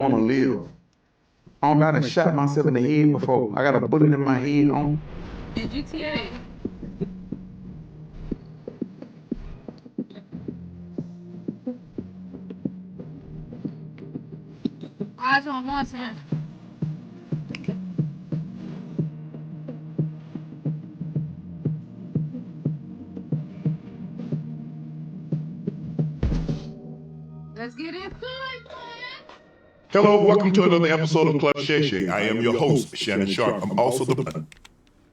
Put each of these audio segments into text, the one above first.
want to live. I don't got to shot myself in the head before. I got a bullet in my head. In GTA. Eyes on one side. Let's get into it, man. Hello, welcome to another episode of Club Shay. I am your host, Shannon Sharp. I'm also the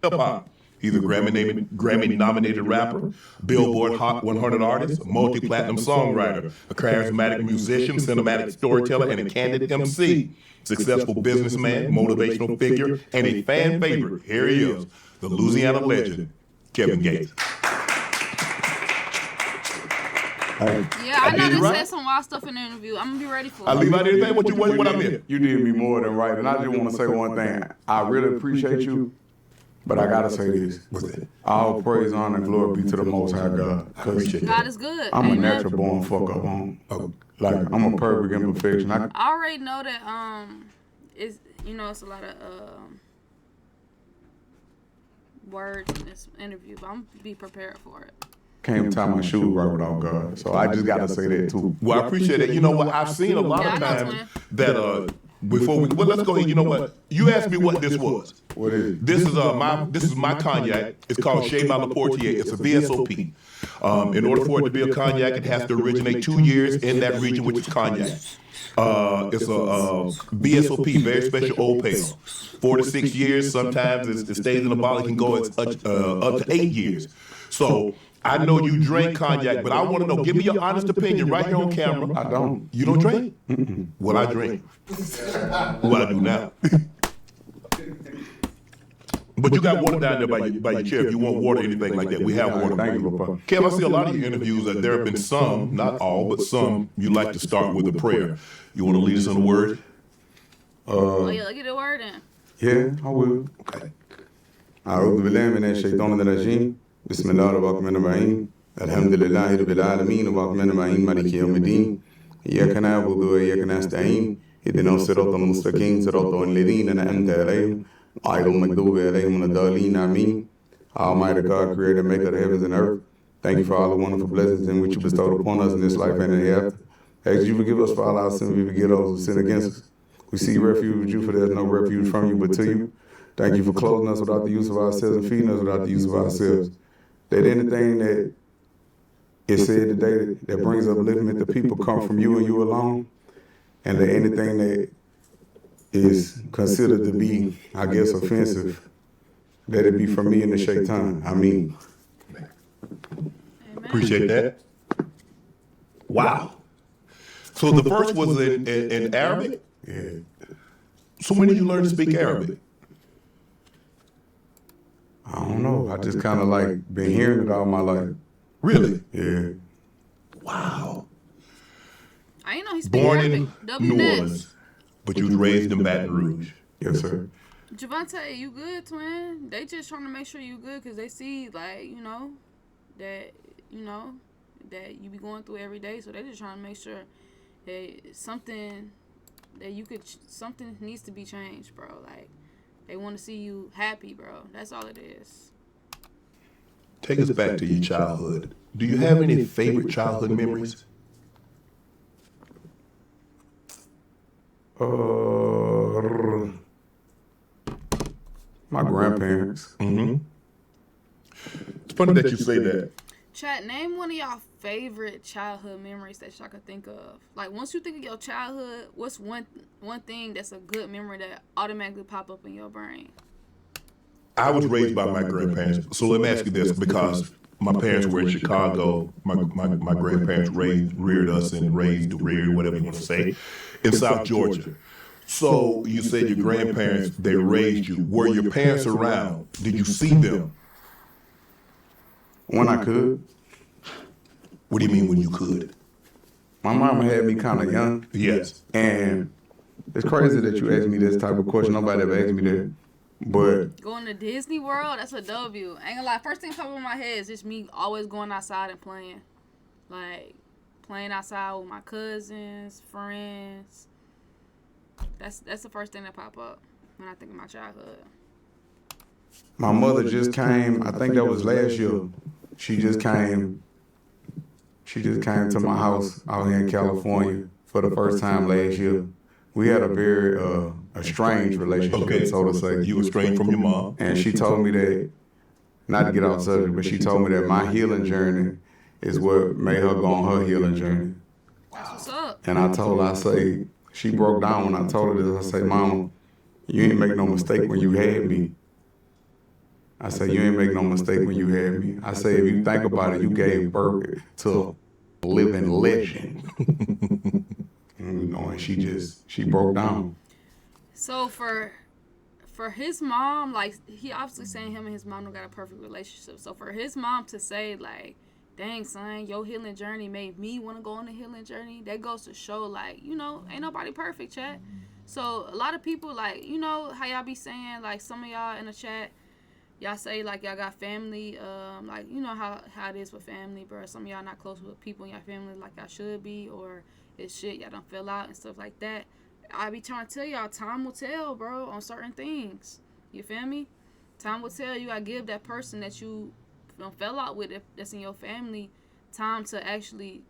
hip hop. He's a Grammy-nominated rapper, Billboard Hot 100 artist, multi-platinum songwriter, a charismatic musician, cinematic storyteller, and a candid MC. Successful businessman, motivational figure, and a fan favorite. Here he is, the Louisiana legend, Kevin Gates. Yeah, I know they said some wild stuff in the interview. I'm gonna be ready for it. I leave out anything. What I meant? You did me more than right. And I just want to say one thing. I really appreciate you, but I got to say this. What's that? All praise, honor, and glory be to the Most High God. Appreciate God is good. I'm Amen. a natural born fuck up on. Like, I'm a perfect imperfection. I already know that it's it's a lot of words in this interview, but I'm gonna be prepared for it. Can't tie my shoe right without God. So I just got to say that too. Well, I appreciate it. You know what? I've seen a lot of times that before we let's go ahead. You know what? You asked me what this was. What is it? This is my cognac. It's called Shay by Laportier. It's a VSOP. In order for it to be a cognac, it has to originate 2 years in that region, which is cognac. It's a VSOP, very special old pale. 4 to 6 years. Sometimes it stays in the bottle. It can go up to 8 years. So I know you drink cognac, but I want to know. Give me your honest opinion right here on camera. I don't. You don't drink? Well, I drink. Well, I do now. But you got water down there by your chair. If you want water or anything like that, we have water. Thank you, Papa. Kev, I see a lot of your interviews that there have been some, not all, but some, you like to start with a prayer. You want to lead us in a word? Look at the word in. Yeah, I will. Okay. أعوذ بالله من الشيطان الرجيم بسم الله الرحمن الرحيم الحمد لله رب العالمين الرحمن الرحيم مالك يوم الدين إياك نعبد وإياك نستعين اهدنا الصراط المستقيم صراط الذين أنعمت عليهم غير المغضوب عليهم ولا الضالين آمين. Almighty God, creator, maker of the heavens and earth, thank you for all the wonderful blessings in which you bestowed upon us in this life and in the hereafter. Ask you forgive us for all our sins, we forgive those who sin against us. We seek refuge with you, for there is no refuge from you but to you. Thank you for clothing us without the use of ourselves and feeding us without the use of ourselves. That anything that is said today that brings upliftment to people come from you and you alone, and that anything that is considered to be, I guess, offensive, that it be from me and the shaitan. I mean. Appreciate that. Wow. So the first was in Arabic? Yeah. So when did you learn to speak Arabic? I don't know. I just kind of like been hearing it all my life. Really? Yeah. Wow. I ain't know he speaks Born Arabic. in New Orleans, but you was raised in Baton Rouge. Yes, sir. Javante, you good, twin? They just trying to make sure you good because they see, like, that you be going through every day. So they just trying to make sure that something needs to be changed, bro. Like, they want to see you happy, bro. That's all it is. Take us back to your childhood. Do you have any favorite childhood memories? My grandparents. Mm-hmm. It's funny that you say that. Chat, name one of y'all favorite childhood memories that y'all could think of. Like, once you think of your childhood, what's one thing that's a good memory that automatically pop up in your brain? I was raised by my grandparents. So let me ask you this, because my parents were in Chicago. My grandparents reared us and reared, whatever you want to say, in South Georgia. So you said your grandparents, they raised you. Were your parents around? Did you see them? When I could. What do you mean when you could? My mama had me kind of young. Yes. And it's crazy that you asked me this type of question. Nobody ever asked me that. But going to Disney World, that's a W. I ain't gonna lie, first thing pop up in my head is just me always going outside and playing. Like, playing outside with my cousins, friends. That's the first thing that pop up when I think of my childhood. My mother just came, I think that was last year. She just came to my house out here in California for the first time last year. We had a very a strange relationship, so to say. You were estranged from your mom. And she told me that, not to get off subject, but she told me that my healing journey is what made her go on her healing journey. That's what's up. And I told her, I say, she broke down when I told her this. I say, Mama, you ain't make no mistake when you had me. I say, you ain't make no mistake when you had me. I say, if you think about it, you gave birth to a living legend. And she broke down. So for his mom, like, he obviously saying him and his mom don't got a perfect relationship. So for his mom to say, like, dang, son, your healing journey made me want to go on the healing journey, that goes to show, like, ain't nobody perfect, chat. So a lot of people, like, how y'all be saying, like, some of y'all in the chat, y'all say, like, y'all got family, like, how it is with family, bro. Some of y'all not close with people in your family like y'all should be, or it's shit, y'all don't feel out and stuff like that. I be trying to tell y'all, time will tell, bro, on certain things. You feel me? Time will tell. You gotta give that person that you fell out with, if that's in your family, time to actually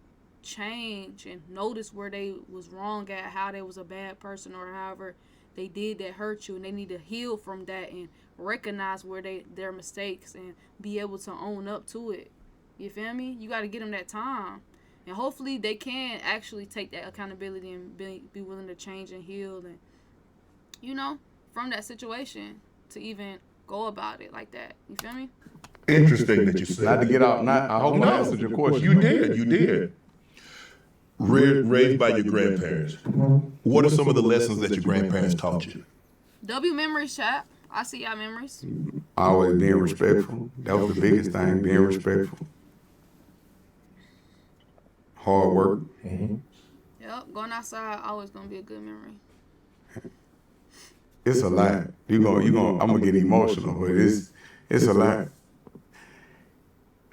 change and notice where they was wrong at, how they was a bad person, or however they did that hurt you, and they need to heal from that and recognize where their mistakes and be able to own up to it. You feel me? You got to get them that time, and hopefully they can actually take that accountability and be willing to change and heal, and from that situation to even go about it like that. You feel me? Interesting that you said. Not to get out. I hope I answered your question. You did. Raised by your grandparents. What are some of the lessons that your grandparents taught you? W memories, chat. I see y'all memories. Always being respectful. That was the biggest thing, being respectful. Hard work. Mm-hmm. Yep, going outside always gonna be a good memory. It's a lot. I'm gonna get emotional, but it's a lot.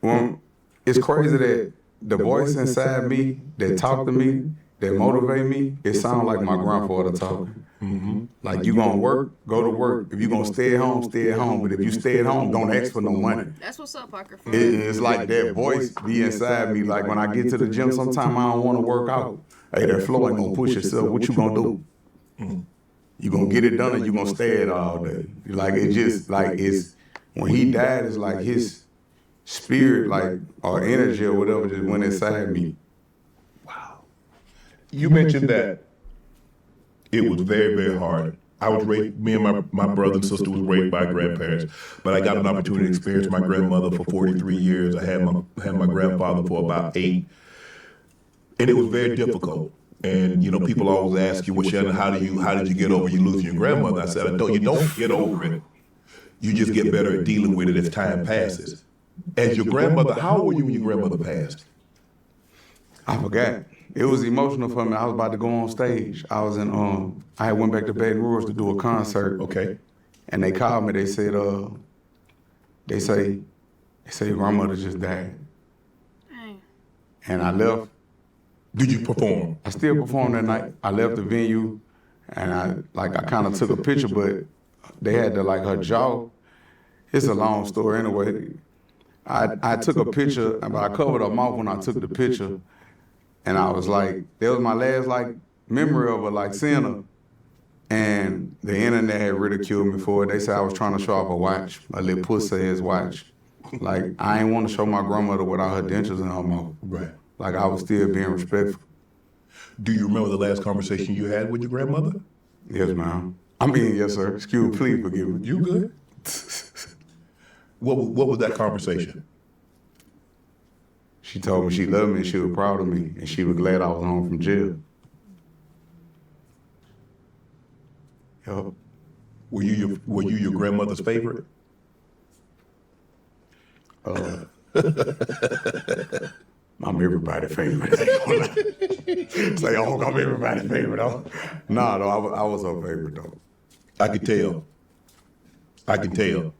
Well, it's crazy that the voice inside me that talk to me, that motivate me, it sounds like my grandfather talking. Mm-hmm. Like, you gonna work, go to work. If you gonna stay at home, stay at home. But if you stay at home, don't ask for no money. That's what's up, Parker. It's like that voice be inside me. Like, when I get to the gym, sometimes I don't want to work out. Hey, that flow ain't gonna push yourself. What you gonna do? Mm-hmm. You gonna get it done, or you gonna stay at all day? Like, it just, like, it's, when he died, it's like his spirit, like, or energy or whatever, just went inside me. Wow. You mentioned that it was very, very hard. I was raised, me and my brother and sister was raised by grandparents, but I got an opportunity to experience my grandmother for 43 years. I had my grandfather for about 8, and it was very difficult. And people always ask you, well, Shannon, how did you get over you losing your grandmother? I said, you don't get over it. You just get better at dealing with it as time passes. As your grandmother, how old were you when your grandmother passed? I forgot. It was emotional for me. I was about to go on stage. I was in I went back to Baton Rouge to do a concert. Okay. And they called me. They said, they say your grandmother just died. Dang. And I left. Did you perform? I still performed that night. I left the venue, and I kind of took a picture, but they had to, like, her jaw. It's a long story anyway. I took a picture, but I covered her mouth when I took the picture, and I was like, that was my last, like, memory of her, like, seeing her. And the internet had ridiculed me for it. They said I was trying to show off a watch, a little pussy-ass watch. Like, I ain't want to show my grandmother without her dentures in her mouth. Right. Like, I was still being respectful. Do you remember the last conversation you had with your grandmother? Yes, ma'am. I mean, yes, sir. Excuse me, please forgive me. You good? What was that conversation? She told me she loved me and she was proud of me, and she was glad I was home from jail. Yup. Were you your grandmother's favorite? I'm everybody's favorite. Say, I'm everybody's favorite, though. Nah, though, I was her favorite, though. I could tell.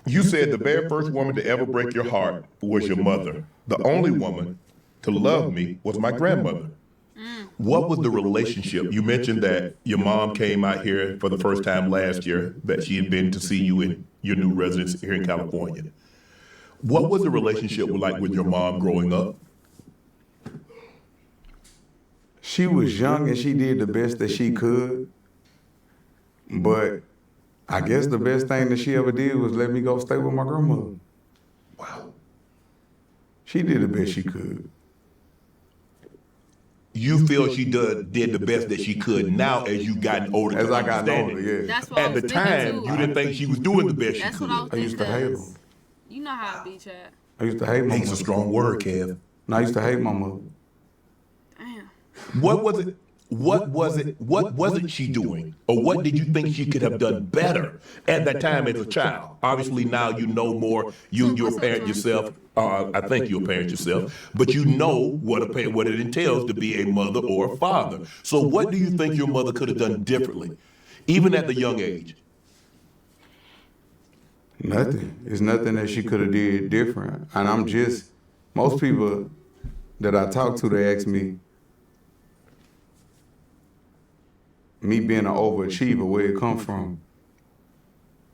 You said the very first woman to ever break your heart was your mother. The only woman to love me was my grandmother. What was the relationship? You mentioned that your mom came out here for the first time last year, that she had been to see you in your new residence here in California. What was the relationship like with your mom growing up? She was young and she did the best that she could, but I guess the best thing that she ever did was let me go stay with my grandmother. Wow. She did the best she could. You feel she did the best that she could now as you gotten older. As I got older, yeah. That's what I At was the thinking time, too. you didn't think she was doing the best she That's could. what I was I used to thinking. hate her. 'Cause you know how it be, Chad. I used to hate my Hate's a mother. strong word, Kev. No, I used to hate my mother. Damn. What was it? What wasn't she doing? Or what did you think she could have done better at that time as a child? Obviously now you know more. You're a parent yourself. I think you're a parent yourself, but you know what it entails to be a mother or a father. So what do you think your mother could have done differently, even at the young age? Nothing. It's nothing that she could have did different. And most people that I talk to, they ask me being an overachiever, where it come from.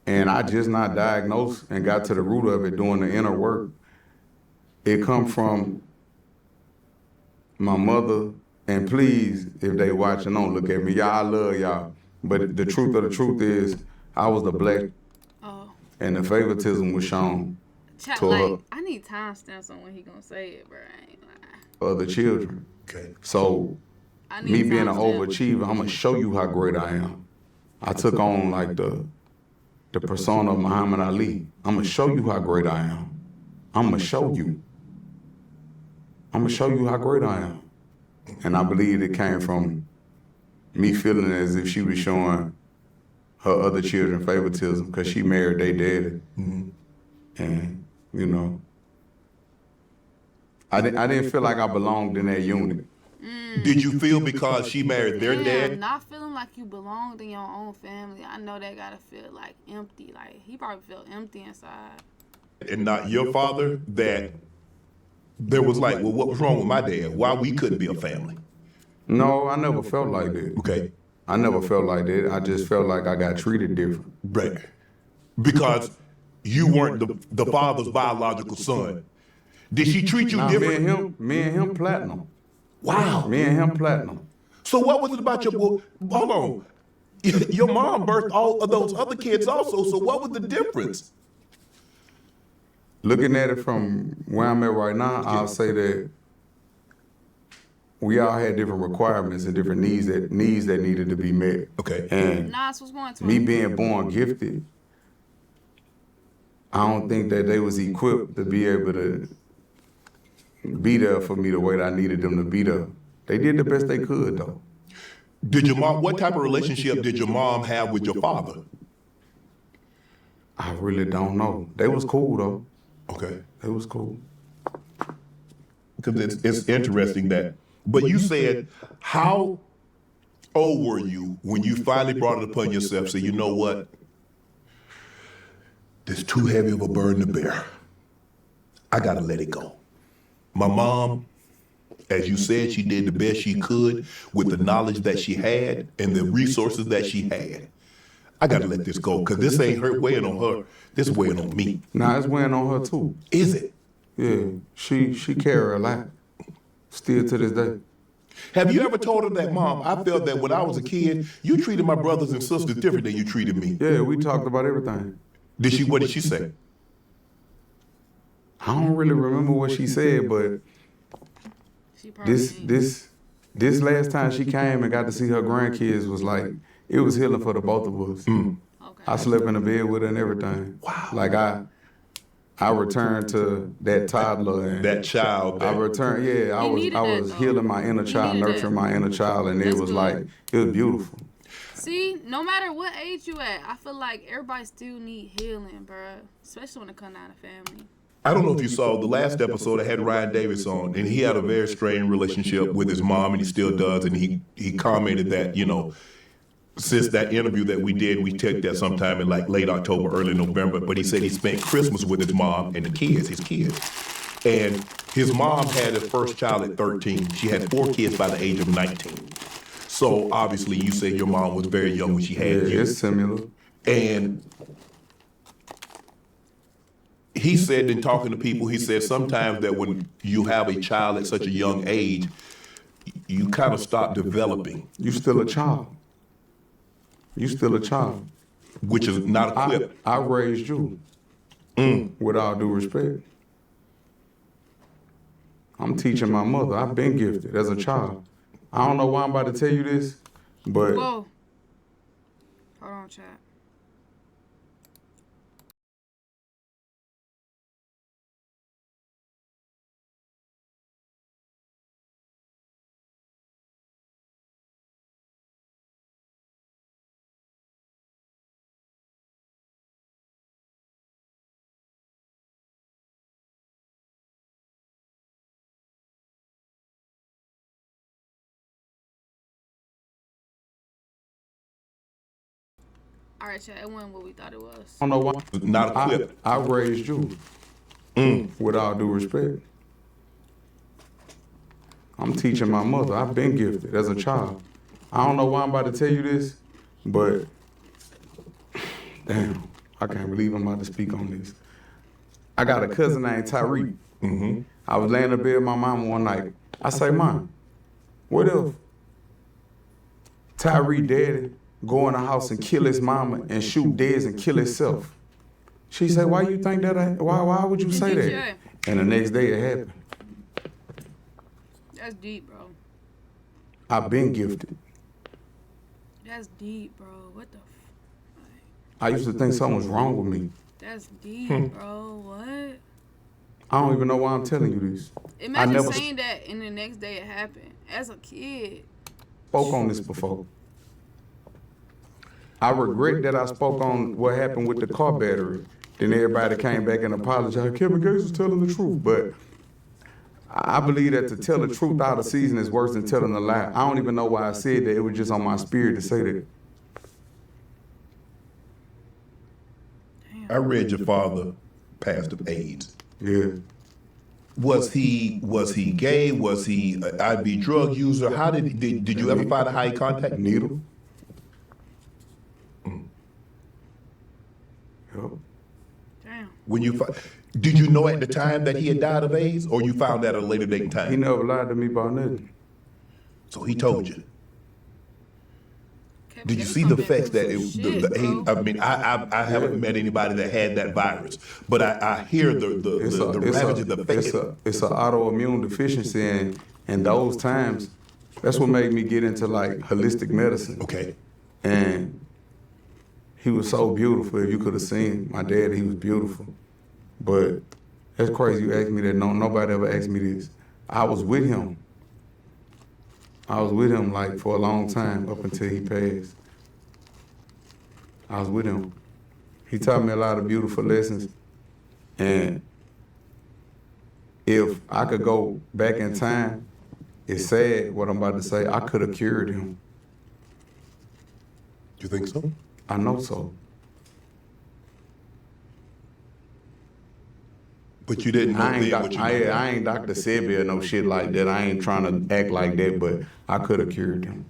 And I just not diagnosed and got to the root of it doing the inner work. It come from my mother, and please, if they watching, don't look at me. Y'all, I love y'all. But the truth of the truth is, I was the black, and the favoritism was shown Chat, to like, I need timestamps on when he gonna say it, bro. I ain't lying. other children. Okay. So I need me being an timestamps. overachiever, I'm gonna show you how great I am. I took on like the persona of Muhammad Ali. I'm gonna show you how great I am. I'm gonna show you. I'm gonna show you how great I am. And I believe it came from me feeling as if she was showing her other children favoritism because she married their daddy. Mm-hmm. And, you know, I didn't feel like I belonged in that unit. Did you feel because she married their dad? Not feeling like you belonged in your own family. I know that gotta feel like empty. Like he probably felt empty inside. And not your father, that there was like, well, what was wrong with my dad? Why we couldn't be a family? No, I never felt like that. Okay. I never felt like that. I just felt like I got treated different. Right. Because you weren't the father's biological son. Did she treat you Nah, different? me and him platinum. Wow. Me and him platinum. So what was it about hold on. Your mom birthed all of those other kids also, so what was the difference? Looking at it from where I'm at right now, I'll say that we all had different requirements and different needs that needed to be met. Okay. And Nas was going to me being born gifted, I don't think that they was equipped to be able to be there for me the way that I needed them to be there. They did the best they could though. Did your mom, what type of relationship did your mom have with your father? I really don't know. They was cool though. Okay. They was cool. Because it's interesting that, but you said, how old were you when you finally brought it upon yourself, say, you know what? This is too heavy of a burden to bear. I gotta let it go. My mom, as you said, she did the best she could with the knowledge that she had and the resources that she had. I gotta let this go, because this ain't her weighing on her, this is weighing on me. Nah, it's weighing on her too. Is it? Yeah, she carry a lot. Still to this day. Have you ever told her that, Mom, I felt that when I was a kid, you treated my brothers and sisters different than you treated me? Yeah, we talked about everything. What did she say? I don't really remember what she said, but She probably this last time she came and got to see her grandkids was like, it was healing for the both of us. Okay. I slept in the bed with her and everything. Wow. Like I returned to that toddler and That child. I returned. Yeah, I needed that, was though. healing my inner child, needed that. nurturing my inner child, and it That's was good. like it was beautiful. See, no matter what age you at, I feel like everybody still need healing, bruh. Especially when it comes down to family. I don't know if you saw the last episode. I had Ryan Davis on, and he had a very strained relationship with his mom, and he still does. And he commented that, you know, since that interview that we did, we took that sometime in like late October, early November. But he said he spent Christmas with his mom and his kids. And his mom had his first child at 13. She had 4 kids by the age of 19. So obviously you said your mom was very young when she had you. It's similar. And he said in talking to people, he said sometimes that when you have a child at such a young age, you kind of stop developing. You still a child. You still a child. Which is not equipped. I raised you. With all due respect. I'm teaching my mother. I've been gifted as a child. I don't know why I'm about to tell you this, but... Whoa. Hold on, chat. All right, chat. It wasn't what we thought it was. I don't know why. Not equipped. I raised you. With all due respect. I'm teaching my mother. I've been gifted as a child. I don't know why I'm about to tell you this, but damn, I can't believe I'm about to speak on this. I got a cousin named Tyreek. I was laying in bed with my mom one night. I say, Mom, what if Tyreek daddy go in the house and kill his mama and shoot Dez and kill himself? She said, why you think that? Why would you say that? And the next day it happened. That's deep, bro. I've been gifted. That's deep, bro. What the I used to think something was wrong with me. That's deep, bro. What? I don't even know why I'm telling you this. Imagine saying that and the next day it happened. As a kid. Spoke on this before. I regret that I spoke on what happened with the car battery. Then everybody came back and apologized. Kevin Gates was telling the truth, but I believe that to tell the truth out of season is worse than telling a lie. I don't even know why I said that. It was just on my spirit to say that. Damn. I read your father passed of AIDS. Yeah. Was he gay? Was he an IV drug user? How did you ever find out how he contacted? Needle. Yep. Damn. When you did you know at the time that he had died of AIDS, or you found that at a later date in time? He never lied to me about nothing. So he told you. Kevin Did you Gates see on the that effects that good it, shit, the bro. AIDS? I mean, I haven't met anybody that had that virus, but I hear the ravages, the effects. It's an autoimmune deficiency, and those times, that's what made me get into like holistic medicine. Okay. And he was so beautiful. If you could have seen my dad, he was beautiful. But that's crazy you asked me that. No, nobody ever asked me this. I was with him. I was with him like for a long time up until he passed. I was with him. He taught me a lot of beautiful lessons. And if I could go back in time, it's sad what I'm about to say, I could have cured him. You think so? I know so. But you didn't know I ain't, then what you know now. I ain't Dr. Sebi or no shit like that. I ain't trying to act like that, but I could have cured him.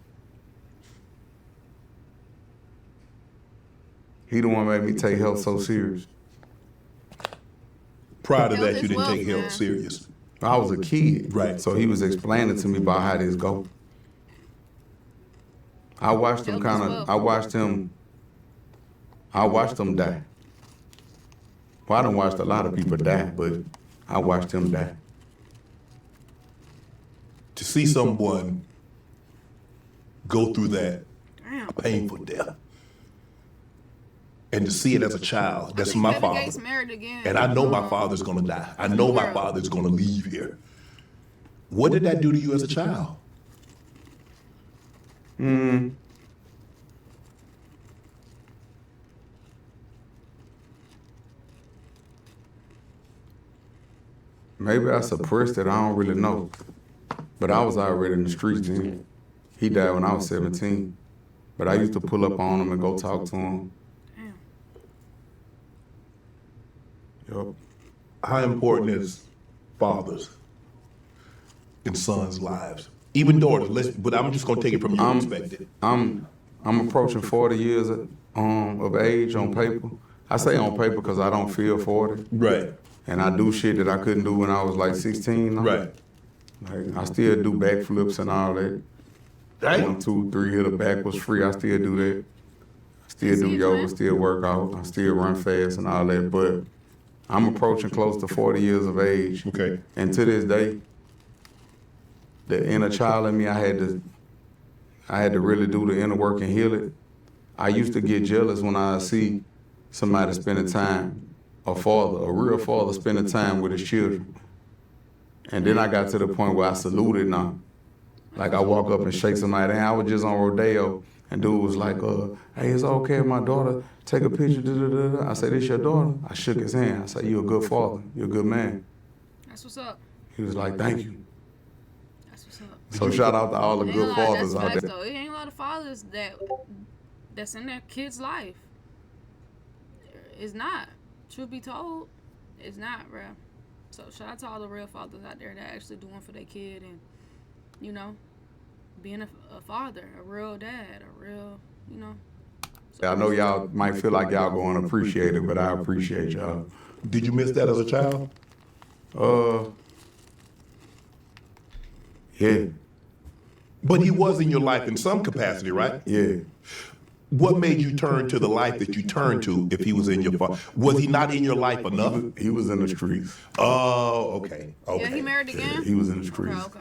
He the one made me take health so serious. Prior to Health that, is you didn't wealth, take health man. serious. I was a kid. Right. So he was explaining to me about how this go. I watched him Health is kind of, wealth. I watched him die. Well, I done watched a lot of people die, but I watched him die. To see someone go through that Damn. painful death, and to see it as a child, that's my Kevin father. Gates married again. And I know my father's gonna die. I know my father's gonna leave here. What did that do to you as a child? Maybe I suppressed it, I don't really know. But I was already in the streets then. He died when I was 17. But I used to pull up on him and go talk to him. Damn. Yup. How important is fathers in sons' lives, even daughters. But I'm just gonna take it from your perspective. I'm approaching 40 years of age on paper. I say on paper because I don't feel 40. Right. And I do shit that I couldn't do when I was like 16. Now. Right. Like I still do backflips and all that. Right. 1, 2, 3 hit a back was free. I still do that. Still do yoga, still work out. I still run fast and all that. But I'm approaching close to 40 years of age. Okay. And to this day, the inner child in me, I had to really do the inner work and heal it. I used to get jealous when I see somebody spending time, a real father spending time with his children. And then I got to the point where I saluted now. Like I walk up and shake somebody. And I was just on rodeo, and dude was like, hey, it's okay if my daughter take a picture, da-da-da-da. I said, this your daughter? I shook his hand. I said, you a good father. You're a good man. That's what's up. He was like, thank you. That's what's up. So shout out to all the good fathers out there. Though. It ain't a lot of fathers that's in their kid's life. It's not. Truth be told, it's not, bro. So shout out to all the real fathers out there that actually doing for their kid and, you know, being a father, a real dad, a real, you know. So I know y'all might feel like y'all going to appreciate it, but I appreciate y'all. Did you miss that as a child? Yeah. But he was in your life in some capacity, right? Yeah. What made you turn to the life that you turned to if he was in your father? Was he not in your life enough? He was in the streets. Oh, okay. Yeah, he married again? He was in the streets. Okay.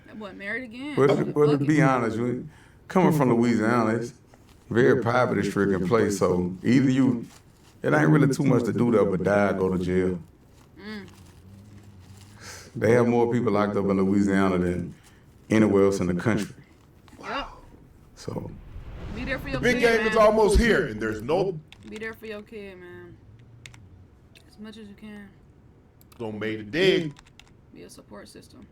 That boy married again. But to be honest, coming from Louisiana, it's a very poverty-stricken place. So either it ain't really too much to do there but die or go to jail. They have more people locked up in Louisiana than anywhere else in the country. Yep. So Be there for your Big kid, game man. is almost here, and there's no Be there for your kid, man. As much as you can. gonna make a dig. Be a support system.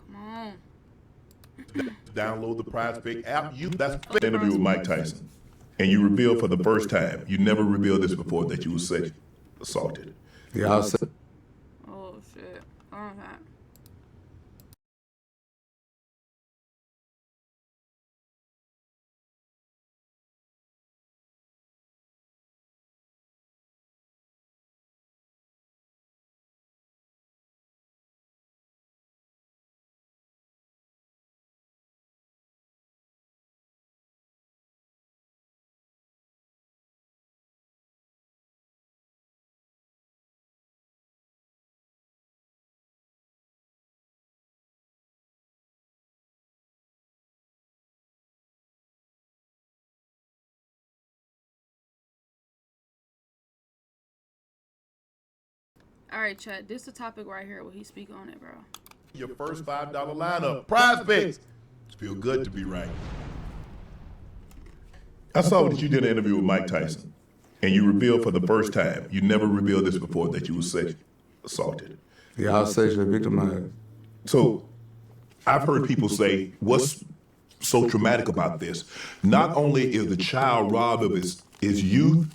Come on. Download the Prize Pick app. That's the interview with Mike Tyson, and you revealed for the first time. You never revealed this before that you were sexually assaulted. yeah, I'll say, Oh, shit. Okay. All right, chat. This is the topic right here where he speak on it, bro. Your first $5 lineup. Prize Picks. Feel good to be right. I saw that you did an interview with Mike Tyson, and you revealed for the first time. You never revealed this before that you were sexually assaulted. yeah, I was sexually victimized. So I've heard people say, what's so traumatic about this? Not only is the child robbed of his youth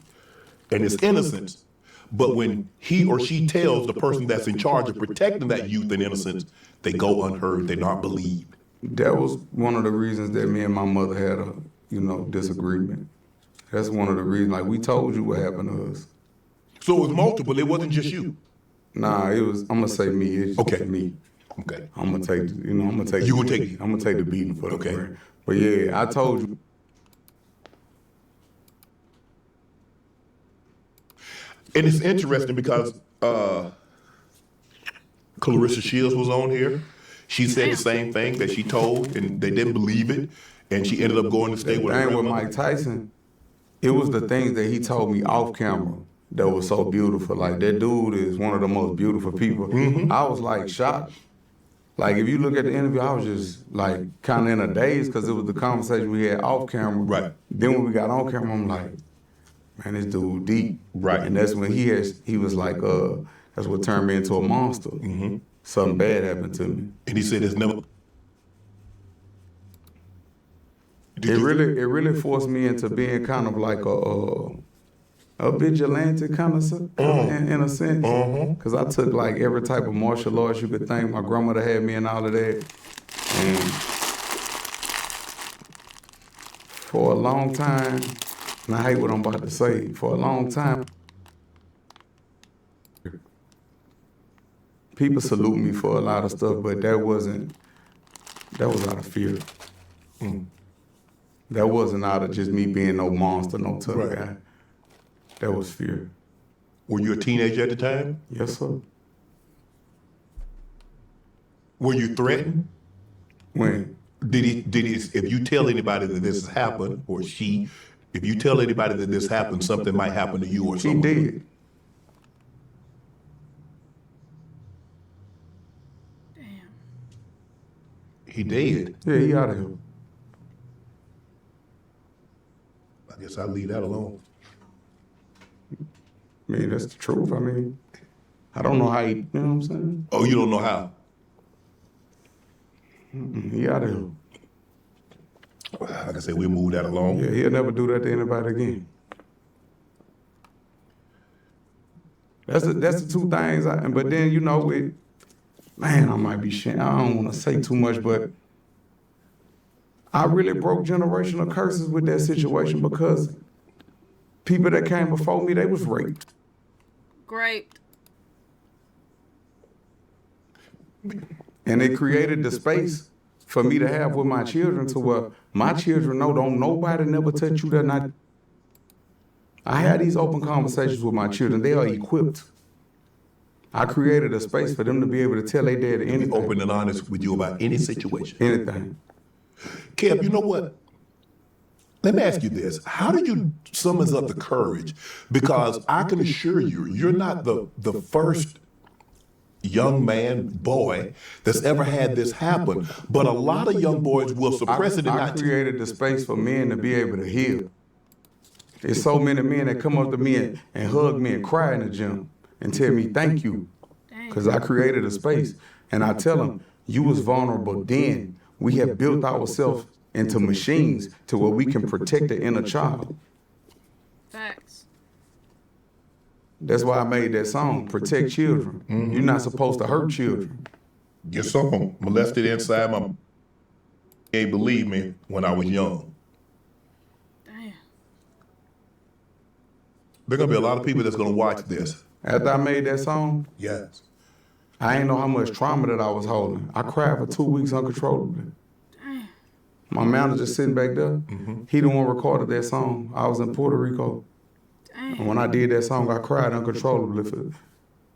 and his innocence, but when he or she tells the person that's in charge of protecting that youth and innocence, they go unheard, they're not believed. That was one of the reasons that me and my mother had a, disagreement. That's one of the reasons. Like, we told you what happened to us. So it was multiple, it wasn't just you. Nah, it was. I'm gonna say me. It's Okay. me. Okay. I'm gonna take. I'm gonna take. You gonna take it? I'm gonna take the beating for the Okay. brand. But yeah, I told you. And it's interesting because Clarissa Shields was on here. She said the same thing that she told, and they didn't believe it, and she ended up going to stay with her Thing with grandmother. Mike Tyson, it was the things that he told me off camera that was so beautiful. Like, that dude is one of the most beautiful people. I was like shocked. Like, if you look at the interview, I was just like kind of in a daze because it was the conversation we had off camera. Right. Then when we got on camera, I'm like, man, this dude deep. Right. And that's when he was like, that's what turned me into a monster. Something bad happened to me. And he said there's never It really forced me into being kind of like a vigilante kind of in a sense. Because I took like every type of martial arts you could think. My grandmother had me in all of that. And for a long time, and I hate what I'm about to say, for a long time, people salute me for a lot of stuff, but that was out of fear. That wasn't out of just me being no monster, no tough guy. That was fear. Were you a teenager at the time? Yes, sir. Were you threatened? When? Did he, if you tell anybody that this has happened, or she, if you tell anybody that this happened, something might happen to you or He someone? did. Damn. He did? Yeah, he out of here. I guess I'll leave that alone. I mean, that's the truth. I mean, I don't know how he, you know what I'm saying? Oh, you don't know how? He out of here. Like I said, we'll move that along. Yeah, he'll never do that to anybody again. That's the two things. But then, you know, man, I might be shit. I don't want to say too much, but I really broke generational curses with that situation because people that came before me, they was raped. Great. And it created the space for me to have with my children to where my children know don't nobody never touch you that night. I had these open conversations with my children. They are equipped. I created a space for them to be able to tell their dad Be anything. open and honest with you about any situation. Anything. Kev, you know what? Let me ask you this. How did you summon up the courage? Because I can assure you, you're not the first young man, boy, that's ever had this happen. But a lot of young boys will suppress it and I not. created the space for men to be able to heal. There's so many men that come up to me and hug me and cry in the gym and tell me thank you. Because I created a space. And I tell them, you was vulnerable then. We have built ourselves into machines to where we can protect the inner child. Facts. That's why I made that song, Protect Children. You're not supposed to hurt children. Your song, molested inside my. Can't believe me when I was young. Damn. There are gonna be a lot of people that's gonna watch this. After I made that song, Yes. I didn't know how much trauma that I was holding. I cried for 2 weeks uncontrollably. Damn. My manager sitting back there, he the one recorded that song. I was in Puerto Rico. Damn. And when I did that song, I cried uncontrollably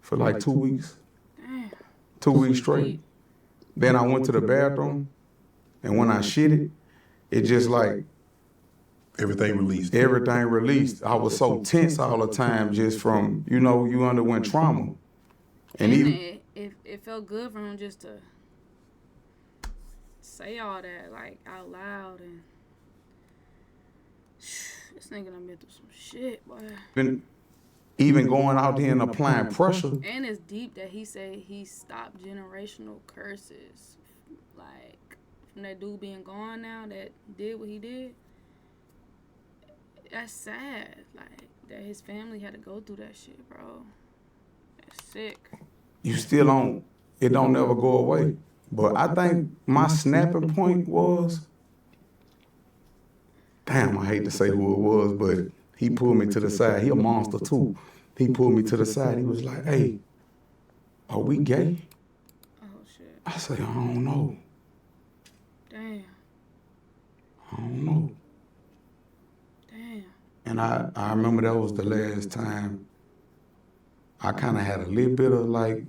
for like 2 weeks. Damn. 2 weeks straight. Then I went to the bathroom, and when I shit it just like Everything released. everything released. I was so tense all the time just from, you know, you underwent trauma. And even it felt good for him just to say all that like out loud, and this nigga done been through some shit, boy. even going out there and applying pressure. And it's deep that he said he stopped generational curses, like from that dude being gone now that did what he did. That's sad, like that his family had to go through that shit, bro. That's sick. You still don't, it don't never go away. But I think my snapping point was, damn, I hate to say who it was, but he pulled me to the side. He a monster too. He pulled me to the side. He was like, hey, are we gay? Oh shit. I said, I don't know. Damn. I don't know. Damn. And I remember that was the last time I kind of had a little bit of like,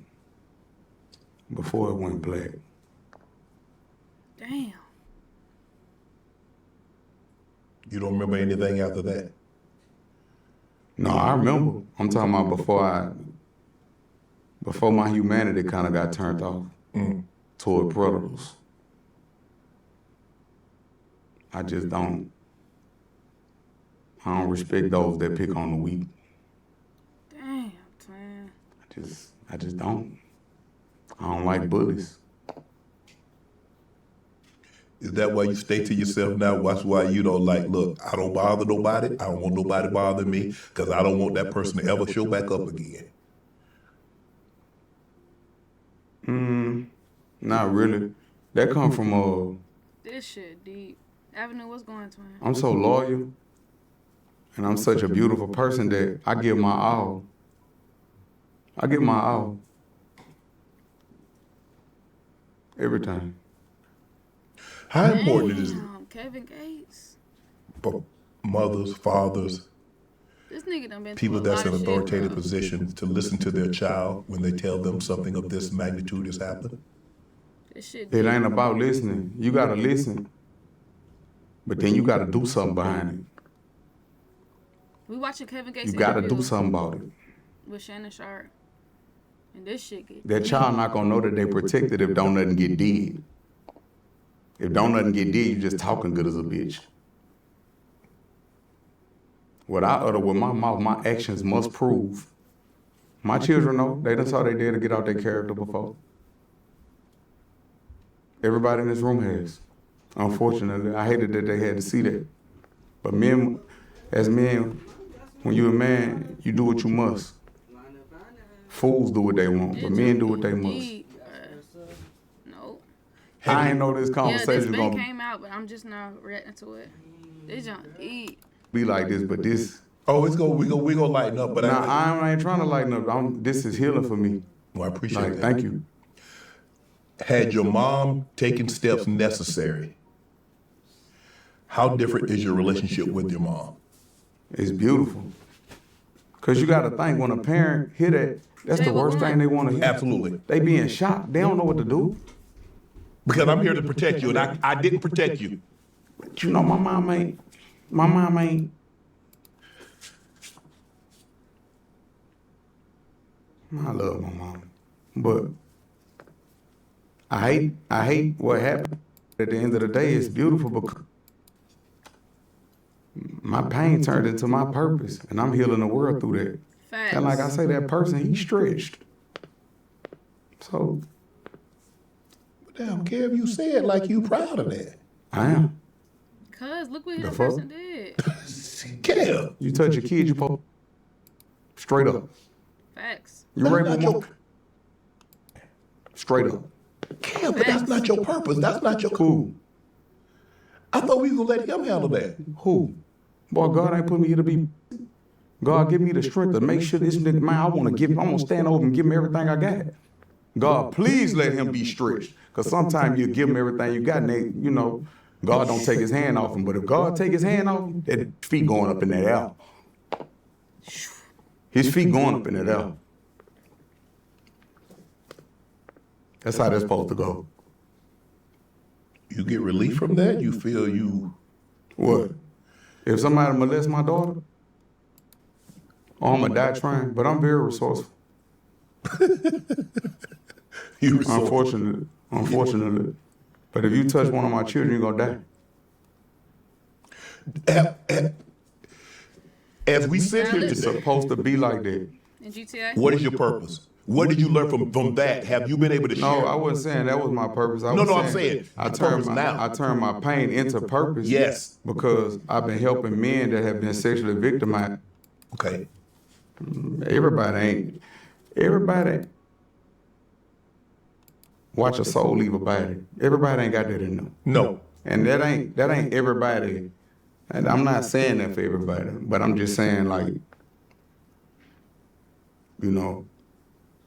before it went black. Damn. You don't remember anything after that? No, I remember. I'm talking about before my humanity kind of got turned off toward predators. I don't respect those that pick on the weak. Damn, man. I just don't. I don't like bullies. Is that why you stay to yourself now? That's why you don't like, look, I don't bother nobody. I don't want nobody bothering me because I don't want that person to ever show back up again. Not really. That come from This shit deep. Avenue, what's going, twin? I'm so loyal, and I'm such a beautiful person that I give my all. I give my all. Every time. How important is it Damn, Kevin Gates. for mothers, fathers, This nigga done been people through a that's lot in of authoritative shit, bro. positions to listen to their child when they tell them something of this magnitude has happened? This shit It deep. ain't about listening. You gotta listen, but then you gotta do something behind it. We watching Kevin Gates You gotta interview do something about it. with Shannon Sharp. And this shit get That deep. child not gonna know that they protected if don't nothing get dead. If don't nothing get dead, you just talking good as a bitch. What I utter with my mouth, my actions must prove. My children know. They done saw they dad to get out their character before. Everybody in this room has. Unfortunately, I hated that they had to see that. But men, as men, when you're a man, you do what you must. Fools do what they want, but men do what they must. Deep, bruh. Nope. I ain't know this Yeah, this conversation been gonna came out, but I'm just now reacting to it. This junk deep. be like this, but this. Oh, we gonna lighten up, but Nah, I ain't trying to lighten up. This is healing for me. well, I appreciate Like, that. thank you. Had your mom taken steps necessary, how different is your relationship with your mom? It's beautiful. Cause you gotta think when a parent hear that, that's the worst thing they want to hear. Absolutely. They be in shock. They don't know what to do. Because I'm here to protect you, and I didn't protect you. But you know, my mom ain't. I love my mom, but I hate what happened. At the end of the day, it's beautiful because my pain turned into my purpose, and I'm healing the world through that. Facts. And like I say, that person, he stretched. So Damn, Kev, you said like you proud of that. I am. Cuz, look what The his fuck? person did. Kev, You touch your kid, you po straight up. Facts. You that's rape not a your, woman, straight up. Kev, but that's not your purpose. That's not your. Who? I thought we were gonna let him handle that. Who? Boy, God ain't put me here to be. God give me the strength to make sure this nigga, man, I'm gonna stand over and give him everything I got. God, please let him be stretched. Because sometimes you give him everything you got and they, you know, God don't take his hand off him. But if God take his hand off him, that feet going up in that air. His feet going up in that air. That's how that's supposed to go. You get relief from that. You feel you. What? If somebody molests my daughter, oh, I'm gonna die trying. But I'm very resourceful. You resourceful. Unfortunately. But if you touch one of my children, you're gonna die. As we sit here It's today, supposed to be like that. In GTA? what is your purpose? What did you learn from that? Have you been able to share? No, I wasn't saying that was my purpose. I'm saying I the turned purpose now. I turned my pain into purpose. Yes. Because I've been helping men that have been sexually victimized. Okay. Everybody watch a soul leave a body. Everybody ain't got that in them. No. And that ain't everybody. And I'm not saying that for everybody, but I'm just saying, like, you know,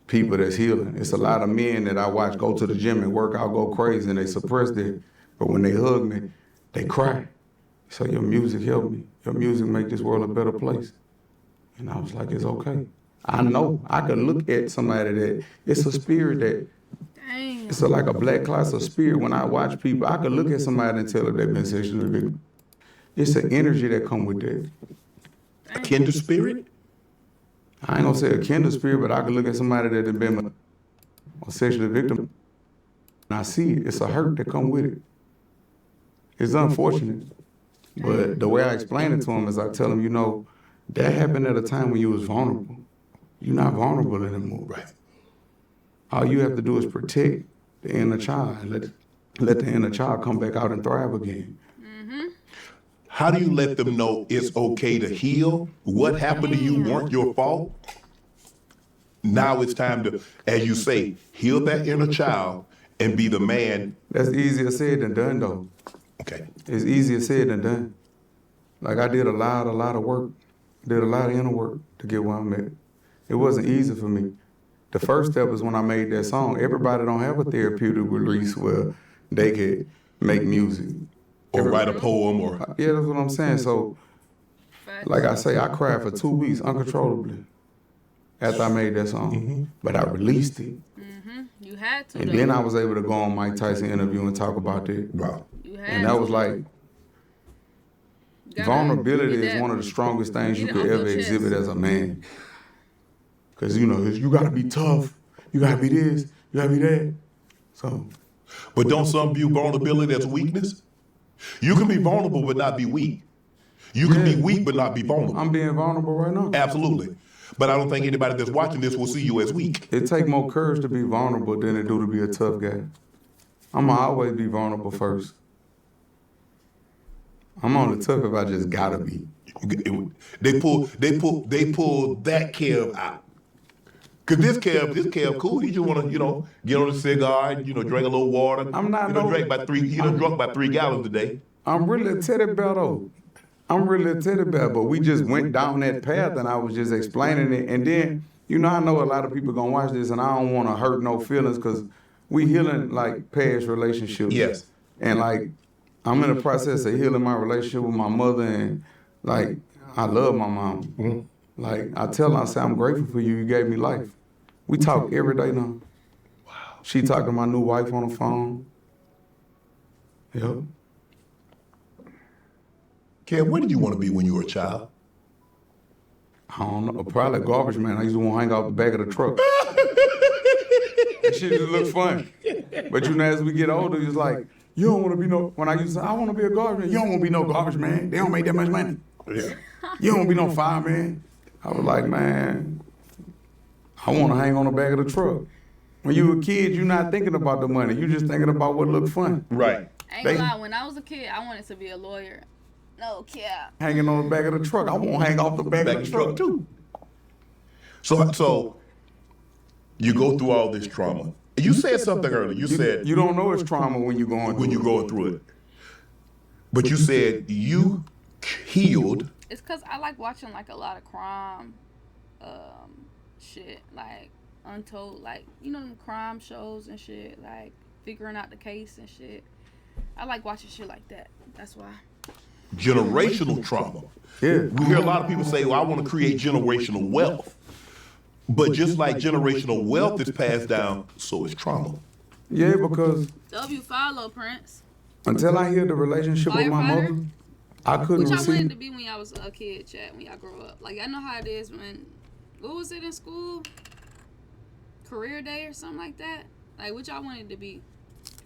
people that's healing. It's a lot of men that I watch go to the gym and work out, go crazy, and they suppress that. But when they hug me, they cry. So your music helped me. Your music make this world a better place. And I was like, it's okay. I know. I can look at somebody that, it's a spirit that, Dang. it's like a black class of spirit. When I watch people, I can look at somebody and tell them they've been sexually victim. It's an energy that come with that. A kindred spirit? I ain't gonna say a kindred spirit, but I can look at somebody that have been a sexual victim, and I see it. It's a hurt that come with it. It's unfortunate, but the way I explain it to them is I tell them, you know, that happened at a time when you was vulnerable. You're not vulnerable anymore. Right. All you have to do is protect the inner child and let the inner child come back out and thrive again. How do you let them know it's okay to heal? What happened to you weren't your fault. Now it's time to, as you say, heal that inner child and be the man. That's easier said than done, though. Okay. It's easier said than done. Like, I did a lot of work, did a lot of inner work to get where I'm at. It wasn't easy for me. The first step is when I made that song. Everybody don't have a therapeutic release where they could make music. Or write a poem or... Yeah, that's what I'm saying. So, like I say, I cried for 2 weeks uncontrollably after I made that song. But I released it. You had to. And then I was able to go on Mike Tyson interview and talk about that. Wow. And that was like, vulnerability is one of the strongest things you could ever exhibit as a man. Because, you know, you got to be tough. You got to be this. You got to be that. So. But don't some view vulnerability as weakness? You can be vulnerable but not be weak. You can be weak but not be vulnerable. I'm being vulnerable right now. Absolutely. But I don't think anybody that's watching this will see you as weak. It takes more courage to be vulnerable than it do to be a tough guy. I'm going to always be vulnerable first. I'm only tough if I just gotta be. They pull that Kev out. Cause this Kev cool. He just wanna, get on a cigar, drink a little water. I'm not drink about 3. He done drunk about 3 gallons a day. I'm really a teddy bear though. I'm really a teddy bear, but we just went down that path and I was just explaining it. And then, I know a lot of people gonna watch this and I don't wanna hurt no feelings because we healing like past relationships. Yes. And like, I'm in the process of healing my relationship with my mother and like, I love my mom. Like, I tell her, I say, I'm grateful for you. You gave me life. We talk every day now. Wow. She talked to my new wife on the phone. Yep. Kev, where did you want to be when you were a child? I don't know. Probably a garbage man. I used to want to hang out the back of the truck. That shit just look fun. But as we get older, it's like, you don't want to be when I used to say, I want to be a garbage man. You don't want to be no garbage man. They don't make that much money. Yeah. You don't want to be no fireman. I was like, man, I want to hang on the back of the truck. When you a kid, you're not thinking about the money. You're just thinking about what looked fun. Right. I ain't gonna lie, when I was a kid, I wanted to be a lawyer. No cap. Hanging on the back of the truck. I want to hang off the back of the truck too. So you go through all this trauma. You said something earlier. You said you don't know it's trauma when you're going through it. But you said you healed. It's because I like watching like a lot of crime shit, like Untold, like them crime shows and shit, like figuring out the case and shit. I like watching shit like that. That's why. Generational trauma. Yeah. We hear a lot of people say, well, I want to create generational wealth. But just like generational wealth is passed down, so is trauma. Yeah, because follow Prince. Until I healed the relationship with my mother, I couldn't Which I wanted to be when I was a kid, chat, when y'all grow up. Like, I know how it is when, what was it in school? Career day or something like that? Like, what y'all wanted to be?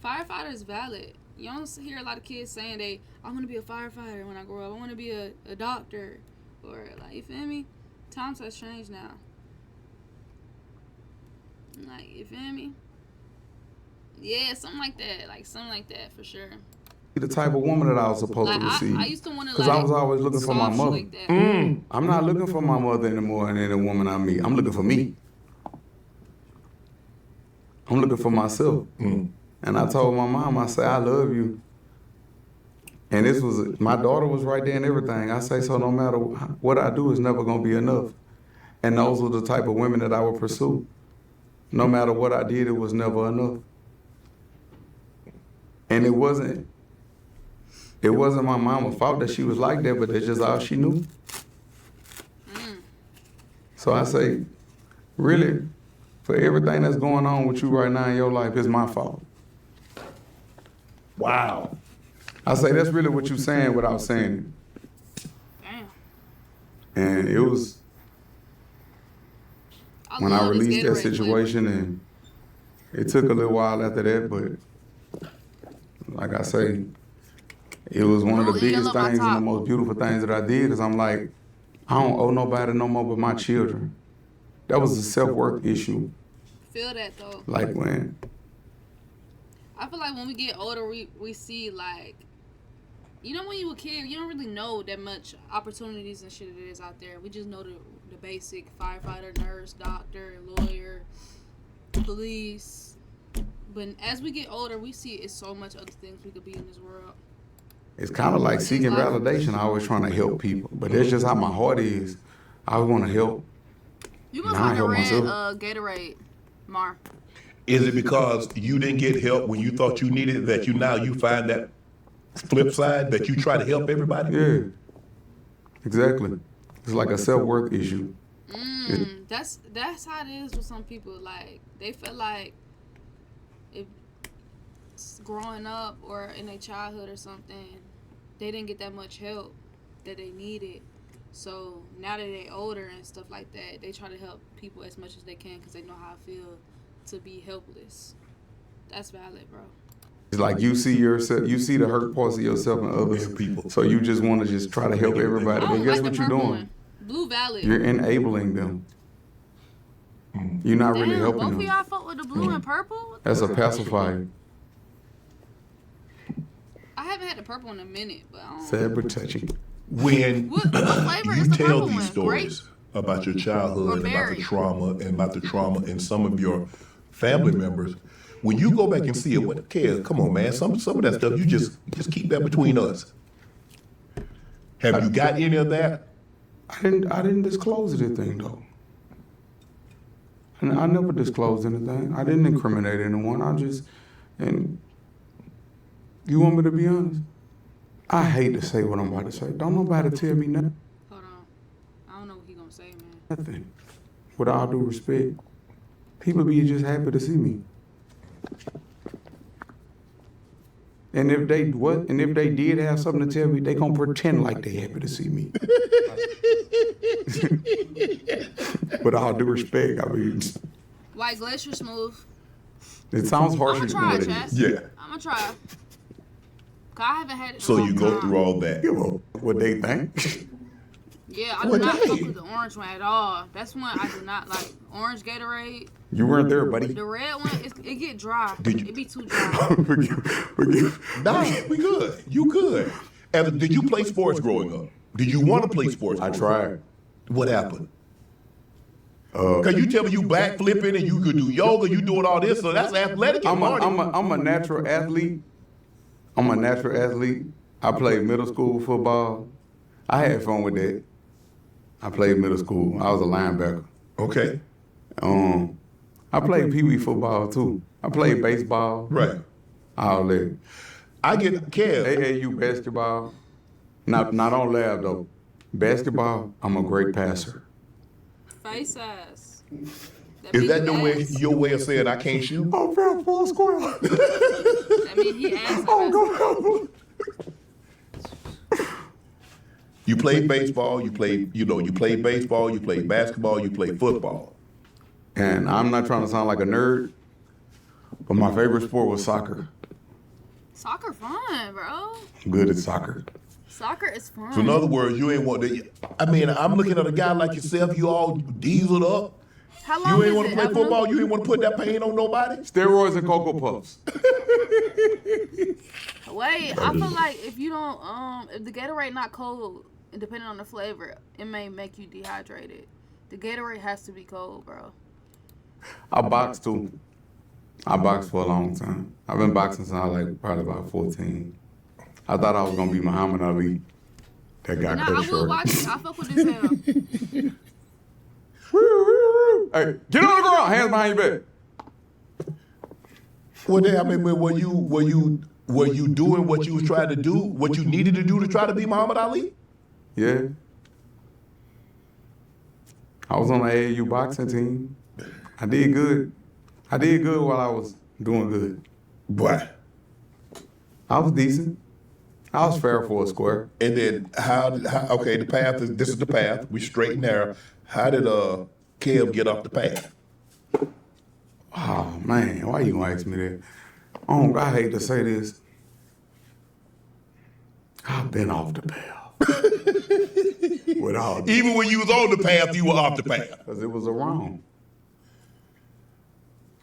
Firefighter is valid. You don't hear a lot of kids saying I want to be a firefighter when I grow up. I want to be a doctor. Or, like, you feel me? Times has changed now. Like, you feel me? Yeah, something like that. Like, something like that, for sure. The type of woman that I was supposed to receive. I used to want to, because I was always looking for my mother. Like that. I'm not looking for my mother anymore and any woman I meet. I'm looking for me. I'm looking for myself. And I told my mom, I say, I love you. And my daughter was right there and everything. I say, so no matter what I do, it's never going to be enough. And those were the type of women that I would pursue. No matter what I did, it was never enough. And it wasn't my mama's fault that she was like that, but that's just all she knew. So I say, really, for everything that's going on with you right now in your life, it's my fault. Wow. I say, that's really what you're saying without saying it. Damn. And it was when I released that situation, and it took a little while after that, but like I say, it was one of the biggest things and the most beautiful things that I did, because I'm like, I don't owe nobody no more but my children. That was a self-worth issue. Feel that, though. Like when I feel like when we get older, we see like, you know, when you were a kid, you don't really know that much opportunities and shit it is out there. We just know the basic firefighter, nurse, doctor, lawyer, police. But as we get older, we see it's so much other things we could be in this world. It's kind of like seeking validation. I always trying to help people, but that's just how my heart is. I want to help. You must like a red Gatorade, Mar. Is it because you didn't get help when you thought you needed it that you find that flip side that you try to help everybody? Yeah, exactly. It's like a self-worth issue. That's how it is with some people. Like, they feel like if growing up or in their childhood or something, they didn't get that much help that they needed. So now that they're older and stuff like that, they try to help people as much as they can because they know how it feels to be helpless. That's valid, bro. It's like you see yourself, you see the hurt parts of yourself and other people. So you just want to just try to help everybody. But guess what you're doing? One. Blue valid. You're enabling them. You're not really helping them. Both of y'all fuck with the blue and purple? That's a pacifier. I haven't had the purple in a minute, but I don't Sad but touching. When what flavor you is the tell purple these one? stories about your childhood, Or about the trauma in some of your family members, when you go back and see it, what cares? Come on, man. Some of that stuff you just keep that between us. Have you got any of that? I didn't disclose anything though. And I never disclosed anything. I didn't incriminate anyone. And you want me to be honest? I hate to say what I'm about to say. Don't nobody tell me nothing. Hold on. I don't know what he gonna say, man. Nothing. With all due respect, people be just happy to see me. And if they did have something to tell me, they gonna pretend like they happy to see me. With all due respect, I mean, White Glacier Smooth. it sounds harsher I'm than gonna what try, it Chess. is. Yeah. I'm gonna try. Cause I haven't had it. So you go through all that. What they think? Yeah, I do not fuck with the orange one at all. That's one I do not like. Orange Gatorade. You weren't there, buddy. The red one, it get dry. Did you- It be too dry. Nah, we good. You good. And did you play sports growing up? Did you want to play sports? I tried. What happened? Cause you tell me you back flipping and you could do yoga, you doing all this, so that's athletic. I'm a natural athlete. I played middle school football. I had fun with that. I played middle school. I was a linebacker. Okay. I played pee-wee football too. I played baseball. Right. All that. I get Kev. AAU basketball. Not on lab though. Basketball, I'm a great passer. Face ass. Is that your way of saying I can't shoot? Oh, fair full square. I mean, he asked. Oh, You played baseball, you played baseball, you played basketball, you played football. And I'm not trying to sound like a nerd, but my favorite sport was soccer. Soccer fun, bro. I'm good at soccer. Soccer is fun. So in other words, you ain't want to. I mean, I'm looking at a guy like yourself. You all dieseled up. How long You ain't is want to it? play How long- football. You ain't want to put that pain on nobody. Steroids and Cocoa Puffs. Wait, I feel like if you don't, if the Gatorade not cold, and depending on the flavor, it may make you dehydrated. The Gatorade has to be cold, bro. I boxed too. I boxed for a long time. I've been boxing since I was like probably about 14. I thought I was gonna be Muhammad Ali. That guy Nah, cut I it will short. watch it. I fuck with this hell. Hey, get on the ground, hands behind your back. Well, then, I mean, were you doing what you was trying to do, what you needed to do to try to be Muhammad Ali? Yeah. I was on the AAU boxing team. I did good. I did good while I was doing good. What? I was decent. I was fair for a square. And then how okay, this is the path. We straight and narrow. How did Kev get off the path? Oh man, why you gonna ask me that? Oh, I hate to say this. I've been off the path. With all Even when you was on the path, you were off the path. because it was a wrong.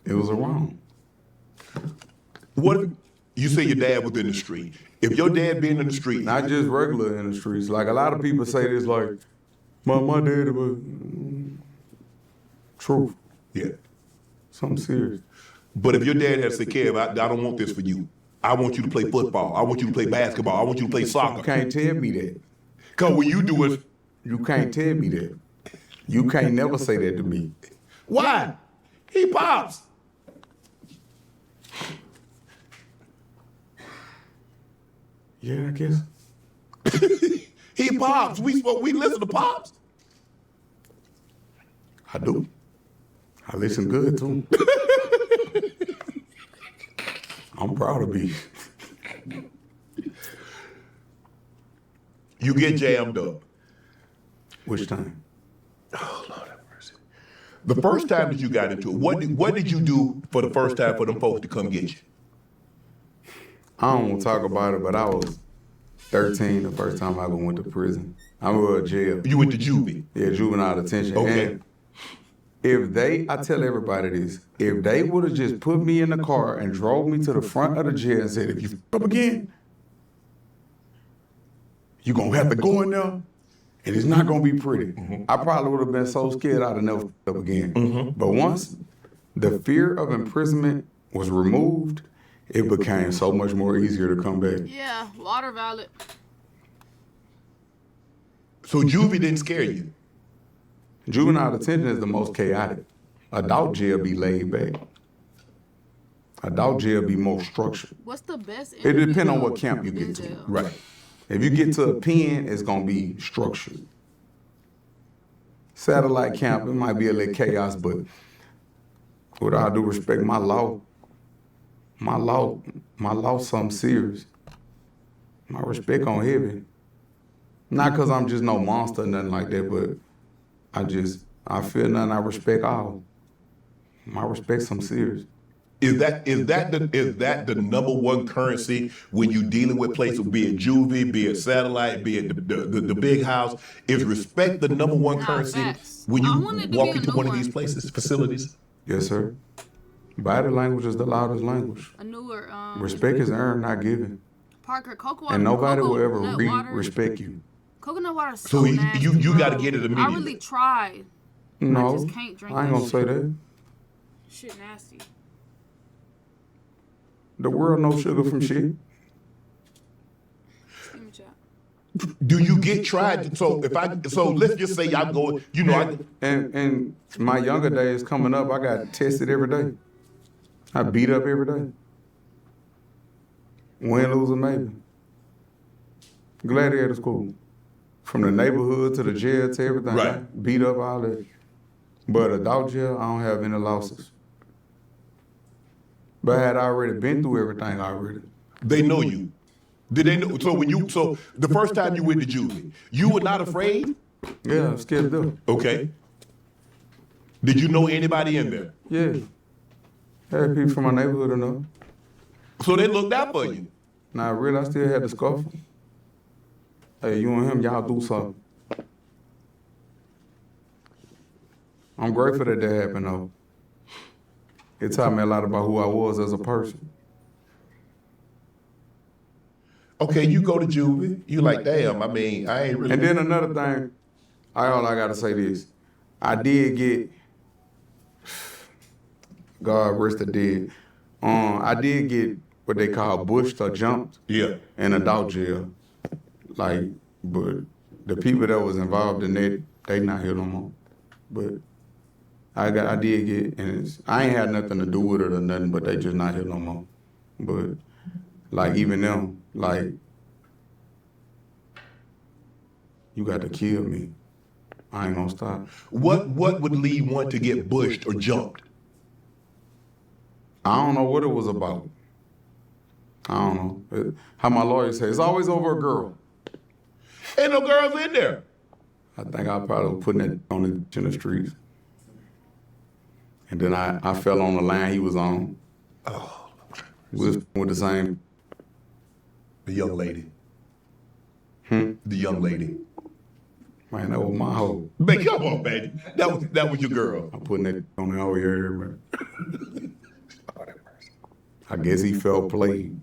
It was a wrong. What if you say your dad was in the street? If your dad being in the street, Not just regular in the streets. Like a lot of people say this, like, my dad was truth. yeah. Something serious. But if your dad had said, Kev, I don't want this for you. I want you to play football. I want you to play basketball. I want you to play soccer. You can't tell me that. Because when you do it, You can't tell me that. You can't never say that to me. why? He pops. Yeah, I guess. He pops. We listen to pops. I do. I listen good to him. I'm proud to be. You get jammed up. Which time? Oh, Lord have mercy. The first time that you got into it, what did you do for the first time for them folks to come get you? I don't want to talk about it, but I was 13 the first time I ever went to prison. I was jail. You went to juvie. Yeah, juvenile detention. Okay. And I tell everybody this, if they would have just put me in the car and drove me to the front of the jail and said, if you up again, you're going to have to go in there, and it's not going to be pretty. I probably would have been so scared I'd have never up again. But once the fear of imprisonment was removed, it became so much more easier to come back. Yeah, water valid. So juvie didn't scare you. Juvenile detention is the most chaotic. Adult jail be laid back. Adult jail be more structured. What's the best? It depends on what camp you get to. Right. If you get to a pen, it's gonna be structured. Satellite camp, it might be a little chaos, but with all due respect, my law, something serious. My respect on heavy. Not because I'm just no monster or nothing like that, but I feel nothing, I respect all. My respect some serious. Is that the number one currency when you dealing with places, be it juvie, be it satellite, be it the big house? Is respect the number one currency facts. when I you wanted to walk be a into new one of one. these places, facilities? Yes, sir. Body language is the loudest language. A newer Respect is earned, not given. Parker coconut water. And nobody will ever coconut water. respect you. Coconut water is So so you- nasty, you bro. gotta get it I immediately. really tried. No, just can't drink I ain't that gonna say that. Shit nasty. The world knows sugar from shit. Give me chat. Do you get tried? So let's just say y'all go. You know, And my younger days coming up, I got tested every day. I beat up every day. Win, lose, or maybe. Gladiator school. From the neighborhood to the jail to everything. Right. I beat up all that. But adult jail, I don't have any losses. But I had already been through everything already. they know you. Did they know? So the first time you went to juvie, you were not afraid. Yeah, I'm scared to death. Okay. Did you know anybody in there? Yeah. Had people from my neighborhood enough. So they looked out for you. Now, really, I still had to scuffle. Hey, you and him, y'all do something. I'm grateful that happened, though. It taught me a lot about who I was as a person. Okay, you go to juvie. You like, damn. I mean, I ain't really. And then another thing, all I gotta say this. I did get, God rest the dead. I did get what they call bushed or jumped Yeah. in adult jail. Like, but the people that was involved in that, they not here no more. But I did get, and I ain't had nothing to do with it or nothing, but they just not here no more. But like even them, like, you got to kill me. I ain't gonna stop. What would lead one to get bushed or jumped? I don't know what it was about. I don't know. How my lawyer said, it's always over a girl. Ain't no girls in there. I think I probably was putting it on in the streets. And then I fell on the line he was on. Oh, We was with the same. the young lady. The young lady. Man, that was my hoe. Man, come on, man. That was your girl. I'm putting it on the over here. I guess he felt played.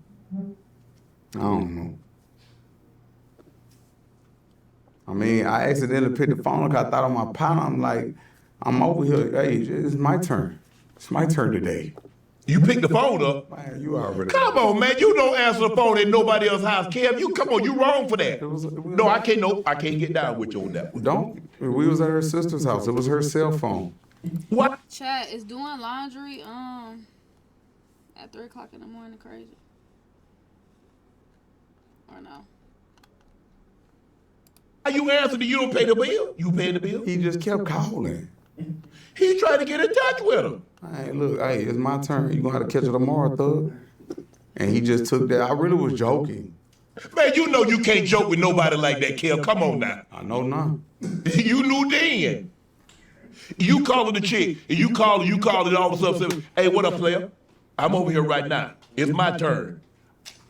I don't know. I mean, I accidentally picked the phone up because I thought on my partner. I'm like, I'm over here. Hey, it's my turn. It's my turn today. You picked the phone up. Man, you already. Come on, man. You don't answer the phone at nobody else's house, Kev. You come on. You wrong for that. No, I can't. No, I can't get down with you on that one. Don't. We was at her sister's house. It was her cell phone. What? Chat is doing laundry at 3 o'clock in the morning crazy. Or no? You answered and you don't pay the bill. You pay the bill. He just kept calling. He tried to get in touch with him. Hey, look, hey, it's my turn. You gonna have to catch it tomorrow, thug. And he just took that. I really was joking. Man, you know you can't joke with nobody like that, Kev. Come on now. I know now. You knew then. You calling the chick, and you call, and all of a sudden, hey, what up, player? I'm over here right now. It's my turn.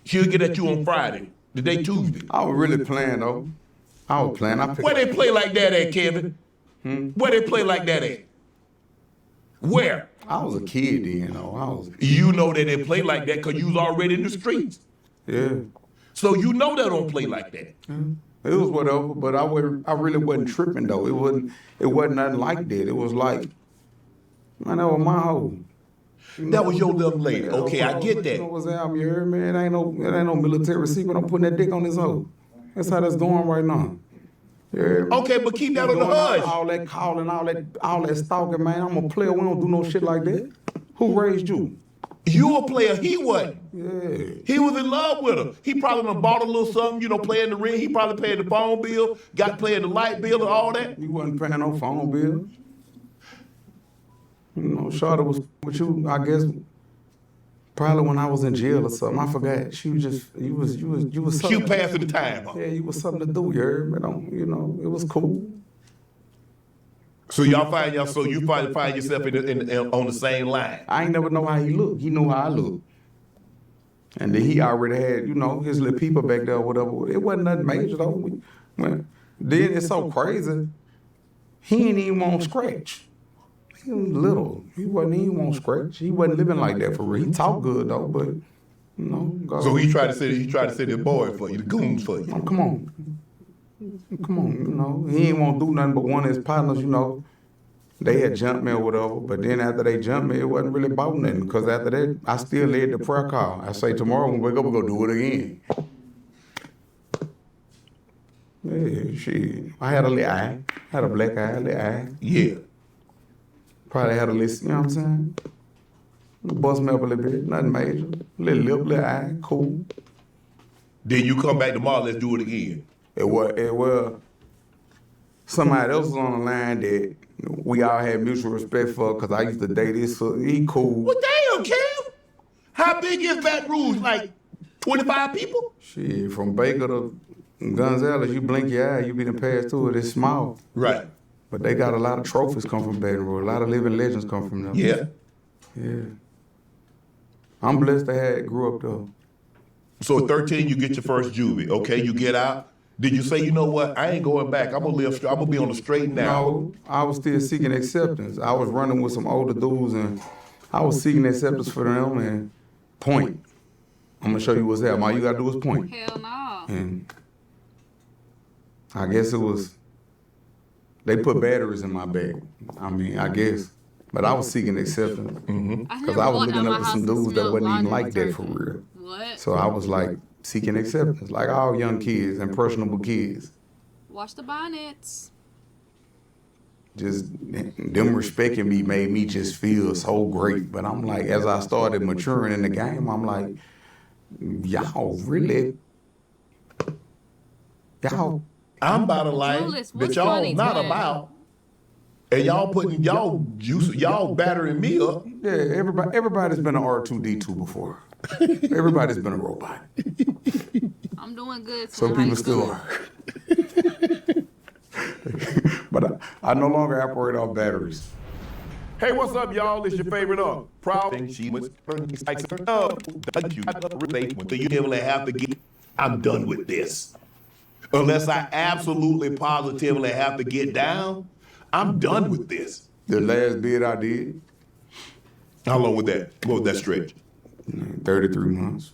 She'll get at you on Friday. Today Tuesday. I was really playing, though. I was playing. Where they play like that at, Kevin? Where they play like that at? Where? I was a kid then, though. You know that they play like that because you was already in the streets. Yeah. So you know they don't play like that. It was whatever, but I really wasn't tripping though. It wasn't nothing like that. It was like, man, that was my hoe. That was your little lady. Okay, I get that. What's that? You heard, man? It ain't no military secret. I'm putting that dick on this hoe. That's how that's going right now. Yeah. Okay, but keep that on the hush. All that calling, all that stalking, man. I'm a player. We don't do no shit like that. Who raised you? You a player. He wasn't. Yeah. He was in love with her. He probably done bought a little something, playing the ring. He probably paid the phone bill, got paying the light bill and all that. You wasn't paying no phone bill. Shawty was with you, I guess, probably when I was in jail or something. I forgot. She was just, you was something. You passing the time. Yeah, you was something to do, you heard me? It was cool. So y'all find yourself on the same line. I ain't never know how he looked. He knew how I looked. And then he already had, his little people back there or whatever. It wasn't nothing major though. Then it's so crazy. He ain't even want scratch. He was little. He wasn't even want scratch. He wasn't living like that for real. He talked good though, but God. So he tried to say the boy for you, the goons for you. Oh, come on, he ain't want to do nothing but one of his partners, they had jumped me or whatever, but then after they jumped me, it wasn't really about nothing, because after that, I still led the prayer call. I say, tomorrow when we wake up, we're going to do it again. Yeah, shit. I had a little eye. Had a black eye, little eye. Yeah. Probably had a little, you know what I'm saying? Bust me up a little bit, nothing major. Little lip, little eye, cool. Then you come back tomorrow, let's do it again. It was somebody else was on the line that we all had mutual respect for, because I used to date this, so he cool. Well, damn, Kim. How big is Baton Rouge? Like 25 people? Shit, from Baker to Gonzales, you blink your eye, you be done passed through it. It's small. Right. But they got a lot of trophies come from Baton Rouge. A lot of living legends come from them. Yeah. Yeah. I'm blessed to grew up though. So at 13, you get your first juvie. Okay, you get out. Did you say, you know what? I ain't going back. I'm gonna be on the straight and narrow. No, I was still seeking acceptance. I was running with some older dudes, and I was seeking acceptance for them. And point. I'm gonna show you what's that. All you gotta do is point. Hell no. And I guess it was. They put batteries in my bag. I guess. But I was seeking acceptance. Because I was looking up at some dudes that wasn't even like that for real. What? So I was like seeking acceptance, like all young kids, impressionable kids. Watch the bonnets. Just them respecting me made me just feel so great. But I'm like, as I started maturing in the game, I'm like, y'all. I'm about a life that y'all not about. And y'all putting y'all battering me up. Yeah, everybody's been an R2D2 before. Everybody's been a robot. I'm doing good. Some people still are. But I no longer operate off batteries. Hey, what's up, y'all? It's your favorite proud thing. She was I'm done with this. Unless I absolutely positively have to get down, I'm done with this. The last bid I did. How long was that? What was that stretch? 33 months.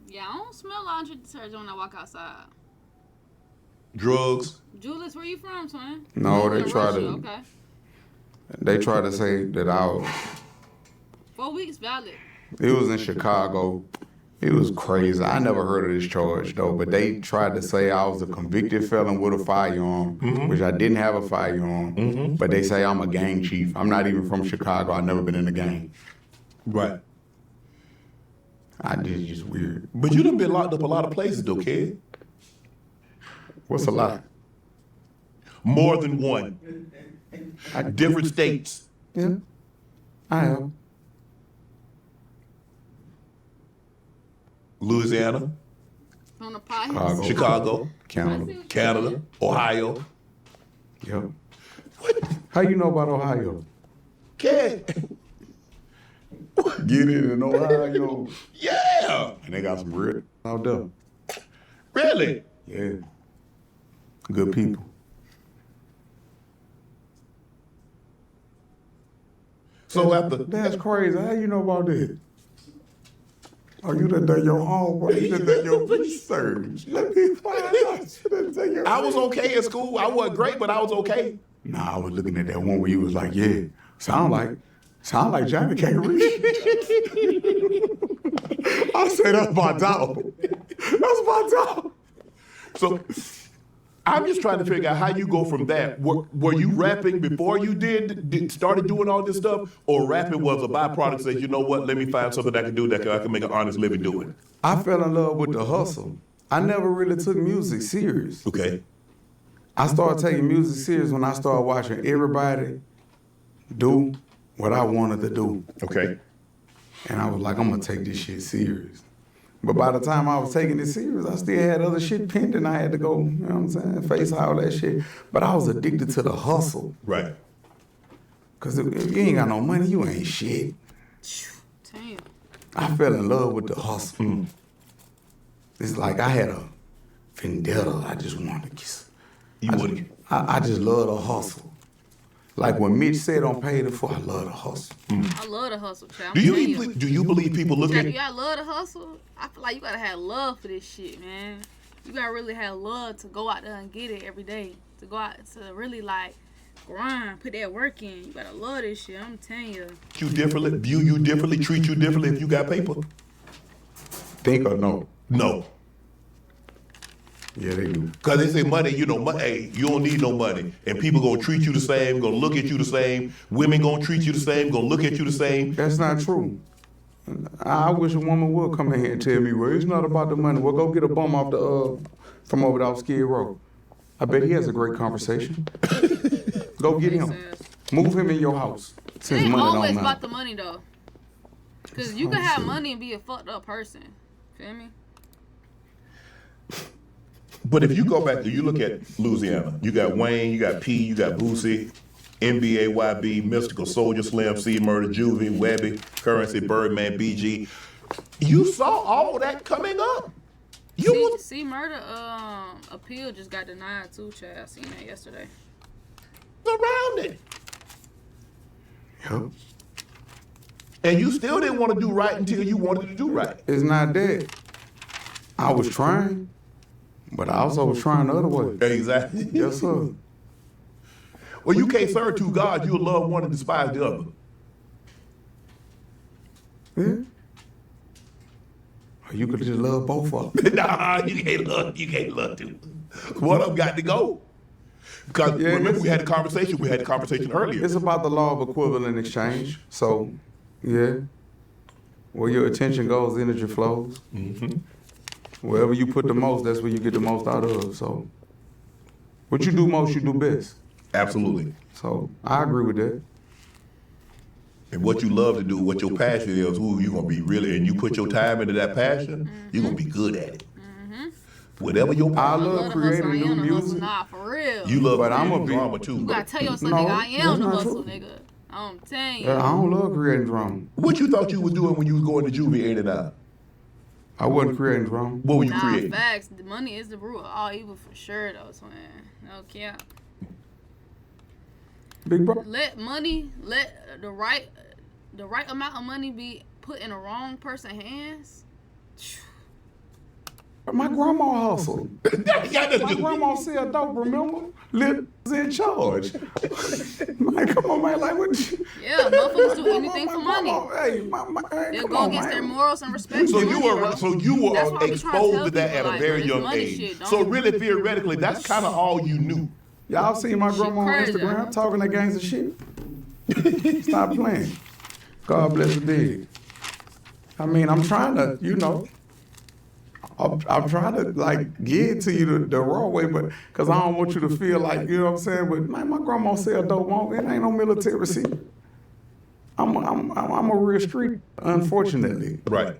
Yeah, I don't smell laundry detergent when I walk outside. Drugs? Julius, where you from, twin? No, In they try Russia, to. okay. They try to say that I was. 4 weeks valid. It was in Chicago. It was crazy. I never heard of this charge though, but they tried to say I was a convicted felon with a firearm, which I didn't have a firearm. But they say I'm a gang chief. I'm not even from Chicago. I've never been in a gang. Right. It's just weird. But you done been locked up a lot of places though, kid. What's a lot? More than one. Different states. Yeah, I have. Louisiana, On the pie. Chicago. Chicago, Canada. Canada, Ohio. Yep. How you know about Ohio? Kid. Get it in Ohio. Yeah. And they got some real out there. Really? Yeah. Good people. So after That's crazy. How you know about that? Oh, you done done your homework. You done done your research. Let me find out. You done done your I was okay in school. I wasn't great, but I was okay. Nah, I was looking at that one where you was like, yeah, sound like Johnny can't read. I said, that's my dog. That's my dog. So I'm just trying to figure out how you go from that. Were you rapping before you started doing all this stuff, or rapping was a byproduct? Says, you know what? Let me find something I can do that I can make an honest living doing. I fell in love with the hustle. I never really took music serious. Okay. I started taking music serious when I started watching everybody do what I wanted to do. Okay. And I was like, I'm gonna take this shit serious. But by the time I was taking it serious, I still had other shit pending. I had to go, you know what I'm saying, face all that shit. But I was addicted to the hustle. Right. Because if you ain't got no money, you ain't shit. Damn. I fell in love with the hustle. It's like I had a vendetta. I just wanted to kiss. I just love the hustle. Like when Mitch said on Paid in Full, I love the hustle. I love the hustle, child. Do you believe people look at I love the hustle. I feel like you gotta have love for this shit, man. You gotta really have love to go out there and get it every day. To go out to really like grind, put that work in. You gotta love this shit. I'm telling you. you differently, view you differently, treat you differently if you got paper? Think or no? No. Yeah, they do. Because they say money, hey, you don't need no money. And people going to treat you the same, going to look at you the same. Women going to treat you the same, going to look at you the same. That's not true. I wish a woman would come in here and tell me, well, it's not about the money. Well, go get a bum off from over there off Skid Row. I bet he has a great conversation. Go get him. Move him in your house. It Since ain't money don't always matter. about the money though. Cause you can have money and be a fucked up person. Feel me? But if you go back to, you look at Louisiana, you got Wayne, you got P, you got Boosie, NBA, YB, Mystical, Soldier, Slim, C Murder, Juvie, Webby, Currency, Birdman, BG. You saw all that coming up. See Murder appeal just got denied too, child. I seen that yesterday. Around it. Yep. And you still didn't want to do right until you wanted to do right. It's not that. I was trying, but I also was trying the other way. Exactly. Yes, sir. Well, you can't serve two gods. You'll love one and despise the other. Yeah. Or you could just love both of them. Nah, you can't love two. One of them got to go. Because remember, we had the conversation earlier. It's about the law of equivalent exchange. So, yeah. Where your attention goes, energy flows. Mm-hmm. Wherever you put the most, that's where you get the most out of. So, what you do most, you do best. Absolutely. So, I agree with that. And what you love to do, what your passion is, who you're going to be really, and you put your time into that passion, you're going to be good at it. Whatever your I passion. love creating new music. Nah, for real. You love But I'm a drama too. You gotta tell yourself, No, nigga, I am that's the not hustle, true. nigga. I'm telling I you. don't love creating drama. What you thought you was doing when you was going to juvie in and out? I wasn't creating drama. What were you Nah, creating? facts. The money is the root of all evil for sure, though, twin. No cap. Big bro. Let the right amount of money be put in the wrong person's hands. My grandma hustled. My grandma sell dope, remember? Little in charge. Like, come on, man. Like, what? Yeah, motherfuckers do anything for money. Hey, They'll go against their morals and respect. So for you money, were bro. so you were That's why I be trying to exposed tell to that people, at a like, very this young money age. shit, So don't- really, theoretically, that's kind of all you knew. Y'all seen my grandma on crazy, Instagram huh? talking that gangster shit? Stop playing. God bless the dead. I mean, I'm trying to, you know, I'm trying to like get to you the raw way, but because I don't want you to feel like, you know what I'm saying. But man, my grandma sell dope. It ain't no military receipt. I'm a real street, unfortunately. Right.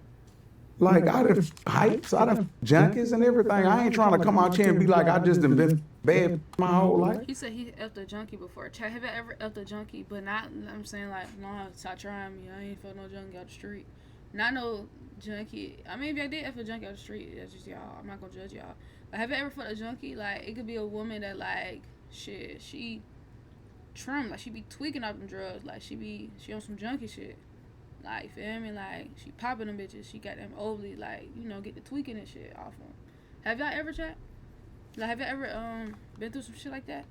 Like I done hypes, I done junkies and everything. I ain't trying to come out here and be like I just done been bad my whole life. He said he effed a junkie before. Chad, have you ever effed a junkie? But not, I'm saying like, no, stop trying me. I ain't felt no junkie out the street. Not no junkie. I mean, if I did eff a junkie out the street, that's just y'all. I'm not gonna judge y'all. But have you ever felt a junkie? Like, it could be a woman that like, shit, she trim, like she be tweaking out them drugs. Like she on some junkie shit. Like, feel me? Like, she popping them bitches. She got them overly, like, you know, get the tweaking and shit off them. Have y'all ever, chat? Like, have y'all ever been through some shit like that?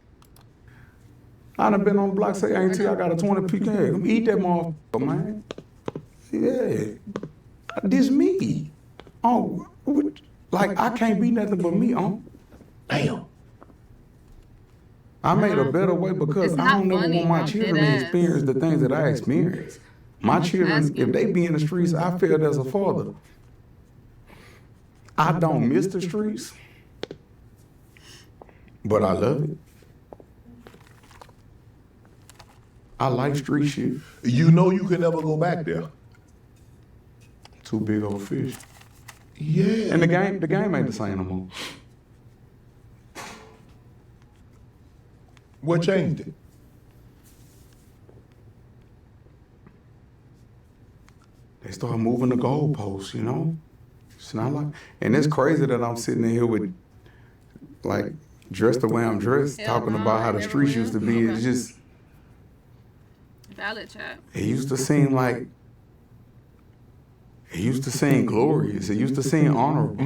I done been on the block, say, I ain't tell you I got a 20 pecan. Eat that motherfucker, man. Yeah. This me. Oh, like, I can't be nothing but me, Damn. I made a better way because It's I not don't never funny, want my I'm children dead to ass. experience the things that I experienced. My children, if they be in the streets, I feel as a father. I don't miss the streets, but I love it. I like street shit. You know you can never go back there. Two big old fish. Yeah. And the game ain't the same no more. What changed it? They start moving the goalposts, you know? It's not like, and it's crazy that I'm sitting in here with, like, dressed the way I'm dressed, Yeah, talking bro, about how the never streets will. used to be. It's Okay. just, Valid, chat. it used to seem like, it used to seem glorious. It used to seem honorable.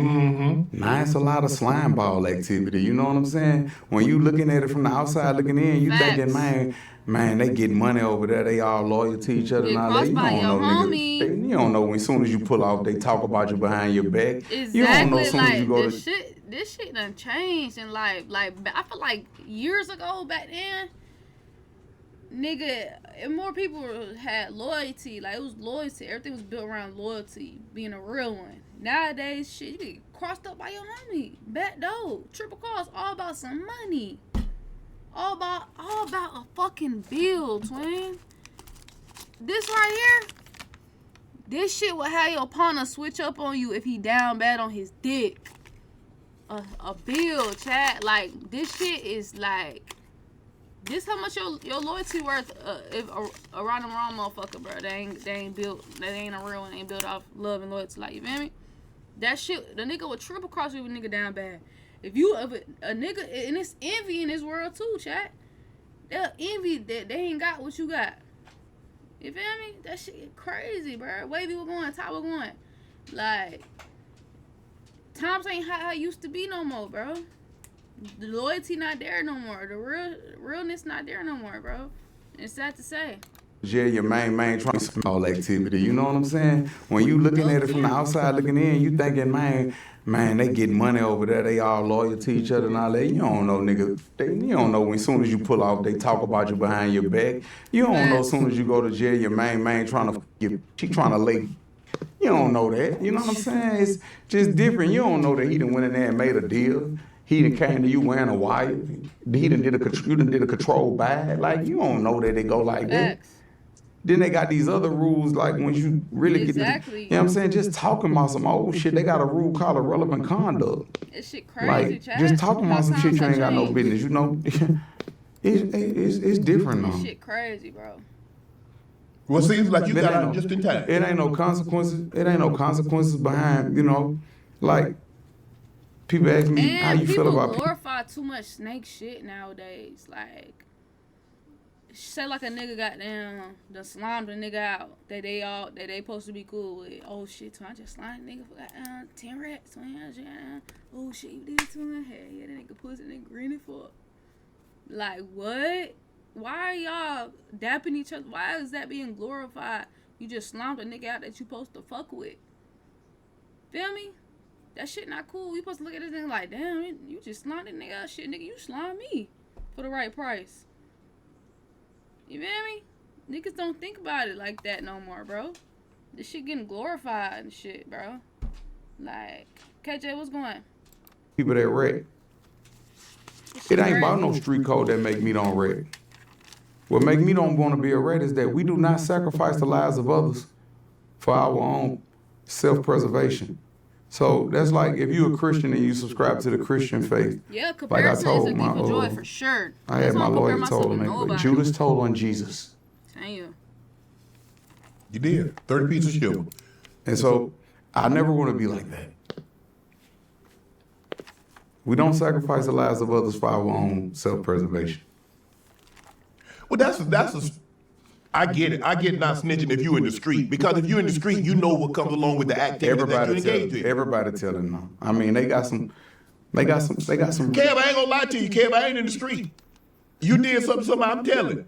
Now it's a lot of slime ball activity. You know what I'm saying? When you looking at it from the outside looking in, you Facts. thinking, man, they get money over there. They all loyal to each other Get and all that. crossed You by don't your know, homie. nigga. You don't know when as soon as you pull off, they talk about you behind your back. Exactly. You don't know as soon like, as you go this shit done changed in life. Like, I feel like years ago back then, nigga, and more people had loyalty. Like, it was loyalty. Everything was built around loyalty, being a real one. Nowadays, shit, you get crossed up by your homie. Back door, triple cross, all about some money. All about a fucking bill, twin. This right here, this shit will have your partner switch up on you if he down bad on his dick. A bill, chat. Like, this shit is like, this how much your loyalty worth if around the wrong motherfucker, bro. They ain't built, they ain't a real one. They ain't built off love and loyalty. Like, you feel me? That shit, the nigga would triple cross you with a nigga down bad. If you a nigga, and it's envy in this world too, chat. They'll envy that they ain't got what you got. You feel me? That shit crazy, bro. Wavy was going, top was going. Like, times ain't how it used to be no more, bro. The loyalty not there no more. The realness not there no more, bro. It's sad to say. Yeah, your main trying to small activity. You know what I'm saying? When you looking at it from the outside looking in, you thinking, man, they get money over there. They all loyal to each other and all that. You don't know, nigga. You don't know when as soon as you pull off, they talk about you behind your back. You don't know as soon as you go to jail, your main trying to she trying to lay. You don't know that. You know what I'm saying? It's just different. You don't know that he done went in there and made a deal. He done came to you wearing a wire. You done did a control buy. Like, you don't know that they go like that. Facts. Then they got these other rules, like when you really Exactly. get, you know what I'm saying? Just talking about some old shit, they got a rule called irrelevant conduct. This shit crazy, Like, chat. just talking about some shit you ain't got no Change. business, you know? It's different This now. shit crazy, bro. Well, seems like you It got ain't out just in time. It ain't no consequences. It ain't no consequences behind, you know? Like, people ask me how And you people feel about glorify too much snake shit nowadays. Like, say like a nigga goddamn done slimed a nigga out that they supposed to be cool with. Oh shit, twin, I just slimed a nigga for 10 rats, twin. Oh shit, you did it, twin. Hey, yeah, that nigga pussy and green it for. Like what? Why are y'all dapping each other? Why is that being glorified? You just slimed a nigga out that you supposed to fuck with. Feel me? That shit not cool. You supposed to look at this nigga like, damn, you just slimed that nigga out. Shit, nigga, you slimed me for the right price. You feel me? Niggas don't think about it like that no more, bro. This shit getting glorified and shit, bro. Like, KJ, what's going? People that wreck. It ain't about no street code that make me don't wreck. What make me don't want to be a rat is that we do not sacrifice the lives of others for our own self-preservation. So that's like if you're a Christian and you subscribe to the Christian faith. Yeah, comparison is a thief of joy for sure. I had my lawyer told him that, but Judas told on Jesus. Damn. You did. 30 pieces of sugar. And so I never want to be like that. We don't sacrifice the lives of others for our own self-preservation. Well, I get it. I get not snitching if you in the street, because if you're in the street, you know what comes along with the activity that you engage in. Everybody tell them no. I mean, they got some. Kev, I ain't gonna lie to you, Kev. I ain't in the street. You did something. I'm telling.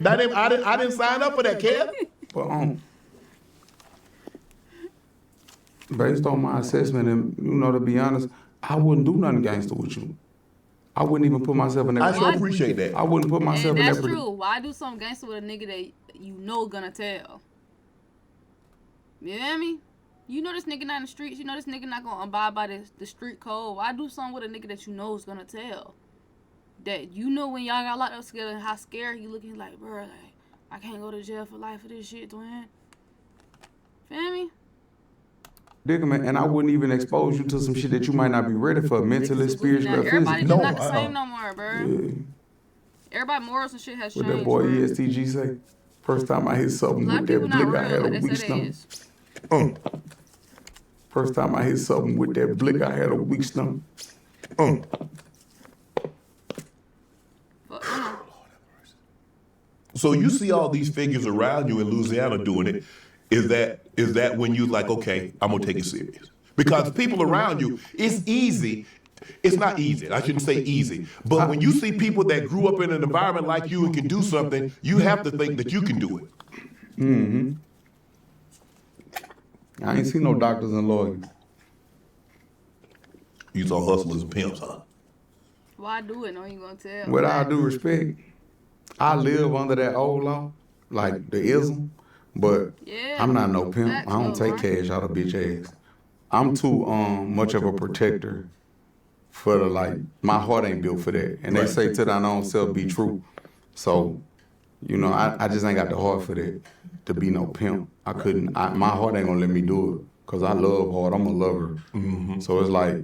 I didn't sign up for that, Kev. But based on my assessment, and to be honest, I wouldn't do nothing gangster with you. I wouldn't even put myself in that. I sure appreciate that. I wouldn't put myself in that. That's true. Why do something gangster with a nigga that you know gonna tell? You know what I mean? You know this nigga not in the streets. You know this nigga not gonna abide by the street code. Why do something with a nigga that you know is gonna tell? That you know when y'all got locked up together and how scared he looking like, bro, like, I can't go to jail for life for this shit, twin. Feel me? Predicament, and I wouldn't even expose you to some shit that you might not be ready for mentally, spiritually, or everybody physically. just not the same no more, bro. Yeah. Everybody morals and shit has What changed. that boy bro. ESTG say? First time I hit something with that blick, I had a weak stomach. First time I hit something with that blick, I had a weak stomach. So you see all these figures around you in Louisiana doing it. Is that when you like, okay, I'm gonna take it serious? Because people around you, it's easy. It's not easy. I shouldn't say easy. But when you see people that grew up in an environment like you and can do something, you have to think that you can do it. Mm-hmm. I ain't seen no doctors and lawyers. You saw hustlers and pimps, huh? Why do it? No, you gonna tell. With all due respect, I live under that old law, like the ism, but I'm not no pimp. I don't take cash out of bitch ass. I'm too much of a protector for my heart ain't built for that. And they say to thine own self be true. So, I just ain't got the heart for that, to be no pimp. I couldn't, my heart ain't gonna let me do it, because I love hard, I'm a lover. Mm-hmm. So it's like,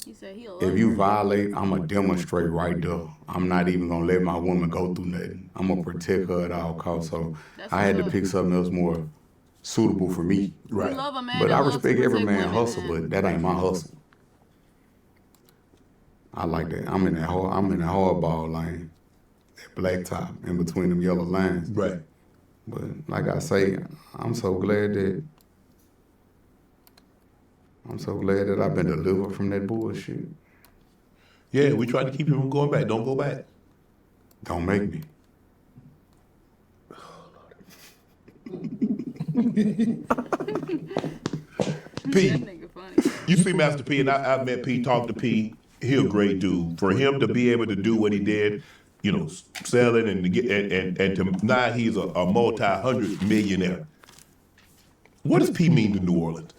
if you violate, I'm going to demonstrate right there. I'm not even going to let my woman go through nothing. I'm going to protect her at all costs. So I had to pick something else more suitable for me. Right. Love a man, but I respect every man hustle, but that ain't my hustle. I like that. I'm in that hardball lane, that black top in between them yellow lines. Right. But like I say, I'm so glad that I've been delivered from that bullshit. Yeah, we tried to keep you from going back. Don't go back. Don't make me. P, you see Master P, and I met P, talked to P. He a great dude. For him to be able to do what he did, selling and to now he's a multi-hundred millionaire. What does P mean to New Orleans?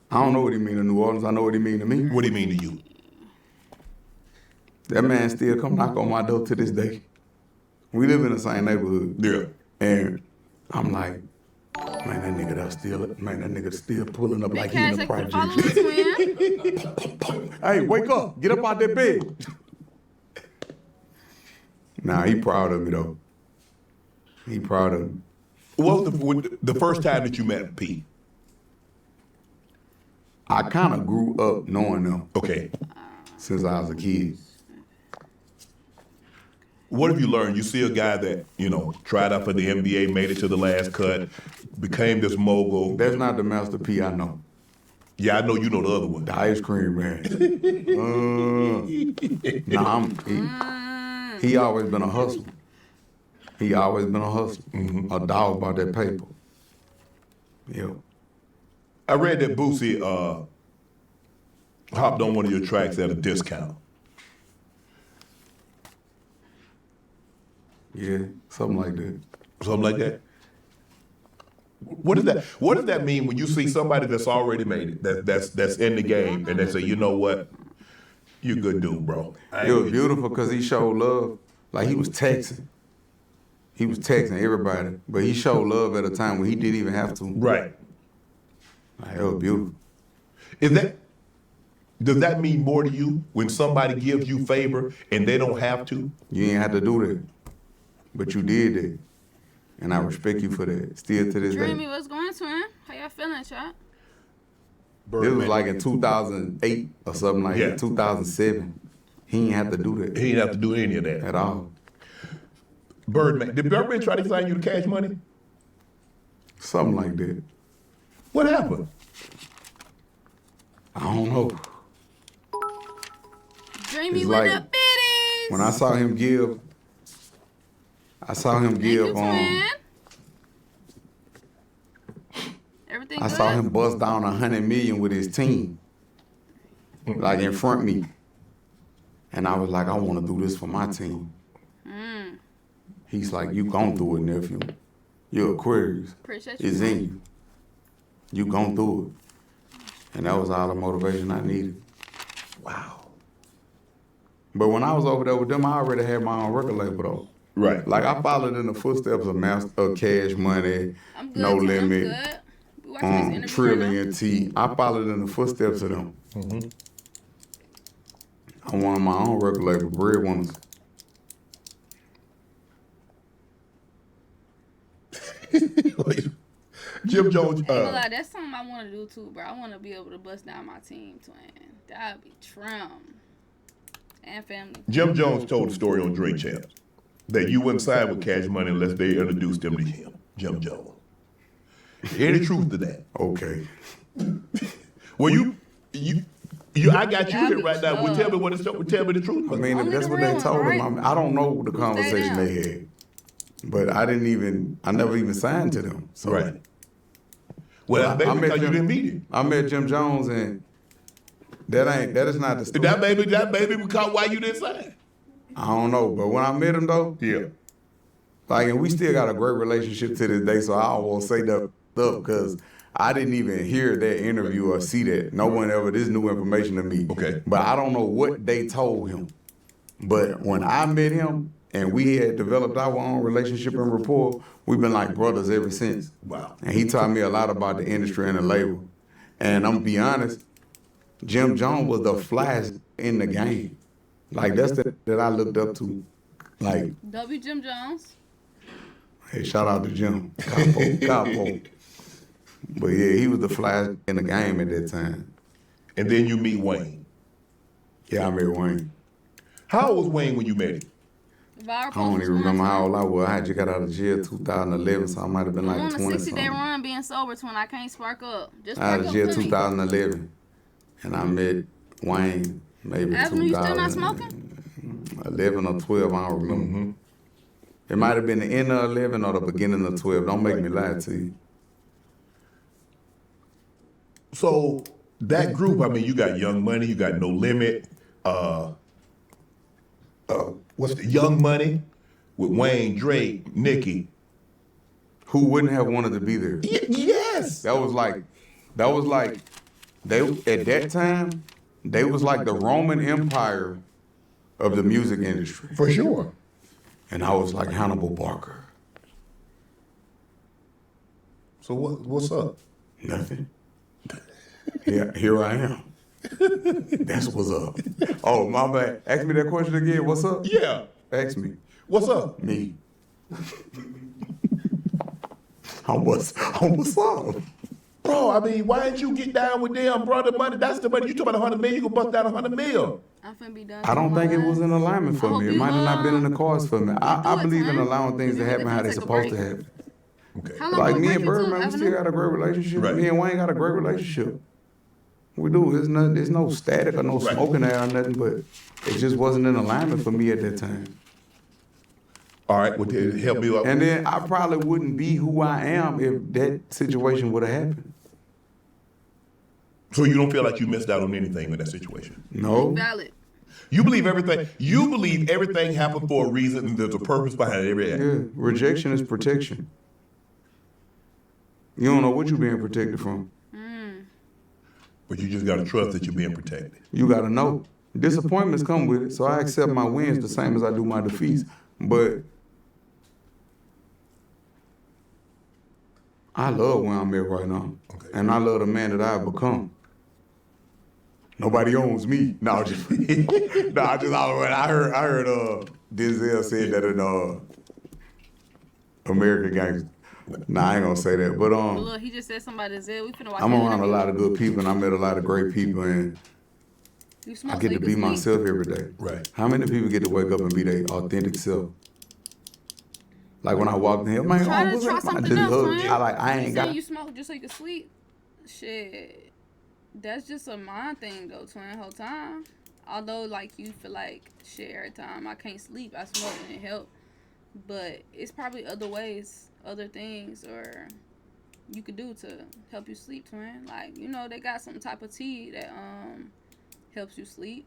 I don't know what he mean to New Orleans. I know what he mean to me. What do he mean to you? That man still come knock on my door to this day. We live in the same neighborhood. Yeah. And I'm like, man, that nigga still pulling up like he in the project. Hey, wake up. Get up out that bed. Nah, he proud of me, though. He proud of me. What was the first time that you met P? I kind of grew up knowing them. Okay. Since I was a kid. What have you learned? You see a guy that, tried out for the NBA, made it to the last cut, became this mogul. That's not the Master P I know. Yeah, I know you know the other one. The ice cream man. He always been a hustler. He always been a hustler. A dog about that paper. Yeah. I read that Boosie hopped on one of your tracks at a discount. Yeah, something like that. Something like that? What does that mean when you see somebody that's already made it, that's in the game, and they say, you know what? You a good dude, bro. It was beautiful because he showed love. Like, he was texting. He was texting everybody, but he showed love at a time when he didn't even have to. Right. Like, it was beautiful. Does that mean more to you when somebody gives you favor and they don't have to? You ain't have to do that, but you did that. And I respect you for that, still to this day. Dreamy, what's going on, twin? How y'all feeling, chat? It was like in 2008 or something like that, 2007. He ain't have to do that. He didn't have to do any of that. At all. Birdman. Did Birdman try to sign you to Cash Money? Something like that. What happened? I don't know. Dreamy It's with like, the bitties. when I saw him give, Everything I good? saw him bust down 100 million with his team, like in front of me. And I was like, I want to do this for my team. He's like, you gon' do it, nephew. You're Aquarius. Appreciate you. It's in you. You gon' do it. And that was all the motivation I needed. Wow. But when I was over there with them, I already had my own record label though. Right. Like, I followed in the footsteps of Cash Money, I'm good, No twin, I'm Limit, good. We watching this interview Trillion T. I followed in the footsteps of them. I wanted my own record label, Breadwinners. Jim Jones. Like, that's something I want to do too, bro. I want to be able to bust down my team, twin. That'd be trim. And family. Jim Jones told the story on Drake Champs that you wouldn't sign with Cash Money unless they introduced him to him, Jim Jones. Any truth to that? Okay. Well, I got you here right now. Well, tell me tell me the truth. I mean, if Only that's the what real they ones, told right? him, I don't know the conversation down. they had. But I never even signed to them. So Right. Well, that's maybe because you didn't meet him. I met Jim Jones, and that is not the story. That baby because why you didn't sign? I don't know, but when I met him though, Yeah. like, and we still got a great relationship to this day, so I won't say that stuff because I didn't even hear that interview or see that. No one ever, this new information to me. Okay. But I don't know what they told him. But when I met him and we had developed our own relationship and rapport, we've been like brothers ever since. Wow. And he taught me a lot about the industry and the label. And I'm gonna be honest, Jim Jones was the flyest in the game. Like, that's that I looked up to. Like, W. Jim Jones. hey, shout out to Jim. Capo. But yeah, he was the flyest in the game at that time. And then you meet Wayne. Yeah, I met Wayne. How old was Wayne when you met him? I don't even remember how old I was. I had just got out of jail 2011, so I might have been like I'm on 20 a or 60-day something. run being sober, twin. I can't spark up. Just Out spark of up jail for me. 2011, and I met Wayne maybe Avenue, you still not smoking? 11 or 12, I don't remember. It might have been the end of 11 or the beginning of 12. Don't make me lie to you. So that group, I mean, you got Young Money, you got No Limit. What's the Young Money with Wayne, Drake, Nicki? Who wouldn't have wanted to be there? Yes. That was like they at that time, they was like the Roman Empire of the music industry. For sure. And I was like Hannibal Barker. So what's up? Nothing. Yeah, here I am. That's what's up. Oh, my bad. Ask me that question again. What's up? Yeah. Ask me. What's up? Me. What's up? Bro, I mean, why didn't you get down with them, bro? The money, that's the money. You talking about 100 million, you can bust down 100 million. I'm finna be done. I don't think it was in alignment for hope me. It you, might have not been in the cards for me. I believe in allowing things to happen how they're supposed to happen. Okay. How long Like ago me break and you Birdman, took, we still got a great relationship. Right. Me and Wayne got a great relationship. We do. There's no static or no smoking there or nothing, but it just wasn't in alignment for me at that time. All right, well, help me out. And then I probably wouldn't be who I am if that situation would have happened. So you don't feel like you missed out on anything with that situation? No. Valid. You believe everything. You believe everything happened for a reason, and there's a purpose behind every act. Yeah. Rejection is protection. You don't know what you're being protected from. But you just gotta trust that you're being protected. You gotta know. Disappointments come with it, so I accept my wins the same as I do my defeats. But I love where I'm at right now. Okay. And I love the man that I've become. Nobody owns me. No, just I heard Denzel said that in American Gangster. Nah, I ain't gonna say that. But Look, he just said somebody said we finna watch. I'm around a lot of good people and I met a lot of great people and I get to be myself every day. Right. How many people get to wake up and be their authentic self? Like when I walked in here, man, Try to what's try up? something just else, hug. man. I ain't got. You smoke just so you can sleep. Shit, that's just a mind thing though, twin. Whole time. Although like you feel like shit every time I can't sleep, I smoke and it help. But it's probably other ways, other things, or you could do to help you sleep, twin. Like, you know, they got some type of tea that helps you sleep.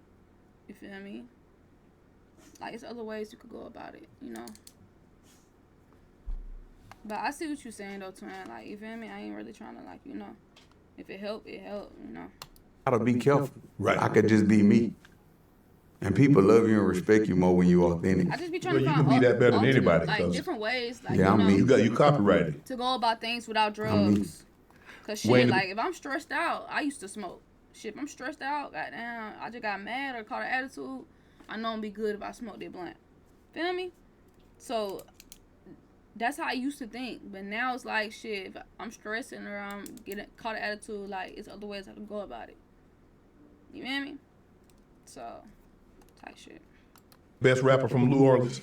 You feel me? Like, it's other ways you could go about it, you know. But I see what you're saying though, twin. Like, you feel me? I ain't really trying to, like, you know, if it help, it help, you know. Gotta be careful. Right. I could just be me. And people love you and respect you more when you're authentic. I just be trying Well, to you find can be that better than alternate, anybody, like 'cause- different ways, like, Yeah, I'm me. You copyrighted. to go about things without I'm me. drugs. Cause shit, Wayne- like if I'm stressed out, I used to smoke. Shit, if I'm stressed out, goddamn, I just got mad or caught an attitude, I know I'm be good if I smoke that blunt. Feel me? So that's how I used to think. But now it's like shit, if I'm stressing or I'm getting caught an attitude, like it's other ways I can go about it. You feel me? So type shit. Best rapper from New Orleans.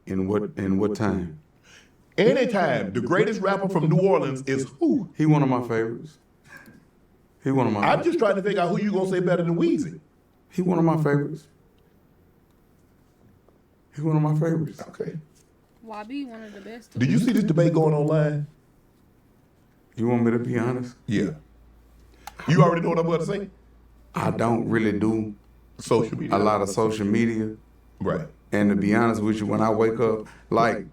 In what time? Anytime. The greatest rapper from New Orleans is who? He one of my favorites. I'm just trying to figure out who you gonna say better than Weezy. He one of my favorites. He one of my favorites. Okay. YB, one of the best. Did you see this debate going online? You want me to be honest? Yeah. You already know what I'm about to say? I don't really do Social media. a lot of social media. Right. And to be honest with you, when I wake up, like,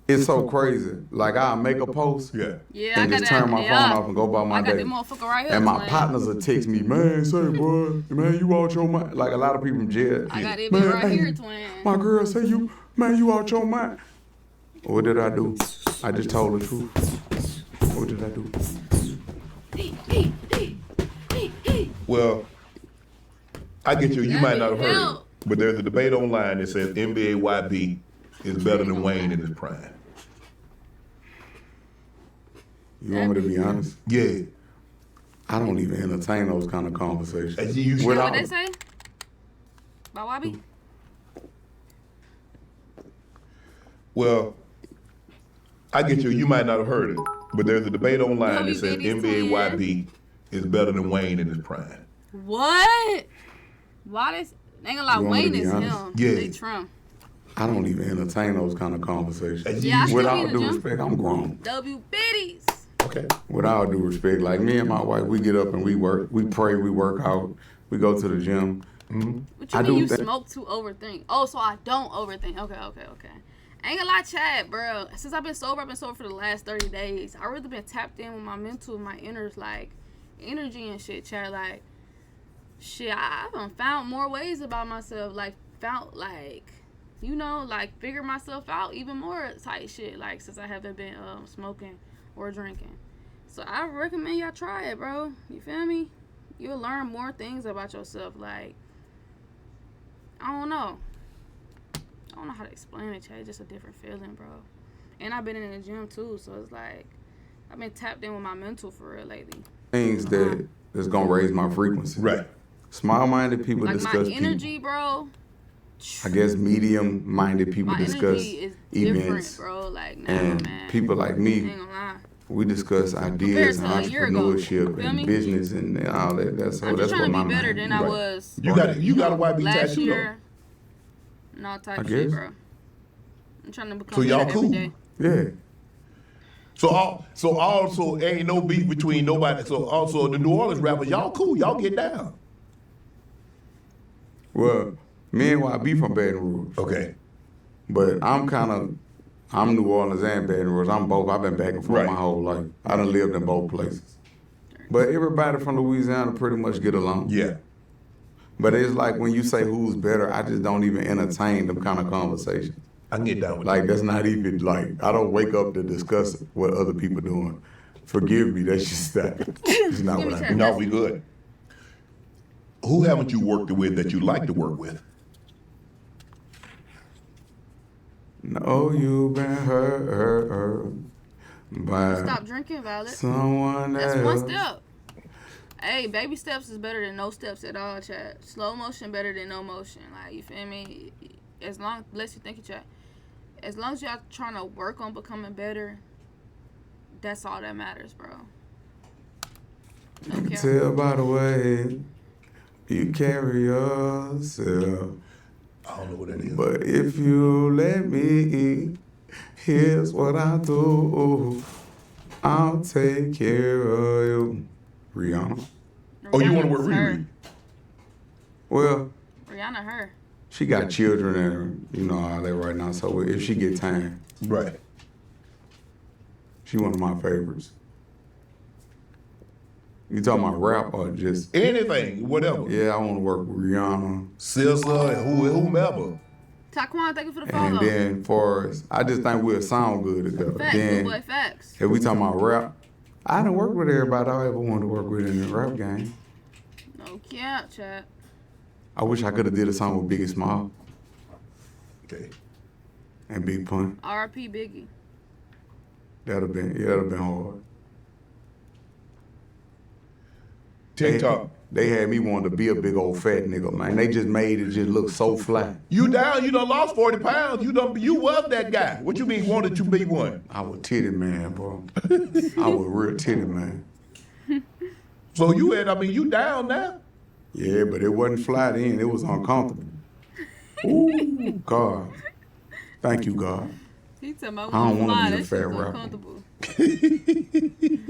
it's so crazy. Like, I'll make a post Yeah, and just turn my phone off and go about my I got day. that motherfucker right here. And my twin. partners will text me, man, say, boy, man, you out your mind. Like, a lot of people in jail. I got it Man, right hey, here, twin. My girl say, you out your mind. What did I do? I just told the truth. What did I do? Well, I get you. You That might not have be heard it, help. but there's a debate online that says NBA YB is better than Wayne in his prime. You want me to be honest? Yeah. I don't even entertain those kind of conversations. You should. What they say? About YB? Well, I get you. You might not have heard it, but there's a debate online that says NBA YB is better than Wayne in his prime. What? Why they ain't gonna lie, You want me to Wayne be is honest? him. Yeah. They Trump. I don't even entertain those kind of conversations. Yeah, I still With be all in the due gym. respect, I'm grown. W Biddies. Okay. With all due respect, like me and my wife, we get up and we work, we pray, we work out, we go to the gym. What you I mean do you that. smoke to overthink? Oh, so I don't overthink. Okay. Ain't gonna lie, Chad, bro. Since I've been sober for the last 30 days. I really been tapped in with my mental, my inner, like, energy and shit, Chad. Like, shit, I done found more ways about myself. Like, found, like, you know, like, figure myself out even more type shit. Like, since I haven't been smoking or drinking. So I recommend y'all try it, bro. You feel me? You'll learn more things about yourself. Like, I don't know how to explain it, Chad. It's just a different feeling, bro. And I've been in the gym too, so it's like I've been tapped in with my mental for real lately. Things that that's gonna raise my frequency. Right. Small-minded people Like discuss my energy, people. bro. I guess medium-minded people My discuss energy is different, events. bro. Like now, And man. people like I me, ain't gonna lie. we discuss ideas and Compared to a year ago, entrepreneurship feel and me? business and all that. That's I'm just what trying to my be better mind than is. I Right. was. You got a white beat last tattoo year. And all type I of shit, guess. bro. I'm trying to become So y'all better cool? every day. Yeah. So also ain't no beef between nobody. So also the New Orleans rappers, y'all cool. Y'all get down. Well, me and YB from Baton Rouge. Okay. But I'm New Orleans and Baton Rouge. I'm both. I've been back and forth Right. my whole life. I done lived in both places. But everybody from Louisiana pretty much get along. Yeah. But it's like when you say who's better, I just don't even entertain them kind of conversations. I can get down with Like that's not even like I don't wake up to discuss what other people doing. Forgive me, that's just it's not what I that. do. No, we good. Who haven't you worked with that you like to work with? No, you've been hurt by Stop drinking, Violet. someone That's else. one step. Hey, baby steps is better than no steps at all, chat. Slow motion better than no motion. Like, you feel me? Bless you, thank you, chat. As long as y'all trying to work on becoming better, that's all that matters, bro. You can tell by the way you carry yourself. I don't know what that is. But if you let me, here's what I'll do. I'll take care of you. Rihanna. Oh, you want to work Rihanna's her. Riri? Well, Rihanna, her. she got children and you know all that right now. So if she get time, Right. she one of my favorites. You talking about rap or just? Anything, whatever. Yeah, I want to work with Rihanna. SZA and whomever. Taquan, thank you for the follow. And then for us, I just think we'll sound good together. Facts, Then good boy, facts. if we talking about rap, I done worked with everybody I ever wanted to work with in the rap game. No cap, chat. I wish I could have did a song with Biggie Small Okay. and Big Pun. R.I.P. Biggie. That'd have been hard. TikTok. They had me wanting to be a big old fat nigga, man. They just made it just look so flat. You down? You done lost 40 pounds. You was that guy. What you mean wanted to be one? I was titty man, bro. I was real titty man. So you down now? Yeah, but it wasn't flat in. It was uncomfortable. Ooh, God. Thank you, God. He talking about I don't wanna be a that fat shit's rapper. uncomfortable.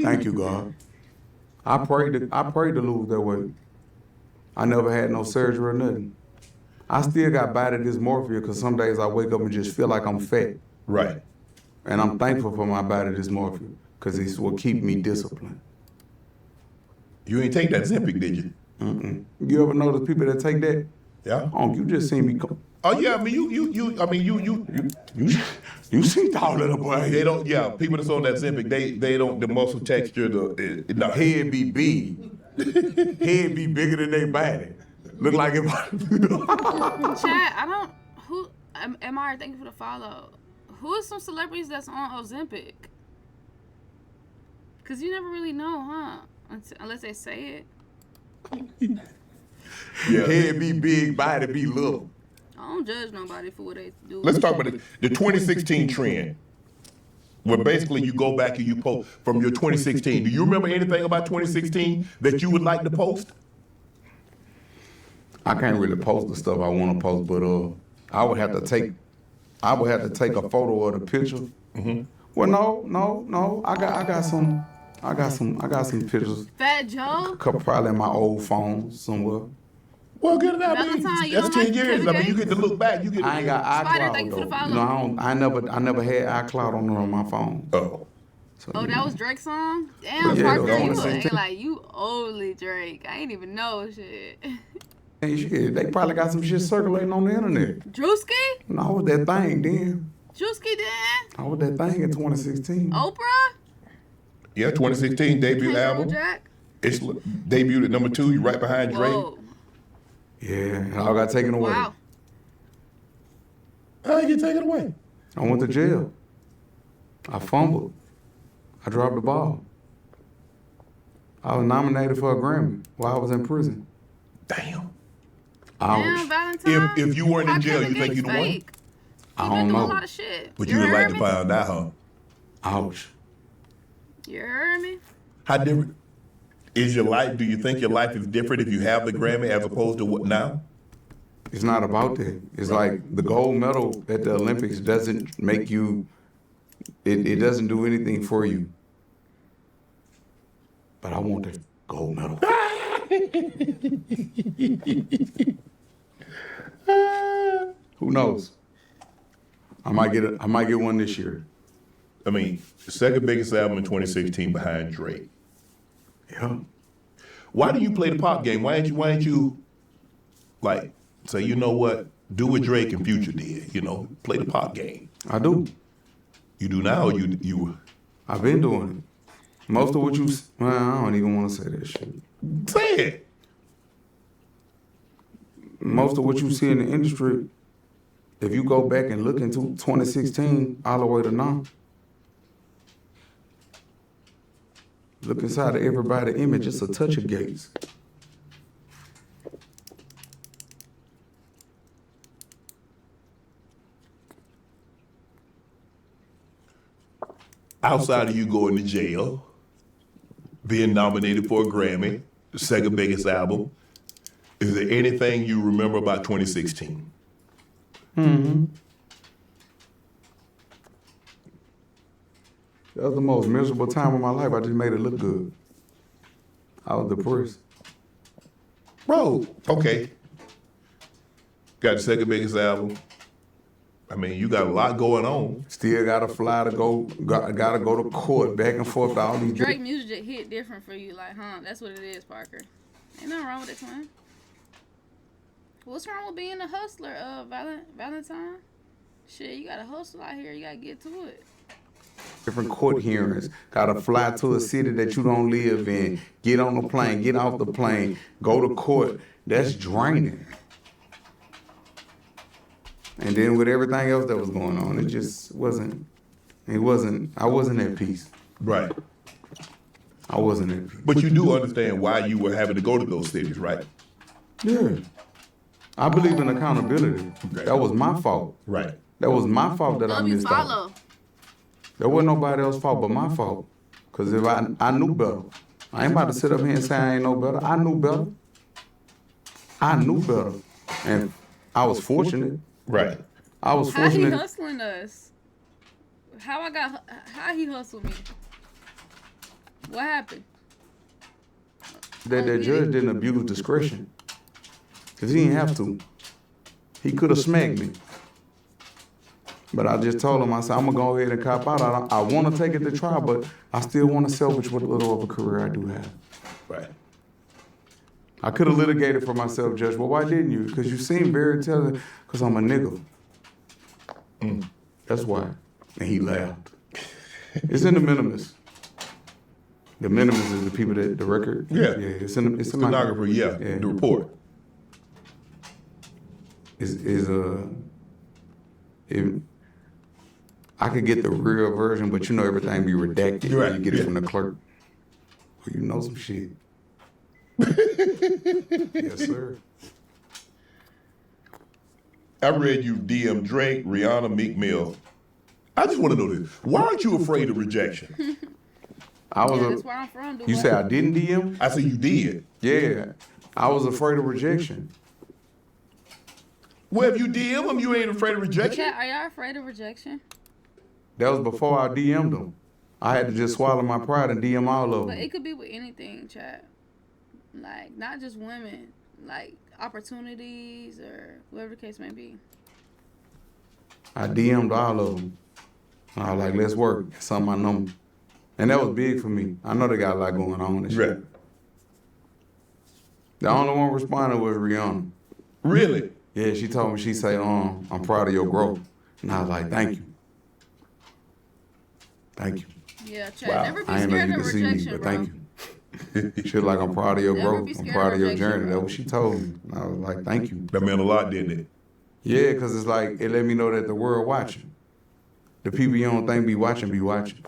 Thank you, God. I prayed to lose that weight. I never had no surgery or nothing. I still got body dysmorphia because some days I wake up and just feel like I'm fat. Right. And I'm thankful for my body dysmorphia because it's what keep me disciplined. You ain't take that Zempic, did you? Mm-mm. You ever notice people that take that? Yeah. Oh, you just seen me come. Oh yeah, I mean you You see all that boy. they don't people that's on that Zempic, they don't the muscle texture no. Head be big. Head be bigger than their body. Look like it. Chat, am I thank you for the follow. Who is some celebrities that's on Ozempic? Cause you never really know, huh? Unless they say it. Yeah. Head be big, body be little. I don't judge nobody for what they do. Let's talk about the 2016 trend. Where basically you go back and you post from your 2016. Do you remember anything about 2016 that you would like to post? I can't really post the stuff I want to post, but I would have to take a photo of the picture. Mm-hmm. Well, no. I got some pictures. Fat Joe? Probably in my old phone somewhere. Well, get it out, Valentine, man. you That's don't 10 like years. I mean, you get to look back. You get. I ain't got Spider, thank iCloud you for the though. follow. I never had iCloud on my phone. Oh. So, Oh, you that know. was Drake's song? Damn, Yeah, Parker, that you was ain't 16. like, you oldly Drake. I ain't even know shit. Hey, shit, they probably got some shit circulating on the internet. Drewski? No, I was that thing then. Drewski then? I was that thing in 2016. Oprah? Yeah, 2016 debut Kangaroo album. Jack? It's debuted at number 2. You right behind Drake. Whoa. Yeah, and I got taken away. Wow. How you get taken away? I went to jail. I fumbled. I dropped the ball. I was nominated for a Grammy while I was in prison. Damn. Damn, Valentine. If you weren't in How jail, can you it think be you'd have won? fake? I You've been don't doing a know. lot of shit. But you would like heard to me? find out, huh? Ouch. You heard me? How different is your life? Do you think your life is different if you have the Grammy as opposed to what now? It's not about that. It's like the gold medal at the Olympics doesn't make you, it doesn't do anything for you. But I want that gold medal. Who knows? I might get one this year. I mean, the second biggest album in 2016 behind Drake. Yeah. Why do you play the pop game? Why ain't you like say, you know what, do what Drake and Future did, play the pop game? I do. You do now or you I've been doing it. Most of what you, well, I don't even want to say that shit. say it. Most of what you see in the industry, if you go back and look into 2016 all the way to now, look inside of everybody's image, it's a touch of gaze. Outside of you going to jail, being nominated for a Grammy, the second biggest album, is there anything you remember about 2016? Mm-hmm. That was the most miserable time of my life. I just made it look good. I was depressed. Bro, okay. Got the second biggest album. I mean, you got a lot going on. Still gotta fly to go, gotta go to court, back and forth to all these. Drake music just hit different for you, like, huh? That's what it is, Parker. Ain't nothing wrong with it, twin. What's wrong with being a hustler, Valentine? Shit, you gotta hustle out here. You gotta get to it. Different court hearings. Gotta fly to a city that you don't live in. Get on the plane, get off the plane, go to court. That's draining. And then with everything else that was going on, it just wasn't, I wasn't at peace. Right. I wasn't at peace. But you do understand why you were having to go to those cities, right? Yeah. I believe in accountability. Okay. That was my fault. Right. That was my fault that I missed out. follow. There wasn't nobody else's fault but my fault. Because if I knew better. I ain't about to sit up here and say I ain't know better. I knew better. I knew better. And I was fortunate. Right. I was How he fortunate. hustling us? How he hustled me? What happened? That judge didn't abuse discretion. Because he didn't have to. He could have smacked me. But I just told him, I said, I'm going to go ahead and cop out. I want to take it to trial, but I still want to salvage what little of a career I do have. Right. I could have litigated for myself, Judge. Well, why didn't you? Because you seem very intelligent. Because I'm a nigga. That's why. And he laughed. It's in the minimus. The minimus is the people that, the record. Yeah. Yeah, it's in my Stenographer, yeah. The report. I could get the real version, but you know everything be redacted. Right, You get it yeah. from the clerk. Well, you know some shit. Yes, sir. I read you DM Drake, Rihanna, Meek Mill. I just want to know this. Why aren't you afraid of rejection? That's where I'm from. You say I didn't DM? I said you did. Yeah. I was afraid of rejection. Well, if you DM them, you ain't afraid of rejection? Chat, are y'all afraid of rejection? That was before I DM'd them. I had to just swallow my pride and DM all of But them. it could be with anything, chat. Like, not just women. Like, opportunities or whatever the case may be. I DM'd all of them. I was like, let's work. It's on my number. And that was big for me. I know they got a lot going on and shit. Right. The only one responding was Rihanna. Really? Yeah, she told me, she said, I'm proud of your growth. And I was like, thank you. Thank you. Yeah, chat. Wow. Never be I didn't know scared you of could see me, rejection, but bro. thank you. She was like, I'm proud of your Never growth. be I'm scared proud of of your rejection, journey. bro. That's what she told me. And I was like, thank you. That meant a lot, didn't it? Yeah, because it's like, it let me know that the world watching. The people you don't think be watching, be watching.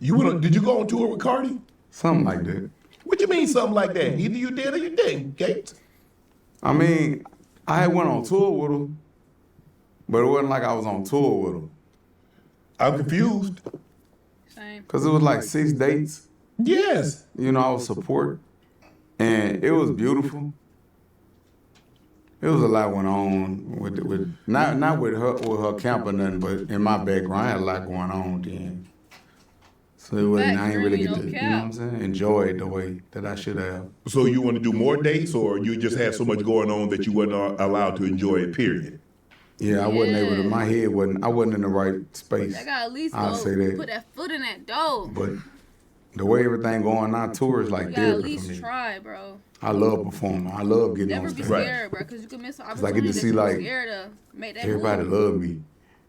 Did you go on tour with Cardi? Something like that. What you mean something like that? Either you did or you didn't, Gates. I mean, I had went on tour with her, but it wasn't like I was on tour with her. I'm confused. Same. Because it was like 6 dates. Yes. You know, I was support. And it was beautiful. It was a lot went on with not with her camp or nothing, but in my background, I had a lot going on then. So it wasn't, I ain't really get to, you know what I'm saying, enjoy it the way that I should have. So you want to do more dates, or you just had so much going on that you wasn't allowed to enjoy it, period? Yeah, I wasn't able to, my head I wasn't in the right space. I got at least I'll say that. put that foot in that door. But the way everything going on tour is like You gotta at therapy for least me. try, bro. I love performing. I love getting Never on be stage. scared, bro, because you can miss an I opportunity get to see, that like, you're scared to make that Everybody move. love me.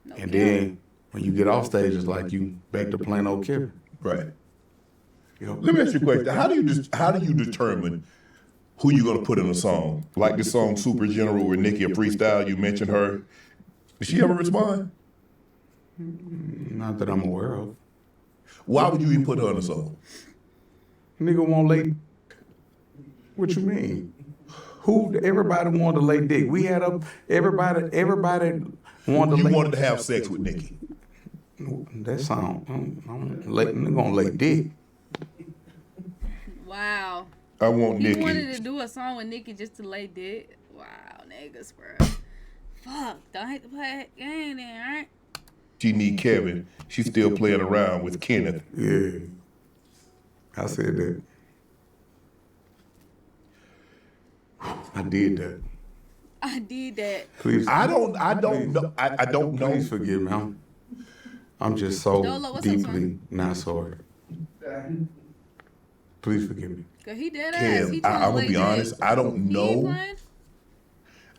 No And cap. then when you get off stage, it's like you back to plain old Kevin. Right. You know? Let me ask you a question. How do you determine who you're gonna put in a song? Like this song Super General with Nicki, a freestyle, you mentioned her. Did she ever respond? Not that I'm aware of. Why would you even put her in a song? Nigga won't lay. What you mean? Everybody wanted to lay dick. We had everybody wanted to You lay. wanted to have sex with Nicki. That sound, nigga gonna lay dick. Wow. I want He Nicki. wanted to do a song with Nicki just to lay dick. Wow, niggas, bro. Fuck, don't hate to play that game then, right? She need Kevin. She's still playing around with Kenneth. Yeah. I said that. I did that. I did that. Please. I don't know. I don't know. Please forgive me. I'm just so Dolo, what's up, deeply son? not sorry. Please forgive me. Cause he dead ass. Kev, He I'm gonna be honest. I don't know.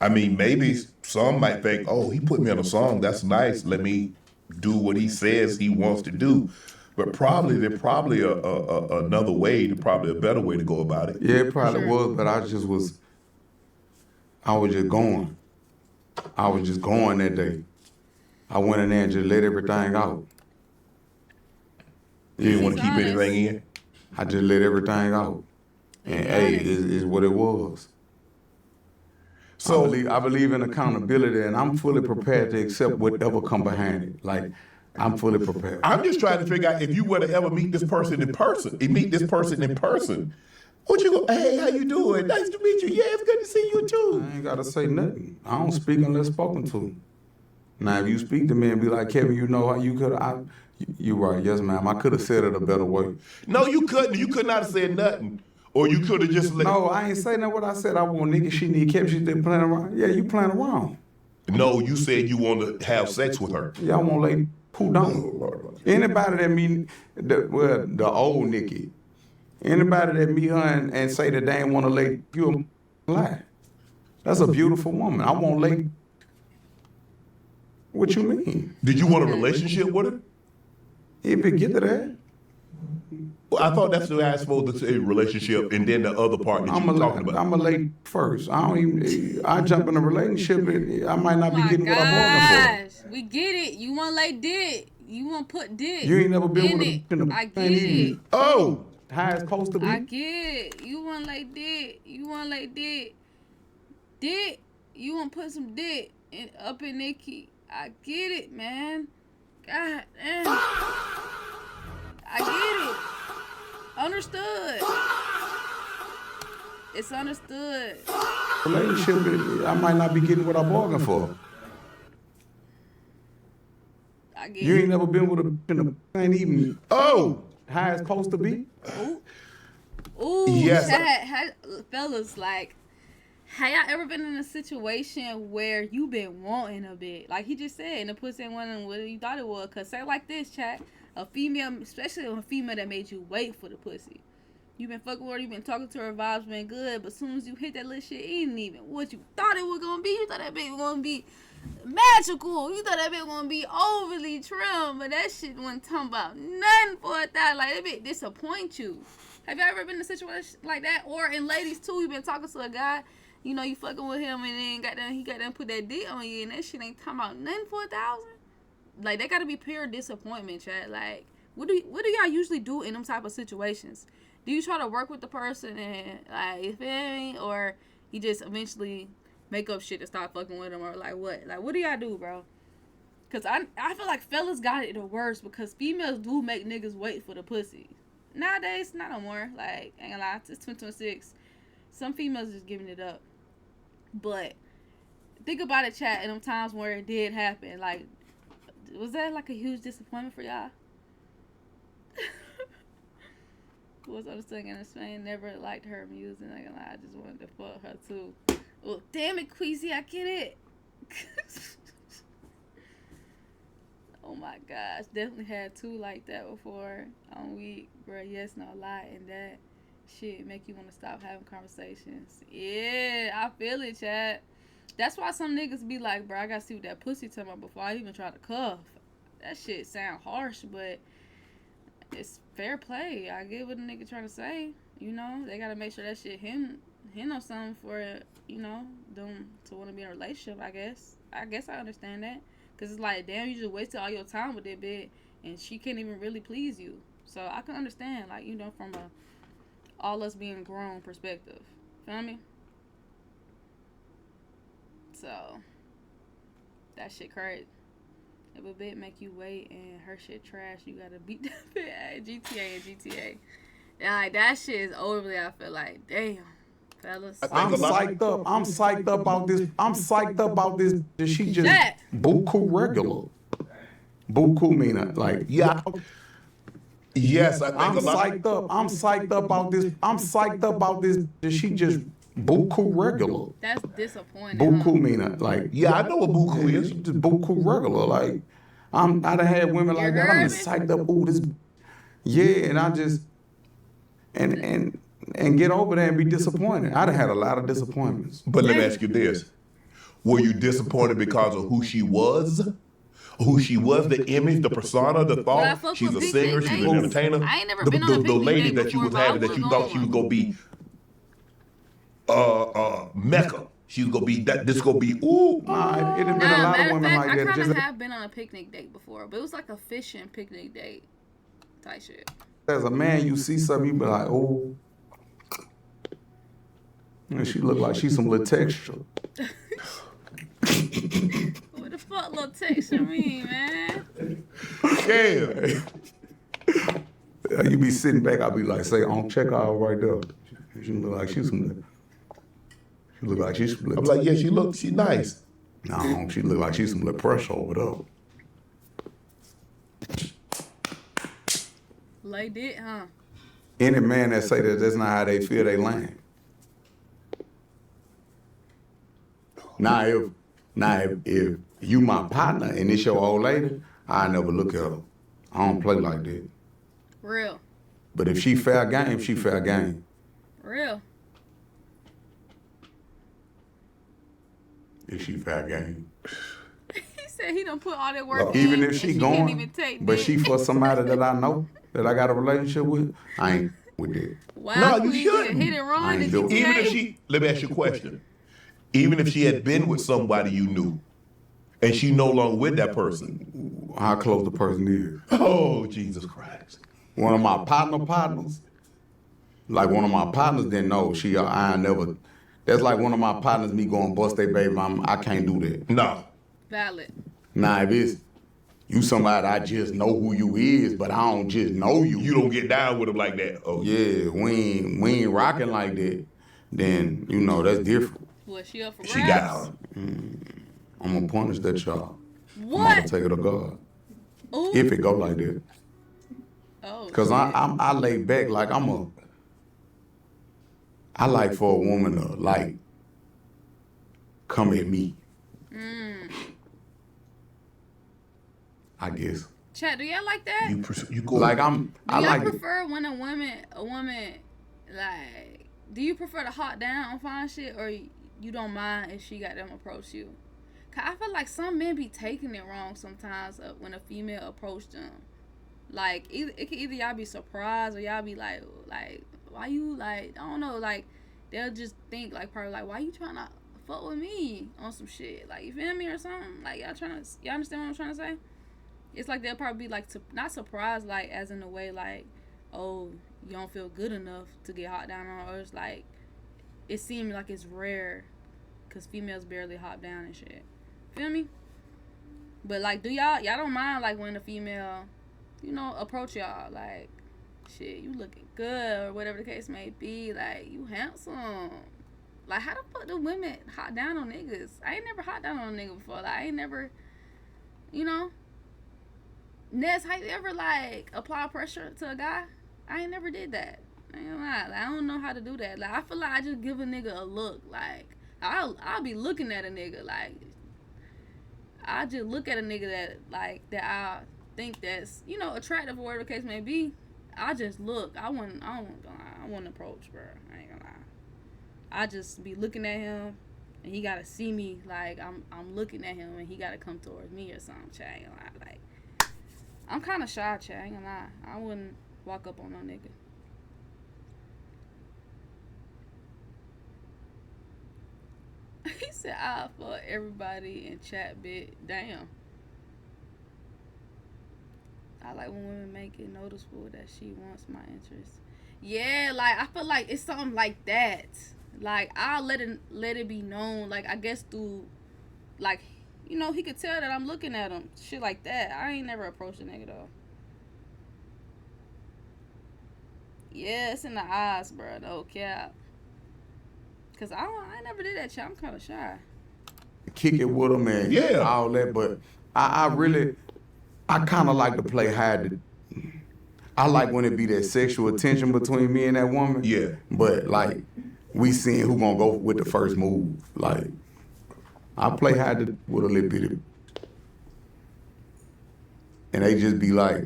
I mean, maybe some might think, "Oh, he put me on a song. That's nice. Let me do what he says he wants to do." But there's probably another way, probably a better way to go about it. Yeah, it probably was, but I was just going. I was just going that day. I went in there and just let everything out. You didn't want to keep He's honest. anything in. I just let everything out. And hey, is what it was. So I believe in accountability, and I'm fully prepared to accept whatever come behind it. Like, I'm fully prepared. I'm just trying to figure out if you were to ever meet this person in person. What you go? Hey, how you doing? Nice to meet you. Yeah, it's good to see you too. I ain't gotta say nothing. I don't speak unless spoken to. Now, if you speak to me and be like, Kevin, you know how you could, you right, yes, ma'am. I could have said it a better way. No, you couldn't. You could not have said nothing, or you could have just let. No, I ain't saying that. What I said, I want nigga, she need Kevin. She still playing around. Yeah, you playing around. No, you said you want to have sex with her. Yeah, I want like who don't. Anybody that meet the old Nikki. Anybody that meet her and say that they ain't want to lay, you a lie. That's a beautiful woman. I won't lay. What you mean? Did you want a relationship with her? If it get to that, Well, I thought that's the way I was supposed to say relationship, and then the other part that you were talking about. I'm a lay first. I jump in a relationship and I might not be getting what I'm looking for. We get it. You want to lay dick. You want to put dick. You ain't never been in with it. a I get it. Oh, how it's supposed to be. I get it. You want to lay dick. You want to lay dick. Dick. You want to put some dick up in Nikki. I get it, man. God damn. I get it. Understood. It's understood. Relationship, I might not be getting what I'm bargaining for. I get You it. ain't never been with ain't even oh, how it's supposed to be. Ooh, Yes. fellas, like, have y'all ever been in a situation where you been wanting a bit? Like he just said, and the pussy ain't wanting what you thought it was. Cause say it like this, chat. A female, especially a female that made you wait for the pussy. You been fucking with her, you been talking to her, vibes been good, but as soon as you hit that little shit, it ain't even what you thought it was gonna be. You thought that bitch was gonna be magical. You thought that bitch was gonna be overly trim, but that shit wasn't talking about nothing for that. Like that bitch disappoint you. Have you ever been in a situation like that? Or in ladies too, you been talking to a guy, you know, you fucking with him and then he got done put that dick on you and that shit ain't talking about nothing for 1,000. Like that gotta be pure disappointment, chat. Like What do y'all usually do in them type of situations? Do you try to work with the person and like, you feel me, or you just eventually make up shit to stop fucking with them, or like what? Like, what do y'all do, bro? Cause I feel like fellas got it the worst because females do make niggas wait for the pussy. Nowadays, not no more. Like, ain't gonna lie, it's 2026. Some females just giving it up. But think about it, chat, in them times where it did happen. Like, was that like a huge disappointment for y'all? Was I was singing in Spain? Never liked her music. Not gonna lie, I just wanted to fuck her too. Well, damn it, Queasy, I get it. Oh my gosh, definitely had two like that before on week, bro. Yes, no lie, and that shit make you want to stop having conversations. Yeah, I feel it, chat. That's why some niggas be like, bro, I gotta see what that pussy talking about before I even try to cuff. That shit sound harsh, but it's fair play. I get what a nigga trying to say. You know, they gotta make sure that shit him on something for, you know, them to want to be in a relationship. I guess I understand that. Cause it's like, damn, you just wasted all your time with that bitch, and she can't even really please you. So I can understand, like, you know, from a all us being grown perspective. Feel me? So that shit crazy. If a bitch make you wait and her shit trash, you gotta beat that bitch. GTA. Like, that shit is overly. I feel like, damn. Fellas. I'm psyched up about this. I'm psyched up about this. She just buku regular. Buku mean like, yeah. Yes, I think I'm psyched up. I'm psyched up about this. I'm psyched up about this. She just buku regular. That's disappointing. Buku mean like, yeah, I know what buku is. Just buku regular. Like, I done had women like that. I'm just psyched up. Ooh, this. Yeah, and I just and get over there and be disappointed. I'd have had a lot of disappointments. But let me ask you this. Were you disappointed because of who she was? Who she was, the image, the persona, the thought? She's a singer, she's an entertainer. I ain't never been on a the lady picnic that you before, was but I having that you thought she was gonna be Mecca. She was gonna be that. This gonna be ooh. It'd have been a lot of women like I that. kind of have been on a picnic date before, but it was like a fishing picnic date type shit. As a man, you see something, you be like, oh. And she look like she's some little texture. What the fuck little texture mean, man? Yeah. You be sitting back, I'll be like, say, on check out right there. She look like she's some. She look like she's some. I'm like, yeah, she's nice. No, she look like she's some little pressure over there. Like it, huh? Any man that say that that's not how they feel, they lying. Now if you my partner and it's your old lady, I never look at her. I don't play like that. Real. But if she fair game, she fair game. Real. If she fair game. He said he done put all that work in. Even if she can't going, even take but dick. she for somebody that I know, that I got a relationship with, I ain't with that. Wow, No, you Queen shouldn't. Hit it wrong. I ain't Did doing you it. Even say? if she, let me ask you a question. Even if she had been with somebody you knew, and she no longer with that person. How close the person is. Oh, Jesus Christ. One of my partners, like one of my partners didn't know. I never, that's like one of my partners, me going bust their baby mama. I can't do that. No. Valid. Now, if it's you somebody I just know who you is, but I don't just know you. You don't get down with them like that. Oh, Yeah, we ain't rocking like that. Then, you know, that's different. What, she up for she grabs? got I'm gonna punish that child. I'm What? gonna take it to God. Ooh. If it go like that. Oh, Cause I lay back like I like for a woman to like come at me. I guess. Chat, do y'all like that? you go Like I Do y'all like it. prefer when a woman, like, do you prefer to hot down on fine shit, or you don't mind if she got them approach you? Cause I feel like some men be taking it wrong sometimes when a female approach them. Like, it can either y'all be surprised or y'all be like, why you, like, I don't know, like, they'll just think, like, probably, like, why you trying to fuck with me on some shit? Like, you feel me or something? Like, y'all understand what I'm trying to say? It's like they'll probably be like not surprised, like as in a way like, oh, you don't feel good enough to get hot down on, or it's like it seems like it's rare because females barely hop down and shit. Feel me? But like, do y'all don't mind like when a female, you know, approach y'all like, shit, you looking good or whatever the case may be, like you handsome. Like, how the fuck do women hot down on niggas? I ain't never hot down on a nigga before. Like, I ain't never, you know. Ness, how you ever like apply pressure to a guy? I ain't never did that. I ain't gonna lie. Like, I don't know how to do that. Like, I feel like I just give a nigga a look. Like, I'll be looking at a nigga. Like, I just look at a nigga that I think that's, you know, attractive or whatever the case may be. I just look. I wouldn't approach, bro. I ain't gonna lie. I just be looking at him, and he gotta see me like I'm looking at him, and he gotta come towards me or something. Chat, I ain't gonna lie. Like, I'm kind of shy, chat. I ain't gonna lie. I wouldn't walk up on no nigga. He said, "I for everybody in chat, bit. Damn." I like when women make it noticeable that she wants my interest. Yeah, like I feel like it's something like that. Like, I'll let it be known, like, I guess through, like, you know, he could tell that I'm looking at him. Shit like that. I ain't never approached a nigga, though. Yeah, it's in the eyes, bro. No cap. Because I never did that shit. I'm kind of shy. Kick it with them and all that, but I kind of like to play hard. I like when it be that sexual tension between me and that woman. Yeah. But, like, we seeing who gonna go with the first move. Like, I play hard with a little bit of, and they just be like,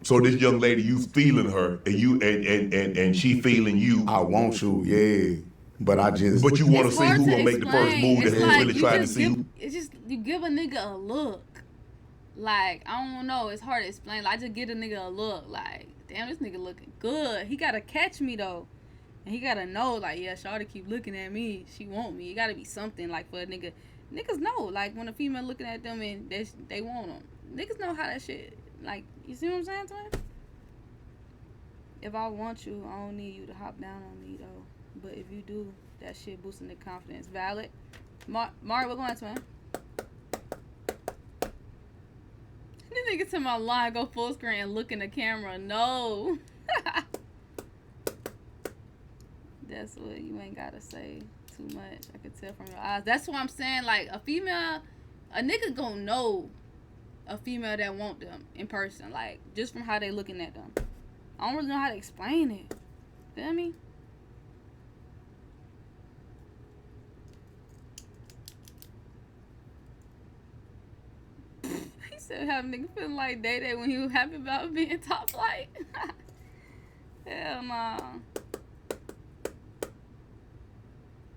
so this young lady, you feeling her, and you and she feeling you. I want you, yeah. But I just. But you want to see who gonna make the first move, and who's like really trying to see who. It's just, you give a nigga a look. Like, I don't know, it's hard to explain. Like, I just get a nigga a look. Like, damn, this nigga looking good. He gotta catch me though. And he gotta know, like, yeah, shawty keep looking at me. She want me. It gotta be something, like, for a nigga. Niggas know, like, when a female looking at them and they want them. Niggas know how that shit, like, you see what I'm saying, twin? If I want you, I don't need you to hop down on me, though. But if you do, that shit boosting the confidence. Valid. Mari, what going on, twin? This nigga to my line, go full screen and look in the camera. No. That's what you ain't gotta say too much. I could tell from your eyes. That's what I'm saying. Like, a nigga gonna know a female that want them in person. Like, just from how they looking at them. I don't really know how to explain it. Feel me? He said have nigga feeling like Day when he was happy about being top flight. Hell nah.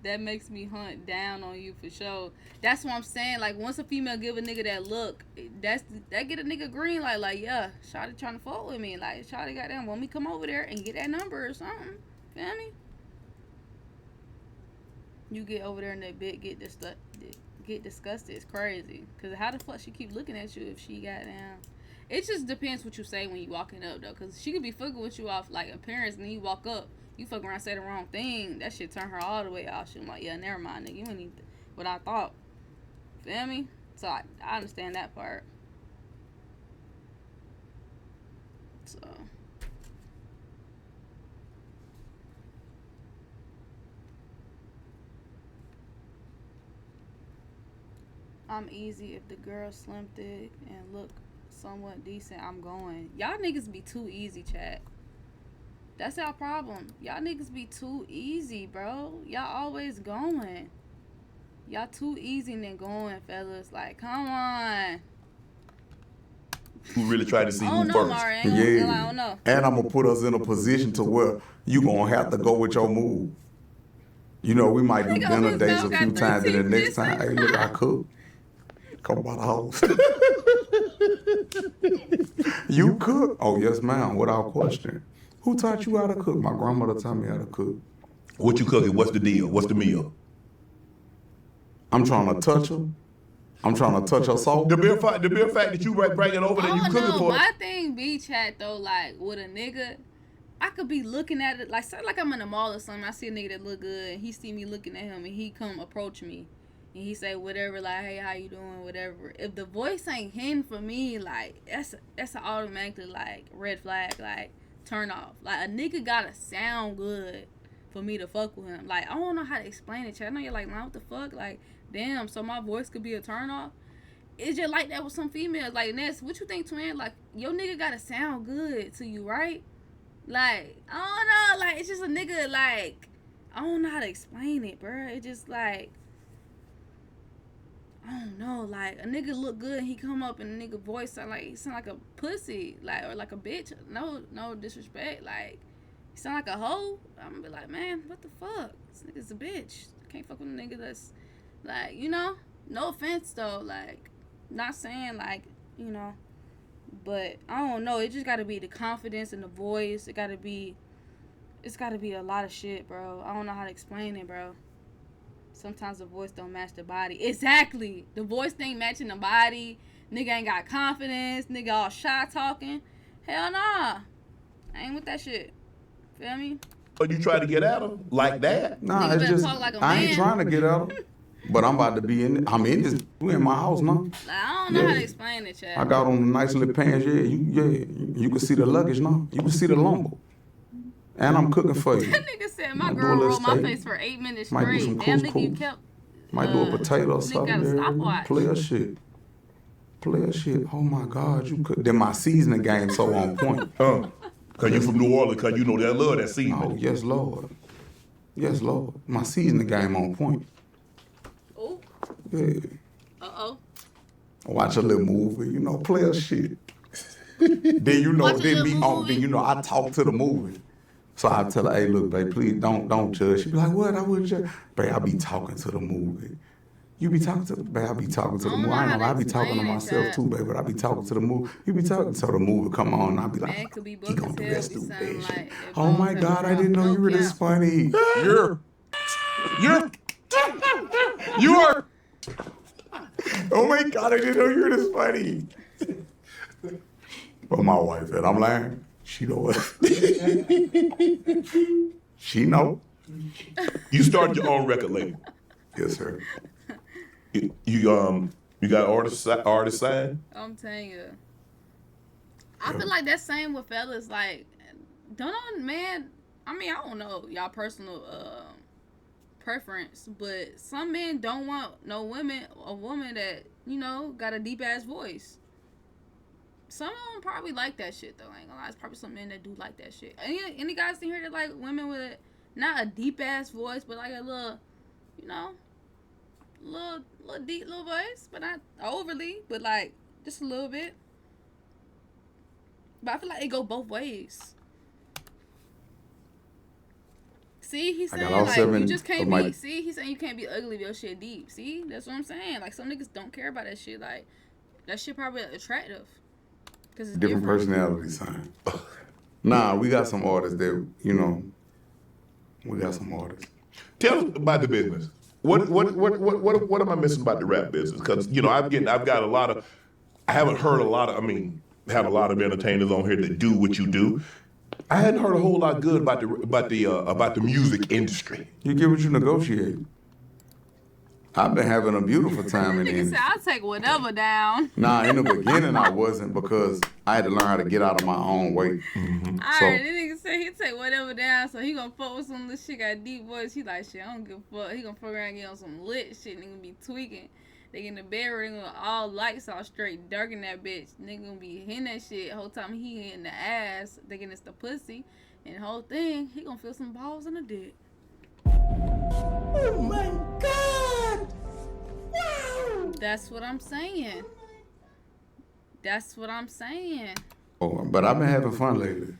That makes me hunt down on you for sure. That's what I'm saying. Like, once a female give a nigga that look, that get a nigga green light. Like, yeah, shawty trying to fuck with me. Like, shawty goddamn want me come over there and get that number or something. Feel me? You get over there and that bit get disgusted. It's crazy. Cause how the fuck she keep looking at you if she goddamn? It just depends what you say when you walking up though. Cause she could be fucking with you off like appearance, and then you walk up. You fuck around, say the wrong thing. That shit turn her all the way off. She like, yeah, never mind, nigga. You ain't need what I thought. Feel me? So I understand that part. So I'm easy if the girl slim thick and look somewhat decent. I'm going. Y'all niggas be too easy, chat. That's our problem. Y'all niggas be too easy, bro. Y'all always going. Y'all too easy and then going, fellas. Like, come on. Who really tried to see who first? Mari. I don't know. And I'm going to put us in a position to where you going to have to go with your move. You know, we might do dinner dates a few times, and the next time, hey, look, I cook. Come by the house. You cook? Oh, yes, ma'am, without question. Who taught you how to cook? My grandmother taught me how to cook. What you cooking? What's the deal? What's the meal? I'm trying to touch her, I'm trying to touch her soul. The mere fact that you bring it over that you cooking for. My thing be, chat, though, like, with a nigga, I could be looking at it, like, say, like I'm in the mall or something, I see a nigga that look good, and he see me looking at him, and he come approach me, and he say whatever, like, hey, how you doing, whatever. If the voice ain't hitting for me, like, that's an automatically, like, red flag, like, turn off. Like, a nigga gotta sound good for me to fuck with him. Like, I don't know how to explain it, chat. I know you're like, man, what the fuck? Like, damn, so my voice could be a turn off? It's just like that with some females. Like, Ness, what you think, twin? Like, your nigga gotta sound good to you, right? Like, I don't know. Like, it's just a nigga, like, I don't know how to explain it, bro. It's just like, I don't know. Like, a nigga look good and he come up and a nigga voice sound like a pussy, like, or like a bitch. No disrespect. Like, he sound like a hoe. I'm gonna be like, man, what the fuck? This nigga's a bitch. I can't fuck with a nigga that's, like, you know? No offense, though. Like, not saying, like, you know, but I don't know. It just gotta be the confidence in the voice. It's gotta be a lot of shit, bro. I don't know how to explain it, bro. Sometimes the voice don't match the body. Exactly. The voice ain't matching the body. Nigga ain't got confidence. Nigga all shy talking. Hell nah. I ain't with that shit. Feel me? But you try to get at him like that? Nah, Nigga it's better just, talk like a I ain't man. trying to get at her. But I'm about to be I'm in this, we in my house now. Like, I don't know how to explain it, chat. I got on the nice little pants, you can see the luggage now. You can see the lumber. And I'm cooking for you. That nigga said my Might do a girl little rolled my steak. face for 8 minutes Might do straight. some Damn, nigga, you couscous. kept... Might do a potato or nigga something. got a there. stopwatch. Player shit. Oh my God, you could. Then my seasoning game so on point. Cause you from New Orleans, cause you know that love that seasoning. Oh, yes, Lord. Yes, Lord. My seasoning game on point. Ooh. Yeah. Uh-oh. Watch a little movie, player shit. Then Watch a little movie. then I talk to the movie. So I tell her, hey, look, babe, please don't judge. She be like, what? I wouldn't judge. Babe, I be talking to the movie. You be talking to babe, I be talking to the movie. I know I be talking to myself too, babe, but I be talking to the movie. You be talking to the movie, come on, and I be like, Man could be he booked gonna as do hell, that be stupid sounding shit. like that Oh my bones God, I have didn't know no you were this cap. funny. You are. Oh my God, I didn't know you were this funny. But my wife, and I'm lying, she know what. She know. You started your own record label. Yes, sir. You got artist signed? I'm telling you. I feel like that's same with fellas. Like, don't know, man. I mean, I don't know y'all personal preference, but some men don't want a woman that, got a deep ass voice. Some of them probably like that shit though. I ain't gonna lie. It's probably some men that do like that shit. Any guys in here that like women with not a deep ass voice, but like a little, little deep little voice, but not overly, but like just a little bit. But I feel like it go both ways. See, he's saying like you just can't be. See, he's saying you can't be ugly if your shit deep. See, that's what I'm saying. Like some niggas don't care about that shit. Like that shit probably attractive. Cause it's Different personality sign. Nah, we got some artists that, we got some artists. Tell us about the business. What am I missing about the rap business? Because I haven't heard a lot of. I mean, have a lot of entertainers on here that do what you do. I hadn't heard a whole lot good about the music industry. You get what you negotiate. I've been having a beautiful time in the Nigga industry. said I'll take whatever down. Nah, in the beginning I wasn't because I had to learn how to get out of my own way. Alright, that nigga said he'll take whatever down, so he gonna fuck with some little shit, got a deep voice. He like, shit, I don't give a fuck. He gonna fuck around and get on some lit shit, nigga be tweaking. They get in the bedroom, all lights all straight, dark in that bitch. Nigga gonna be hitting that shit. Whole time he hitting the ass, thinking it's the pussy. And the whole thing, he gonna feel some balls in the dick. Oh my God! Wow! That's what I'm saying. That's what I'm saying. Oh, but I've been having fun lately.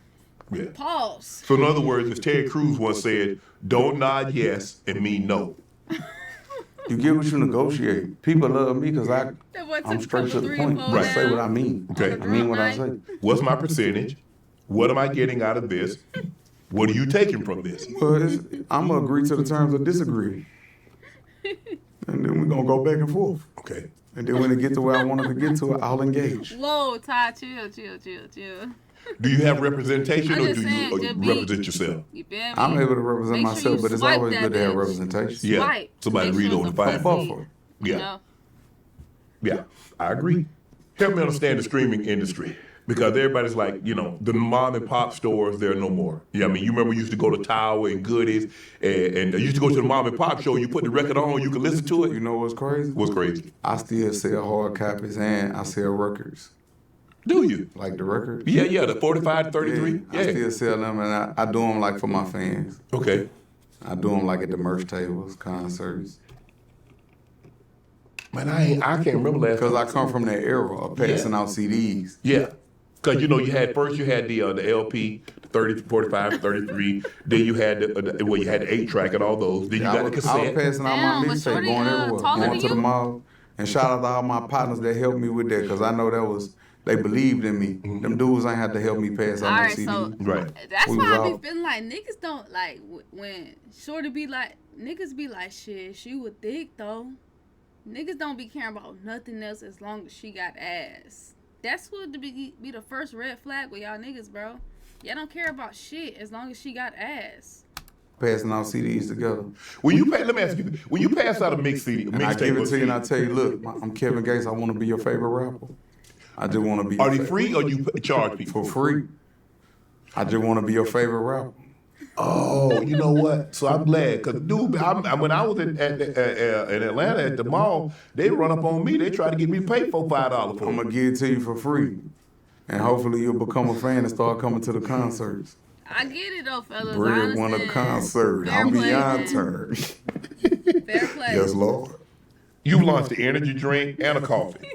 Yeah. Pause. So in other words, as Ted Cruz once said, "Don't nod yes and mean no." You get what you negotiate. People love me because That boy I'm took straight to the 3 point. and 4 I say what I mean. Okay. I mean what I say. What's my percentage? What am I getting out of this? What are you taking from this? Well, I'm going to agree to the terms of disagree. And then we're going to go back and forth. Okay. And then when it get to where I wanted to get to, I'll engage. Whoa, Ty, chill. Do you have representation, I'm or just do saying, you just be- represent yourself? You feel me? I'm able to represent Make sure myself, you but it's swipe always that good to have bitch. representation. Yeah, Swipe. somebody Make read sure on it's the a file. pussy, Buffer. Yeah. You know? Yeah, I agree. Help me understand the streaming industry. Because everybody's like, the mom and pop stores, they're no more. Yeah, I mean, you remember we used to go to Tower and Goodies, and I used to go to the mom and pop show. You put the record on, you can listen to it. You know what's crazy? What's crazy? I still sell hard copies and I sell records. Do you? Like the records. Yeah, the 45 to 33. Yeah. I still sell them, and I do them like for my fans. Okay. I do them like at the merch tables, concerts. Man, I can't remember last Because time. I come from that era of passing out CDs. Yeah. Because, you had the LP, the 30, 45, 33. Then you had you had the 8-track and all those. Then you I got the was cassette. passing out Damn, my but mixtape, shorty, going everywhere, taller going than to the you? mall. And shout out to all my partners that helped me with that, because I know they believed in me. Them dudes ain't had to help me pass out no Alright, CDs. so Right. that's We why was I all- be feeling like niggas don't like when Shorty be like, niggas be like, shit, she was thick though. Niggas don't be caring about nothing else as long as she got ass. That's what to be the first red flag with y'all niggas, bro. Y'all don't care about shit as long as she got ass. Passing out CDs together. Let me ask you, when you pass out a mix CD, And I give it to you and I tell you, look, I'm Kevin Gates. I want to be your favorite rapper. I just want to be are your they free or you charge people? for free. I just want to be your favorite rapper. Oh, you know what? So I'm glad, because dude, when I was in Atlanta at the mall, they run up on me. They try to get me to pay $4-5 for I'm it. going to give it to you for free. And hopefully you'll become a fan and start coming to the concerts. I get it though, fellas. I Bread won a understand. concert. Fair I'm play, beyond man. turn. Fair play. Yes, Lord. You launched the energy drink and a coffee.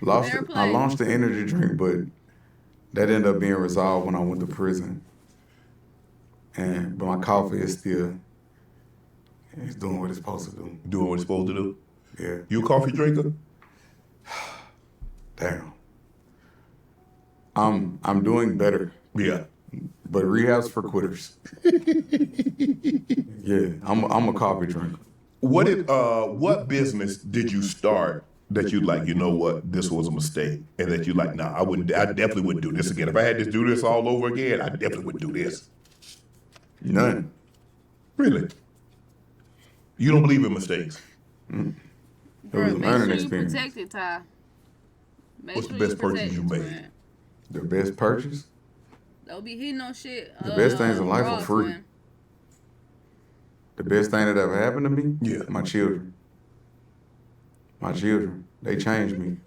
Fair play. I launched the energy drink, but that ended up being resolved when I went to prison. But my coffee is still, it's doing what it's supposed to do. Doing what it's supposed to do. Yeah. You a coffee drinker? Damn. I'm doing better, Yeah. but rehab's for quitters. Yeah, I'm a coffee drinker. What business did you start that you like, you know what, this was a mistake, and that you like, nah, I definitely wouldn't do this again. If I had to do this all over again, I definitely wouldn't do this. None. Really? You don't believe in mistakes? It Bro, was a make learning sure experience. you protect it, Ty. Make What's sure the best purchase protect you it, made? twin. The best purchase? Don't be hitting on shit. The best things in life raw, are free. twin. The best thing that ever happened to me? Yeah. My children. My children. They changed me.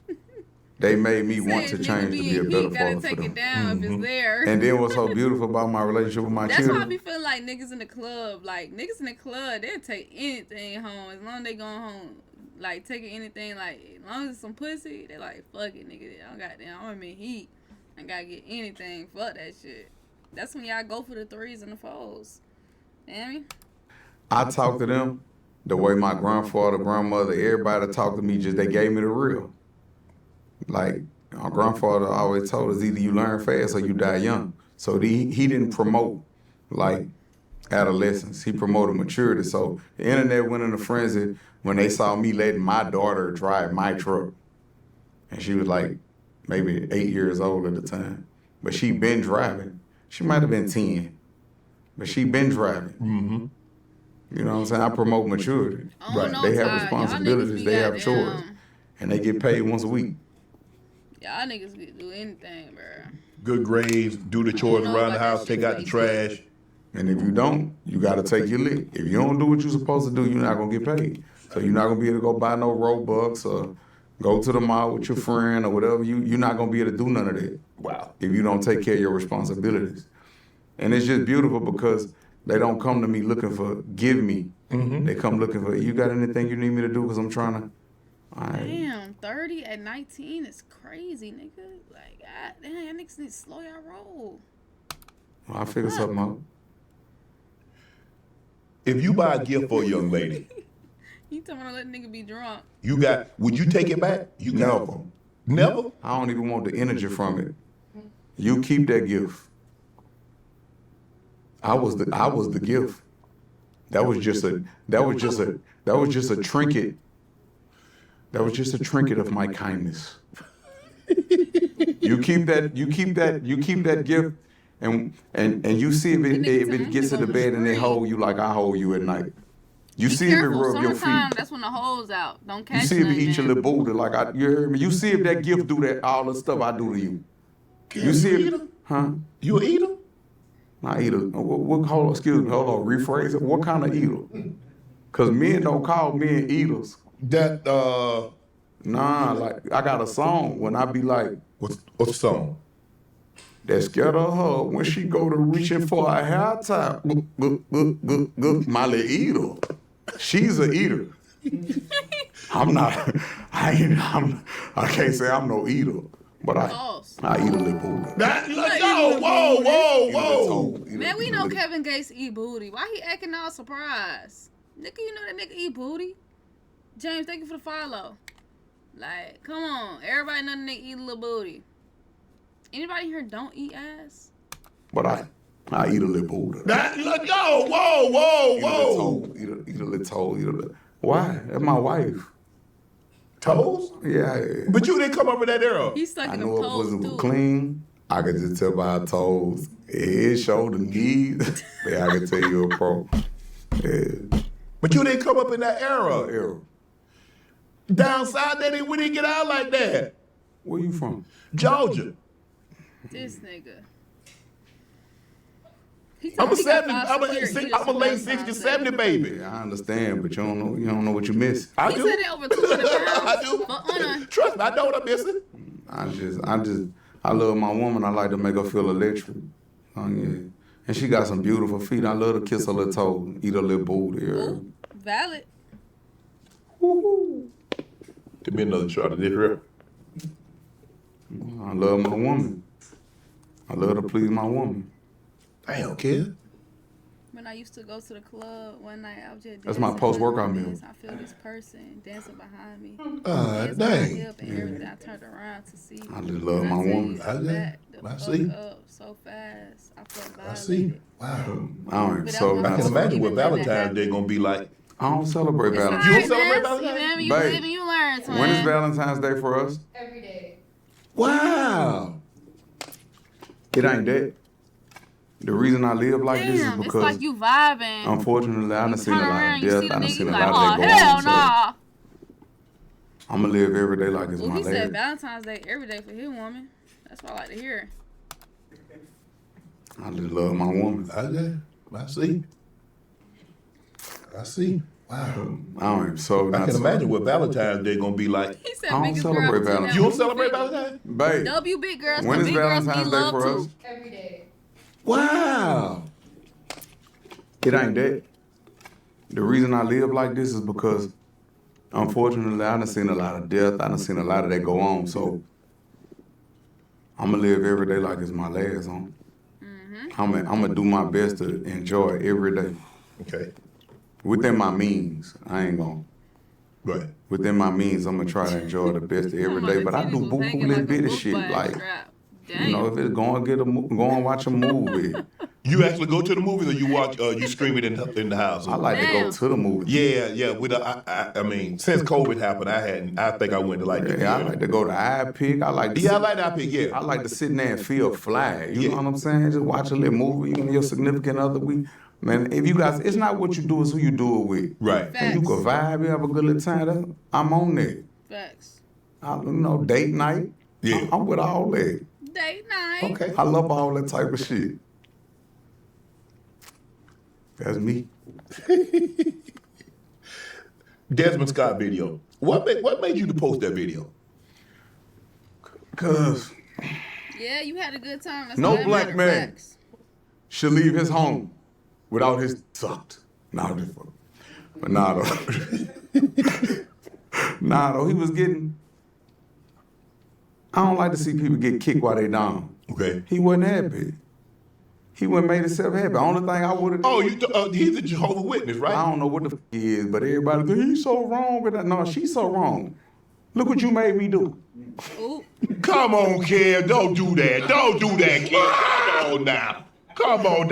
They made me want to Say, change to nigga be a being better geek, father gotta for take it them. down if it's there. And then what's so beautiful about my relationship with my That's why I children? be feeling like niggas in the club. Like, niggas in the club, they'll take anything home. As long as they going home, like, taking anything, like, as long as it's some pussy, they like, fuck it, nigga. I don't goddamn, I'm in heat. I gotta get anything. Fuck that shit. That's when y'all go for the threes and the fours. You know what I mean? I talk to them the way my grandfather, grandmother, everybody talked to me, just they gave me the real. Like, my grandfather always told us, either you learn fast or you die young. So he didn't promote, like, adolescence. He promoted maturity. So the internet went in a frenzy when they saw me letting my daughter drive my truck. And she was like maybe 8 years old at the time. But she been driving. She might have been 10. But she been driving. Mm-hmm. You know what I'm saying? I promote maturity. I don't know, They have Ty. Y'all responsibilities. niggas be They have goddamn- chores. And they get paid once a week. Y'all niggas can do anything, bro. Good grades, do the chores around the house, take out the trash. And if you don't, you got to take your lick. If you don't do what you're supposed to do, you're not going to get paid. So you're not going to be able to go buy no Robux or go to the mall with your friend or whatever. You're not going to be able to do none of that. Wow. If you don't take care of your responsibilities. And it's just beautiful because they don't come to me looking for give me. Mm-hmm. They come looking for, you got anything you need me to do? Because I'm trying to. Damn, 30 at 19 is crazy, nigga. Like, God damn, y'all niggas need to slow y'all roll. Well, I figure something out. If you buy a gift for a young lady, You talking about let nigga be drunk. would you take it back? You Never. Never? I don't even want the energy from it. You keep that gift. I was the gift. That was just a trinket. That was just a trinket of my kindness. You keep that gift, and you see if it gets to the bed and they hold you like I hold you at night. You see if it rub your feet. That's when the hole's out. Don't catch You see if it eat nothing. your little booty like you heard me. You see if that gift do that all the stuff I do to you. You see it, huh? You an eater? I eat a. Hold on, excuse me. Hold on. Rephrase it. What kind of eater? Cause men don't call men eaters. That Nah, like I got a song when I be like, what's the song? that scared of her when she go to reaching for a hair tie. My little eater. She's a eater. I'm not. I can't say I'm no eater, but I eat a little booty. Whoa. Man, we know Kevin Gates eat booty. Why he acting all surprised? Nigga, you know that nigga eat booty? James, thank you for the follow. Like, come on. Everybody know that nigga eat a little booty. Anybody here don't eat ass? But I eat a little booty. Whoa. Eat a little toe. Why? That's my wife. Toes? Yeah. But you didn't come up with that era. He's stuck I in know the her toes, pussy was too. clean. I could just tell by her toes. Head, shoulder, knees. Yeah, I can tell you a pro. Yeah. But you didn't come up in that era. Era. Down south, we didn't get out like that. Where you from? Georgia. This nigga. I'm a late 60, 70 baby. Yeah, I understand, but you don't know what you miss. I He do. said it over 200 pounds. I do. But Trust me, I know what I'm missing. I love my woman. I like to make her feel electric. Yeah. And she got some beautiful feet. I love to kiss her little toe, eat her little booty. Yeah. valid. Woo-hoo. Give me another shot of this real. I love my woman. I love to please my woman. Damn, kid. When I used to go to the club one night, I was just That's my dancing post-workout like meal. this. I feel this person dancing behind me. Dang. Dancing hip and everything. I turned around to see. I just love my When I woman. see I you back the I fuck see. up so fast. I felt violated. I see. Wow. All right, so I can imagine what Valentine's Day gonna be like. I don't celebrate It's Valentine's. You alright, don't celebrate man. Valentine's? You Babe, live and you learn, twin. When is Valentine's Day for us? Every day. Wow. It ain't that. The reason I live like this is Damn, it's because, like you vibing. unfortunately, I done seen a Turn lot around, of you death. see I the done nigga, seen you a like, lot oh, of that hell go on. nah. So I'm going to live every day like it's Well, my he said last. Valentine's Day every day for his woman. That's what I like to hear. I just love my woman. I see. I see. Wow. All right, so I can imagine what Valentine's Day gonna be like. He said I don't biggest celebrate girl between Valentine's. that You don't one celebrate fifty. Valentine's? Babe, W big girls, when the is big girls Valentine's need Day love for us? too. Every day. Wow. It ain't that. The reason I live like this is because, unfortunately, I done seen a lot of death. I done seen a lot of that go on. So I'm going to live every day like it's my last on. I'm going to do my best to enjoy it every day. Okay. Within my means. I ain't going to. Right. Within my means, I'm going to try to enjoy the best of every day. But I do buku little bitty shit. Like, you know, if it's go and watch a movie. You actually go to the movies, or you watch? You stream it in the house? I like to go to the movie. Yeah. I mean, since COVID happened, I think I went to like. Yeah, I like to go to iPick. I like to I like that pick. Yeah. I like to sit in there and feel fly. You know what I'm saying? Just watch a little movie. You and your significant other. Man, if you guys, it's not what you do, it's who you do it with. Right. And you can vibe, you have a good little time. I'm on that. Facts. Date night. Yeah. I'm with all that. Date night. Okay. I love all that type of shit. That's me. Desmond Scott video. What made you to post that video? Cause Yeah, you had a good time. That's no all that black matters. man Facts. should leave his home without his sucked. But nah though. Nah though, he was getting. I don't like to see people get kicked while they down. Okay. He wasn't happy. He wouldn't made himself happy. Only thing I would have. Oh, he's a Jehovah's Witness, right? I don't know what the he is, but everybody think he's so wrong with that. No, she's so wrong. Look what you made me do. Ooh. Come on, kid. Don't do that. Don't do that, kid. Come on now. Come on.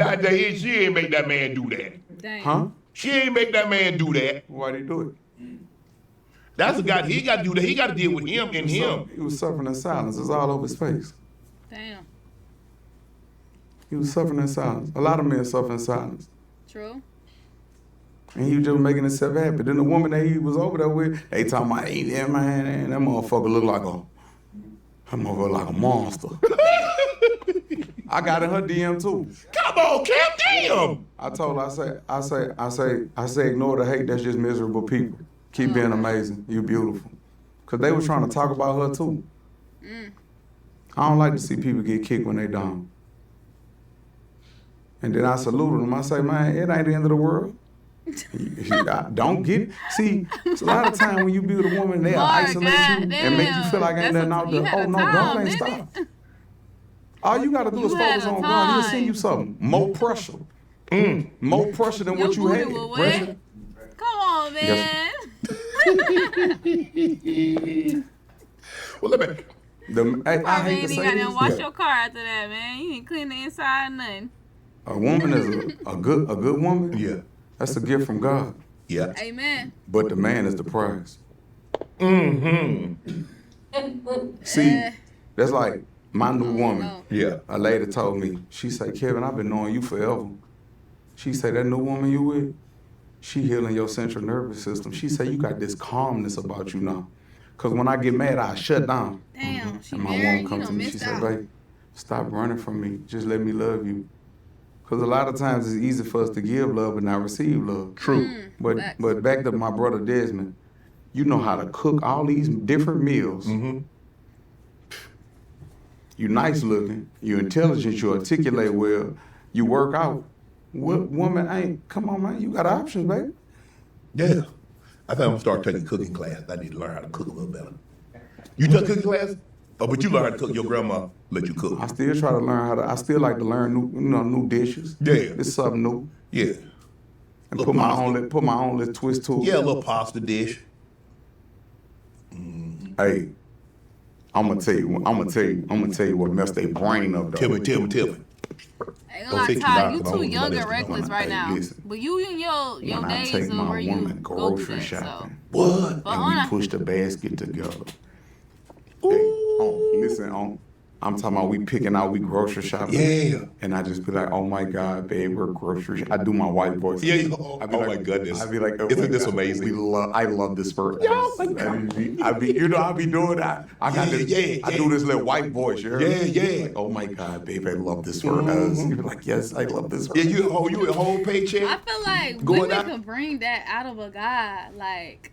She ain't make that man do that. Dang. Huh? She ain't make that man do that. Why'd he do it? That's a guy. He got to do that. He got to deal with him and him. He was suffering in silence. It's all over his face. Damn. He was suffering in silence. A lot of men suffer in silence. True. And he was just making himself happy. Then the woman that he was over there with, they talking about, hey, yeah, man, that motherfucker look like a monster. I got in her DM too. Come on, Kim, damn. I told her, I say, ignore the hate. That's just miserable people. Keep being amazing. You beautiful. Cause they was trying to talk about her too. I don't like to see people get kicked when they down. And then I saluted them. I say, man, it ain't the end of the world. Don't get see. It's a lot of time when you be with a woman, they'll isolate you and make you feel like ain't nothing out there. Oh no, God ain't stop. All you gotta do is focus on God. He'll send you something. More pressure. More pressure than what you had. Pressure. Come on, man. Well, let me. I hate to say you gotta this. wash your car after that, man. You ain't clean the inside or nothing. A woman is a good woman. Yeah. That's a gift from God. Yeah. Amen. But the man is the prize. Mm-hmm. See, that's like my new woman. Yeah. A lady told me, she said, Kevin, I've been knowing you forever. She said, that new woman you with, she healing your central nervous system. She said, you got this calmness about you now. Because when I get mad, I shut down. Damn, she And my married, woman comes to me, she missed said, out. babe, stop running from me. Just let me love you. Because a lot of times it's easy for us to give love but not receive love. True. But back to my brother Desmond, you know how to cook all these different meals. Mm-hmm. You nice looking, you intelligent, you articulate well, you work out. What woman ain't, come on man, you got options, baby. Yeah. I think I'm gonna start taking cooking class. I need to learn how to cook a little better. You took cooking class? Oh, but you learn how to cook. Your grandma let you cook. I still try to learn how to, I still like to learn new dishes. Yeah. It's something new. Yeah. And put my own little twist to it. Yeah, a little pasta dish. Hey, I'm gonna tell you what messed their brain up though. Tell me. I ain't gonna lie, take Ty, you you down, too I young don't and know reckless right Hey, now. listen. But you in your When I days take of my where you woman go grocery through that, shopping, What? But and on we a, push the basket together. Hey, listen, I'm talking about we grocery shopping. Yeah. And I just be like, oh my God, babe, we're grocery shopping. I do my white voice. Yeah. I be Oh like, my goodness. I be like, oh Isn't my this God, amazing? I love this for us. I be doing that. I got this. I do this little white voice. You heard me? Yeah. Like, oh my God, babe, I love this for us. You be like, yes, I love this for Yeah, us. you a whole paycheck? I feel like Going women out- can bring that out of a guy. Like,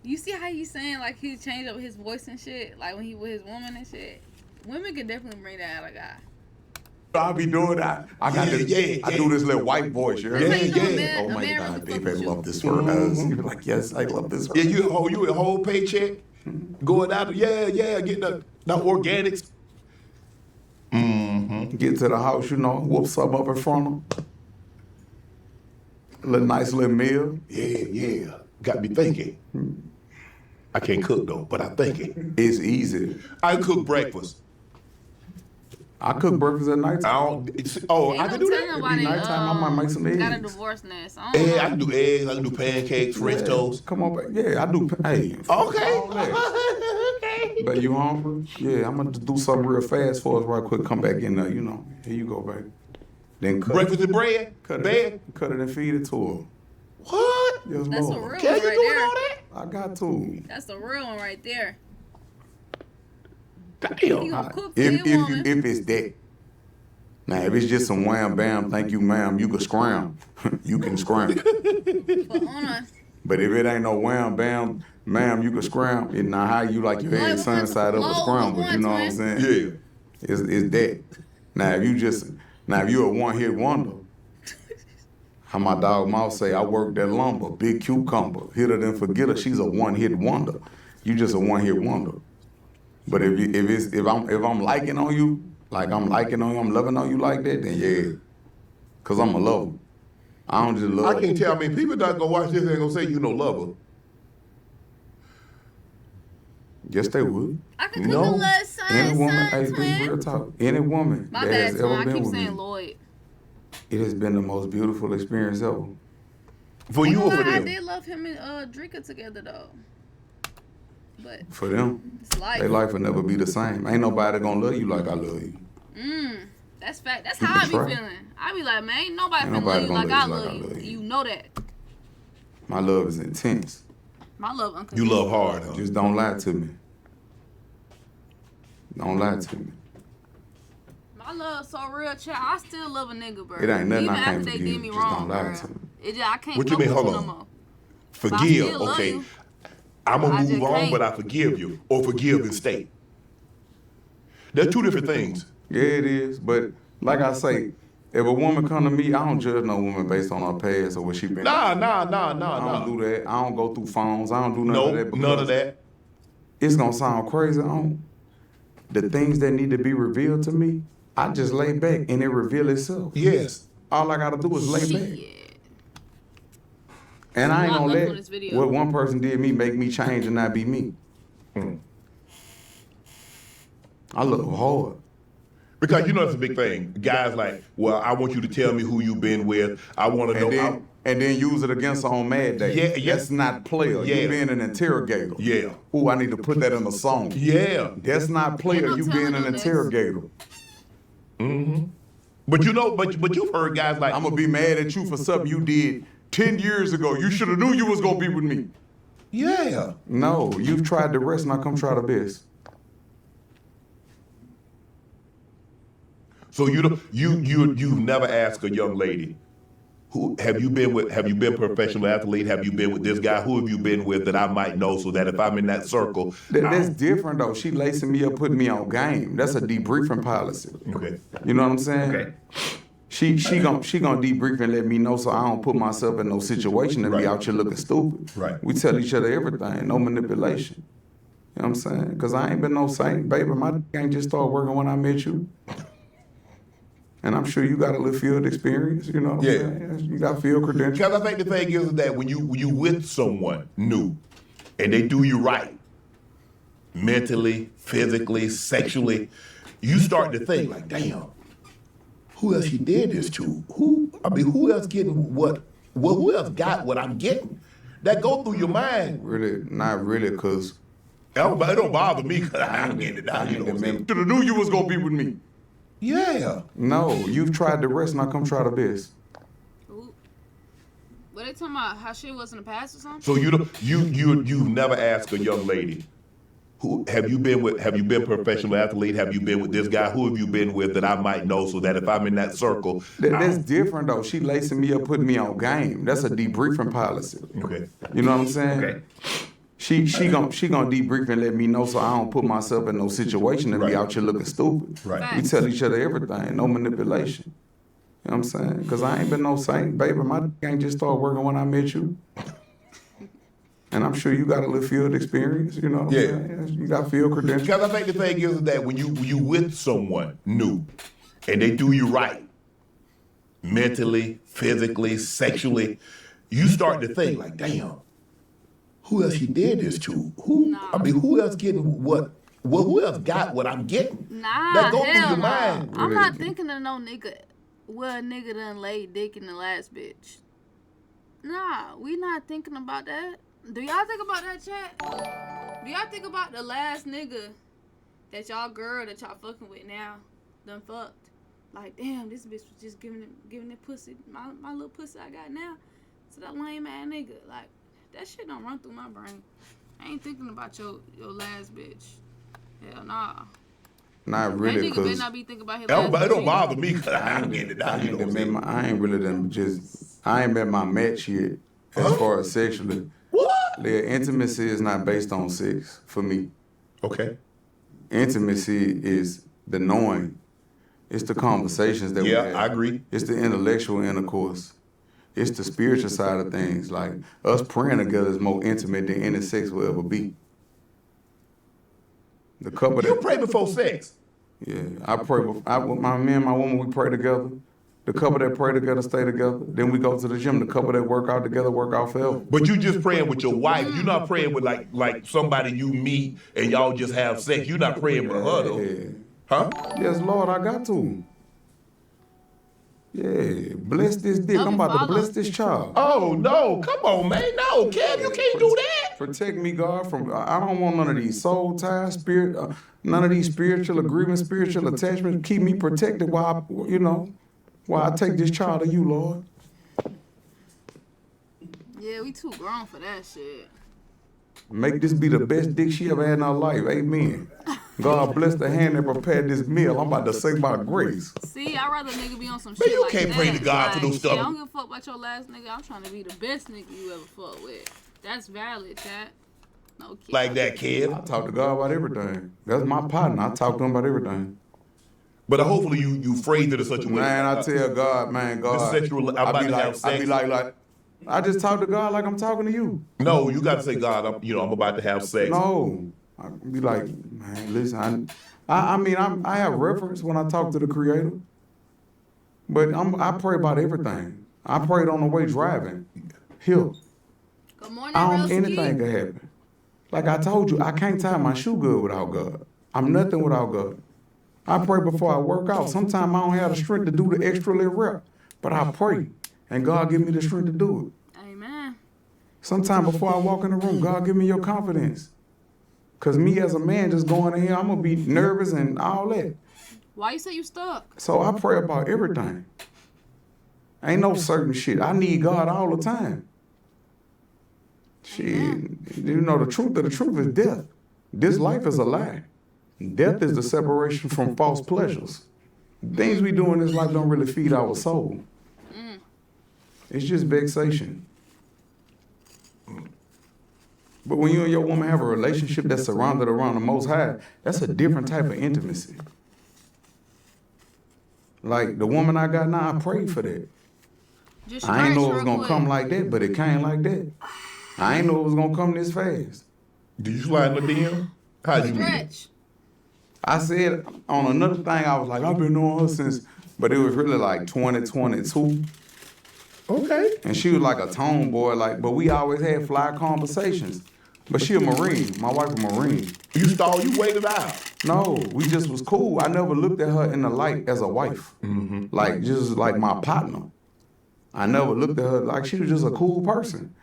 you see how you saying like he changed up his voice and shit, like when he with his woman and shit. Women can definitely bring that out of a guy. I be doing that. I got this. I do this little white voice. You heard me? Yeah. Oh A my man God, really babe, I fuck with love you. this for us. You be like, yes, I love this for Yeah, us. you a whole paycheck? Going out, getting the organics. Mm-hmm. Get to the house, whoop something up in front of them. Nice little meal. Yeah. Got me thinking. I can't cook though, but I'm thinking. It's easy. I cook breakfast. I cook breakfast at night. I can do that. Nobody, nighttime, I might make some got a eggs. divorce nest. I don't know. I can do eggs, I can do pancakes, French toast. Come on, baby. Yeah, I do. Hey. Okay. Okay. But you hungry? Yeah, I'm gonna do something real fast for us right quick. Come back in there, Here you go, baby. Then cut Breakfast and bread? cut Bed? it and feed it to her. What? Yes, That's a Lord. real Can one you right doing there. all that? I got to. That's a real one right there. Damn. You gonna cook for your woman. If it's that. Now, if it's just some wham bam, thank you, ma'am, you can scram. You can scram. But on a, But if it ain't no wham bam, ma'am, you can scram. It's not how you like your head sun side up a scramble. You know what I'm saying? Yeah. It's that. Now, if you a one hit wonder, how my dog Mouth say, I work that lumber, big cucumber, hit her then forget her. She's a one hit wonder. You just a one hit wonder. But if I'm liking on you, like I'm liking on you, I'm loving on you like that, then yeah, cause I'm a lover. I don't just love. I can't tell. I mean, people not gonna watch this and gonna say you no lover. Yes, they would. I can cook No. a little son, Any woman, son, hey, this is real twin. talk. Any woman My that bad, has twin. ever I been keep with me, saying Lloyd. it has been the most beautiful experience ever. For you or for I them? did love him and Drika together though. But For them, it's life. their life will never be the same. Ain't nobody gonna love you like I love you. That's fact. That's You how I can be try. feeling. I be like, man, ain't nobody Ain't finna love nobody you gonna like I love you. You know that. My love is intense. My love You unconditional. love hard, huh? Just don't lie to me. Don't lie to me. My love so real, child. I still love a nigga, bro. It ain't nothing Even I can't after they forgive. did me Just wrong, don't lie bro. to me. It just, I can't What you fuck mean? with Hold you no on. more. Forgive, still love okay. you. I'm gonna I move just on, can't. but I forgive you, or forgive and stay. They're two different things. Yeah, it is. But like I say, if a woman come to me, I don't judge no woman based on her past or what she been. Nah. I don't do that. I don't go through phones. I don't do none of No, that. Because none of that. It's gonna sound crazy. The things that need to be revealed to me, I just lay back and it reveal itself. Yes. All I gotta do is lay back. Shit. And I ain't Lock gonna up on let this video. what one person did me make me change and not be me. I love hard. Because you know that's a big thing. Guys like, well, I want you to tell me who you've been with. I want to know. And then use it against her on Mad Day. Yeah, yeah. That's not player. Yeah. You being an interrogator. Yeah. Ooh, I need to put that in a song. Yeah. That's not player. no You telling being an on this. interrogator. But you know, but you've heard guys like, I'm gonna be mad at you for something you did 10 years ago. You should have knew you was gonna be with me. yeah. No, you've tried the rest, now come try the best. So you've never asked a young lady, who have you been with? Have you been a professional athlete? Have you been with this guy? Who have you been with that I might know, so that if I'm in that circle, That's different though. She lacing me up, putting me on game. That's a debriefing policy. okay. You know what I'm saying? Okay. She gonna debrief and let me know so I don't put myself in no situation and be Right. out here looking stupid. Right. We tell each other everything, no manipulation. You know what I'm saying? Because I ain't been no saint, baby. My dick ain't just started working when I met you. And I'm sure you got a little field experience, you know what Yeah. I'm saying? You got field credentials. Because I think the thing is that when you with someone new, and they do you right, mentally, physically, sexually, you start to think like, damn, who else he did this to? Who else getting what? Well, who else got what I'm getting? That go through your mind. Really, not really, because It don't bother me because I'm getting it down. You know what I'm saying? should have knew you was going to be with me. Yeah. No, you've tried the rest, now come try the best. Ooh. What they talking about? How shit was in the past or something? So you've never asked a young lady, who have you been with? Have you been a professional athlete? Have you been with this guy? Who have you been with that I might know, so that if I'm in that circle, That's different though. She lacing me up, putting me on game. That's a debriefing policy. okay. You know what I'm saying? Okay. She gonna debrief and let me know so I don't put myself in no situation and be Right. out here looking stupid. Right. We tell each other everything, no manipulation. You know what I'm saying? Because I ain't been no saint, baby. My dick ain't just started working when I met you. And I'm sure you got a little field experience, you know what Yeah. I'm saying? You got field credentials. Because I think the thing is that when you with someone new, and they do you right, mentally, physically, sexually, you start to think like, damn, who else he did this to? Who else getting what? Well, who else got what I'm getting? Nah, That go through hell your nah. mind. I'm Really. not thinking of no nigga. Well, a nigga done laid dick in the last bitch. Nah, we not thinking about that. Do y'all think about that, chat? Do y'all think about the last nigga that y'all girl that y'all fucking with now done fucked? Like, damn, this bitch was just giving it pussy, my little pussy I got now, to that lame ass nigga. Like, that shit don't run through my brain. I ain't thinking about your last bitch. Hell nah. Not really, That nigga better because not be thinking about his last It bitch. don't bother me because I'm getting it down. You know what I'm saying? I ain't really done I ain't met my match yet as far as sexually. What? The intimacy is not based on sex for me. Okay. Intimacy is the knowing. It's the conversations that we have. Yeah, I agree. It's the intellectual intercourse. It's the spiritual side of things. Like, us praying together is more intimate than any sex will ever be. The couple You that pray before sex. yeah, I pray. Me and my woman, we pray together. The couple that pray together stay together. Then we go to the gym. The couple that work out together work out forever. But you just praying with your wife. You're not praying with like somebody you meet and y'all just have sex. You're not praying with her though. Yeah. Huh? Yes, Lord, I got to. Yeah, bless this dick. I'm about to bless this child. Oh, no. Come on, man. No, Kev, you can't do that. Protect me, God, from. I don't want none of these soul ties, none of these spiritual agreements, spiritual attachments. Keep me protected while I take this child to you, Lord. Yeah, we too grown for that shit. Make this be the best dick she ever had in her life. Amen. God bless the hand that prepared this meal. I'm about to say by grace. See, I'd rather nigga be on some Man, shit you like can't that. pray to God for those shit, stuff. I don't give a fuck about your last nigga. I'm trying to be the best nigga you ever fuck with. That's valid, chat. No kid. Like that, I Kev. talk to God about everything. That's my partner. I talk to him about everything. But hopefully you phrased it in such a way. Man, I tell God, man, God. This sexual, I'm about to have sex. I be like, I just talk to God like I'm talking to you. No, you got to say, God, I'm about to have sex. No. I be like, man, listen, I have reference when I talk to the Creator. But I pray about everything. I prayed on the way driving. Here. Good morning, Anything can happen. Like I told you, I can't tie my shoe good without God. I'm nothing without God. I pray before I work out. Sometimes I don't have the strength to do the extra little rep, but I pray, and God give me the strength to do it. Amen. Sometimes before I walk in the room, God give me your confidence. Because me as a man just going in here, I'm going to be nervous and all that. Why you say you stuck? So I pray about everything. Ain't no certain shit. I need God all the time. Shit, the truth of the truth is death. This life is a lie. Death is the separation from false pleasures. Things we do in this life don't really feed our soul. It's just vexation. But when you and your woman have a relationship that's surrounded around the Most High, that's a different type of intimacy. Like the woman I got now, I prayed for that. I ain't know it was gonna come like that, but it came like that. I ain't know it was gonna come this fast. Did you slide in the DM? How'd you meet? I said on another thing, I was like, I've been knowing her since, but it was really like 2022. Okay. And she was like a tomboy, but we always had fly conversations. But she a Marine. My wife a Marine. You waited out. No, we just was cool. I never looked at her in the light as a wife. Like, just like my partner. I never looked at her like she was just a cool person.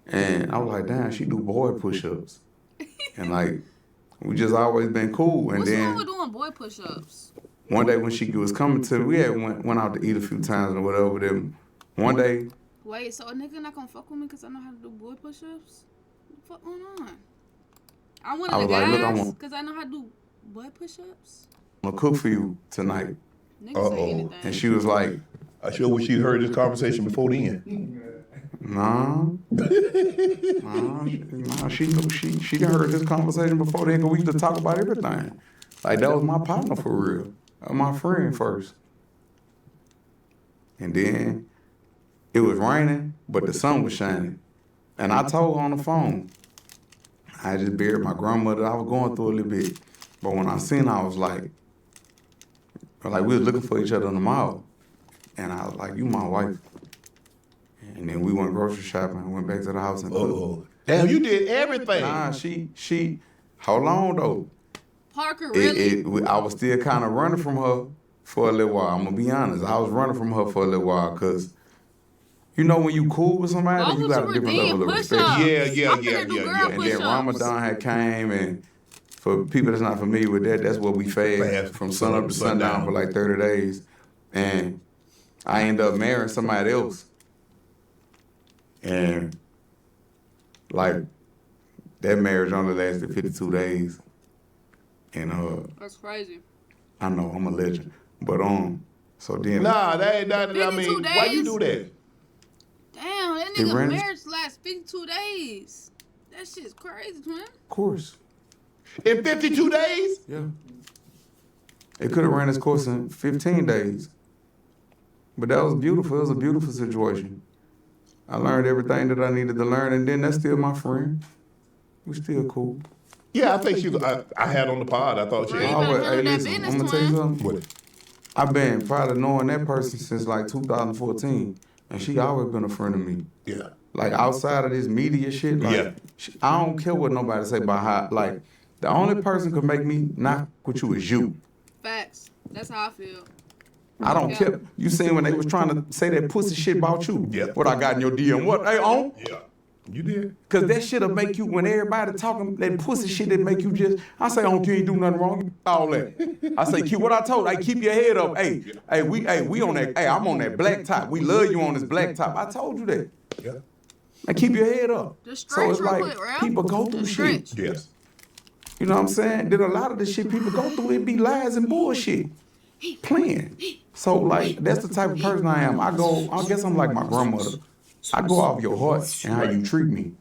And I was like, damn, she do boy push-ups. And like, we just always been cool. And What's then wrong with doing boy push-ups? one day when she was coming to, we had went out to eat a few times or whatever. Then one day. Wait, so a nigga not gonna fuck with me because I know how to do boy push-ups? What the fuck going on? I wanted the guys because I know how to do boy push-ups. I'm gonna cook for you tonight. Niggas say anything. And she was like, I sure wish she'd heard this conversation before the end. Nah, she knew she done heard this conversation before then, because we used to talk about everything. Like, that was my partner for real. My friend first. And then it was raining, but the sun was shining. And I told her on the phone, I just buried my grandmother. I was going through a little bit. But when I seen her, I was like we was looking for each other in the mall. And I was like, you my wife. And then we went grocery shopping and went back to the house and cooked. Damn, you did everything. Nah, she, hold on though. Parker, really? I was still kind of running from her for a little while. I'm going to be honest. I was running from her for a little while because, you know, when you cool with somebody, you got a different level of respect. Yeah. And then Ramadan had came, and for people that's not familiar with that, that's what we fast from sun up to sundown for like 30 days. And I ended up marrying somebody else. And, like, that marriage only lasted 52 days. And, that's crazy. I know, I'm a legend. But, so then. Nah, that ain't nothing. I mean, why you do that? Damn, that nigga marriage lasts 52 days. That shit's crazy, twin. Of course. In 52 days? Yeah. It could have ran its course in 15 days. But that was beautiful. It was a beautiful situation. I learned everything that I needed to learn, and then that's still my friend. We still cool. Yeah, I think I had on the pod. I thought she hey, listen, I'm going to tell you something. What? I've been probably knowing that person since like 2014, and she always been a friend of me. Yeah. Like, outside of this media shit, like, I don't care what nobody say about how, like, the only person could make me not with you is you. Facts. That's how I feel. I don't care. You seen when they was trying to say that pussy shit about you? Yeah. What I got in your DM? What? Hey, on? Yeah, you did. Cause that shit'll make you, when everybody talking that pussy shit, that make you just, I say, oh, you ain't do nothing wrong, you all that. I say, keep what I told, hey, keep your head up. Hey, we on that, hey, I'm on that black top. We love you on this black top. I told you that. Yeah. And keep your head up. Just So stretch it's real like, quick, Ralph. people go through Just shit. stretch. Yes. You know what I'm saying? Then a lot of the shit people go through, it be lies and bullshit. Playing. So like, that's the type of person I am. I guess I'm like my grandmother. I go off your heart and how you treat me.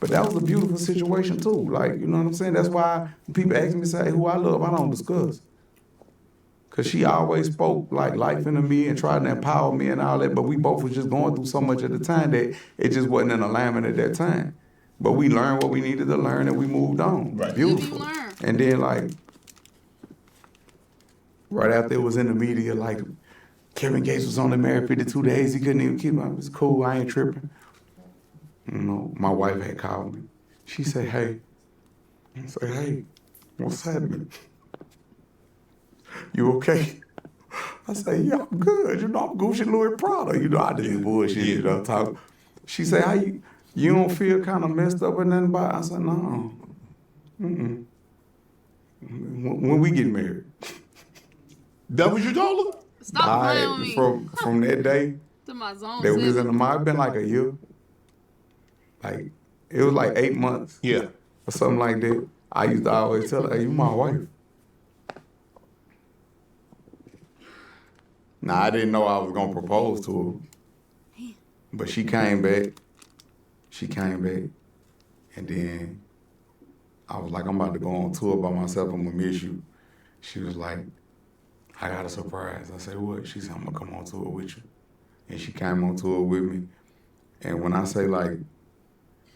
But that was a beautiful situation too. Like, you know what I'm saying? That's why people ask me, say, who I love, I don't discuss. Cause she always spoke like life into me and tried to empower me and all that, but we both was just going through so much at the time that it just wasn't in alignment at that time. But we learned what we needed to learn and we moved on. Right. Beautiful. You learn. And then like, right after it was in the media, like Kevin Gates was only married 52 days, he couldn't even keep him. It's cool, I ain't tripping. You know, my wife had called me. She said, hey. I said, hey, what's happening? You okay? I said, yeah, I'm good. You know, I'm Gucci Louis Prada. You know, I did bullshit, you know, talk. She said, how you don't feel kind of messed up or nothing about it? I said, no. Mm-mm. When we get married. That what you told her? Stop playing with me. From that day, To my zone. that we was in seven. the mind, been like a year. Like, it was like 8 months. Yeah. Or something like that. I used to always tell her, hey, you my wife. Now, I didn't know I was going to propose to her. But she came back. And then I was like, I'm about to go on tour by myself. I'm going to miss you. She was like, I got a surprise. I said, what? She said, I'm going to come on tour with you. And she came on tour with me. And when I say, like,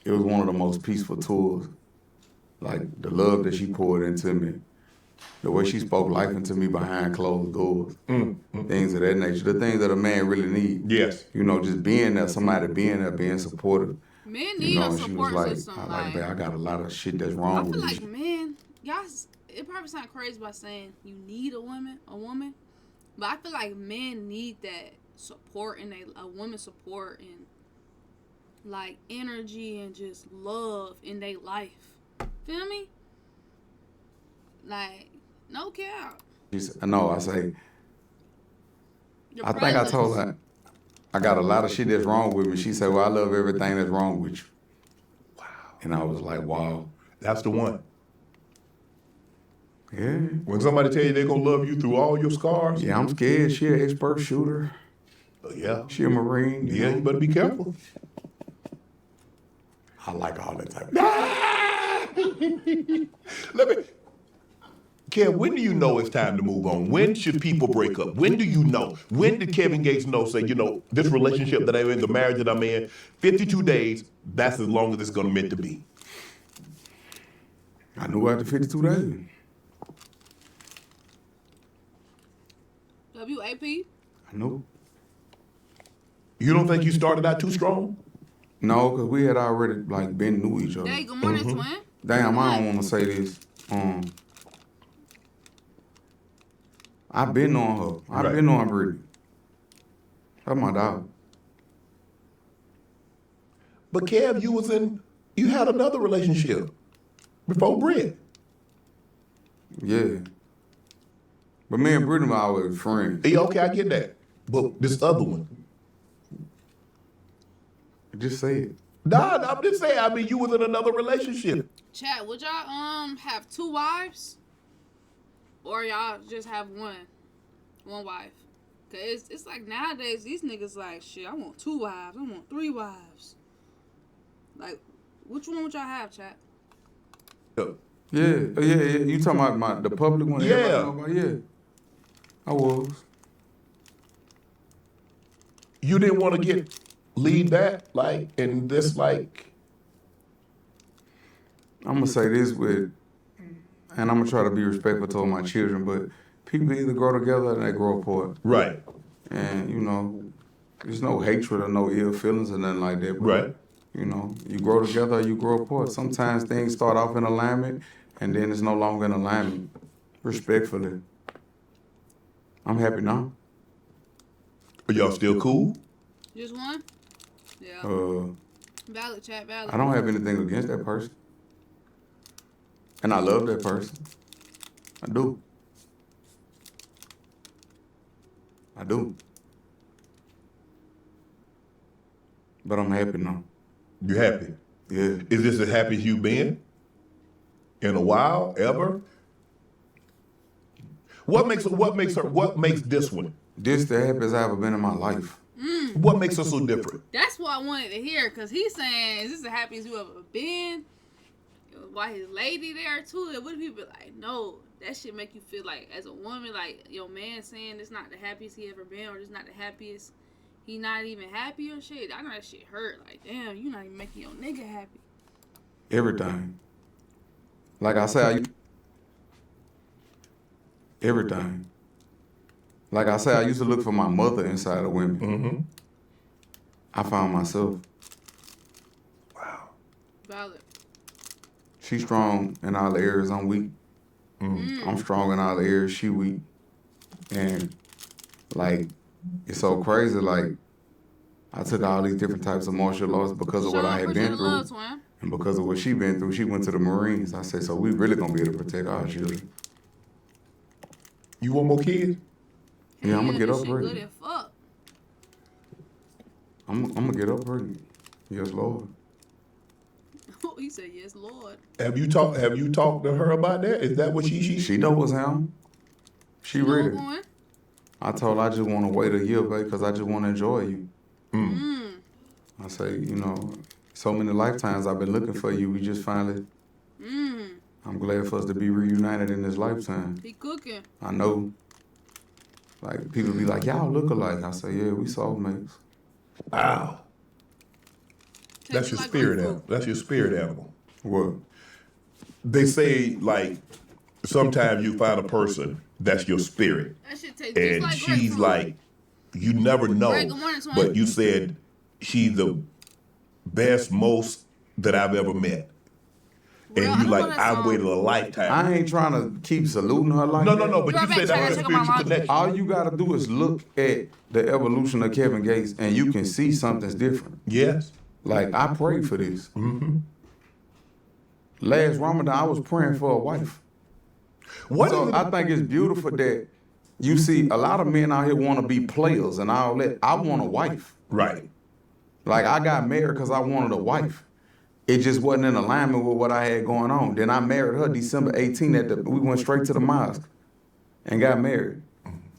it was one of the most peaceful tours. Like, the love that she poured into me. The way she spoke life into me behind closed doors. Things of that nature. The things that a man really needs. Yes. You know, just being there, somebody being there, being supportive. Men need You know, a and she was support like, system. babe, I got a lot of shit that's I wrong feel with like me. men, y'all, it probably sound crazy by saying you need a woman, but I feel like men need that support and a woman support and like energy and just love in their life. Feel me? Like, no cap. She said, no, I say, Your I think I presence. told her, I got a lot of shit that's wrong with me. She said, well, I love everything that's wrong with you. Wow. And I was like, wow. That's the one. Yeah. When somebody tell you they're gonna love you through all your scars, Yeah, I'm scared. She an expert shooter. yeah, She a Marine. yeah, you better be careful. I like all that type of Let me. Kev, when do you know it's time to move on? When should people break up? When do you know? When did Kevin Gates know, say, you know, this relationship that I'm in, the marriage that I'm in, 52 days, that's as long as it's gonna meant to be? I knew after 52 days. WAP? I knew. You don't think you started out too strong? No, because we had already, like, been knew each other. Hey, good morning, twin. Damn, I don't want to say this. I've been on her. I've been on Brittany. That's my dog. But Kev, you had another relationship before Britt. Yeah. But me and Brittany were always friends. Yeah, okay, I get that. But this other one. Just say it. Nah, I'm just saying, I mean, you was in another relationship. Chat, would y'all have 2 wives? Or y'all just have one wife? Cause it's like nowadays these niggas like, shit, I want 2 wives, I want 3 wives. Like, which one would y'all have, chat? Yeah. You talking about the public one? Yeah. Everybody know about? Yeah. I was. You didn't want to lead that, like, and this, like. I'm going to say this and I'm going to try to be respectful to all my children, but people either grow together or they grow apart. Right. And, you know, there's no hatred or no ill feelings or nothing like that. But, Right. You know, you grow together or you grow apart. Sometimes things start off in alignment and then it's no longer in alignment. Respectfully. I'm happy now. Are y'all still cool? Just one? Yeah. Valid, chat, valid. I don't have anything against that person. And I love that person. I do. I do. But I'm happy now. You happy? Yeah. Is this the happiest you've been in a while, ever? What makes this one? This the happiest I've ever been in my life. What makes us so different? That's what I wanted to hear, because he's saying, is this the happiest you ever been? Why his lady there too? And what if people be like, no, that shit make you feel like, as a woman, like, your man saying it's not the happiest he ever been, or it's not the happiest, he not even happy or shit. I know that shit hurt. Like, damn, you not even making your nigga happy. Everything. Like I said, everything. Like I said, I used to look for my mother inside of women. Mm-hmm. I found myself. Wow. Valid. She's strong in all the areas. I'm weak. I'm strong in all the areas. She weak. And, like, it's so crazy. Like, I took all these different types of martial arts because of what I had been through. And because of what she been through, she went to the Marines. I said, so we really gonna be able to protect our children. You want more kids? Yeah, I'm gonna get this up shit ready. good as fuck. I'm gonna get up ready. Yes, Lord. He said, yes, Lord. Have you talked to her about that? Is that what she? She know what's happening. She You know ready. what's going? I told her I just want to wait a year, babe, because I just want to enjoy you. I say, you know, so many lifetimes I've been looking for you. We just finally, I'm glad for us to be reunited in this lifetime. He cooking. I know. Like, people be like, y'all look alike. I say, yeah, we soulmates. Wow. That's your Like spirit Greek animal. That's your spirit animal. What? They say, like, sometimes you find a person that's your spirit. That shit tastes just And like she's grapefruit. like, you never know. Greg, good morning, Twan. But you said she's the best, most that I've ever met. Real, And you I like, know that I song. waited a lifetime. I ain't trying to keep saluting her like that. No, but You're you right, said Chad, that's a check out my spiritual logic. connection. All you got to do is look at the evolution of Kevin Gates, and you can see something's different. Yes. Like, I prayed for this. Last Ramadan, I was praying for a wife. What So is it? I think it's beautiful that you see a lot of men out here want to be players and all that. I want a wife. Right. Like, I got married because I wanted a wife. It just wasn't in alignment with what I had going on. Then I married her December 18th. We went straight to the mosque and got married.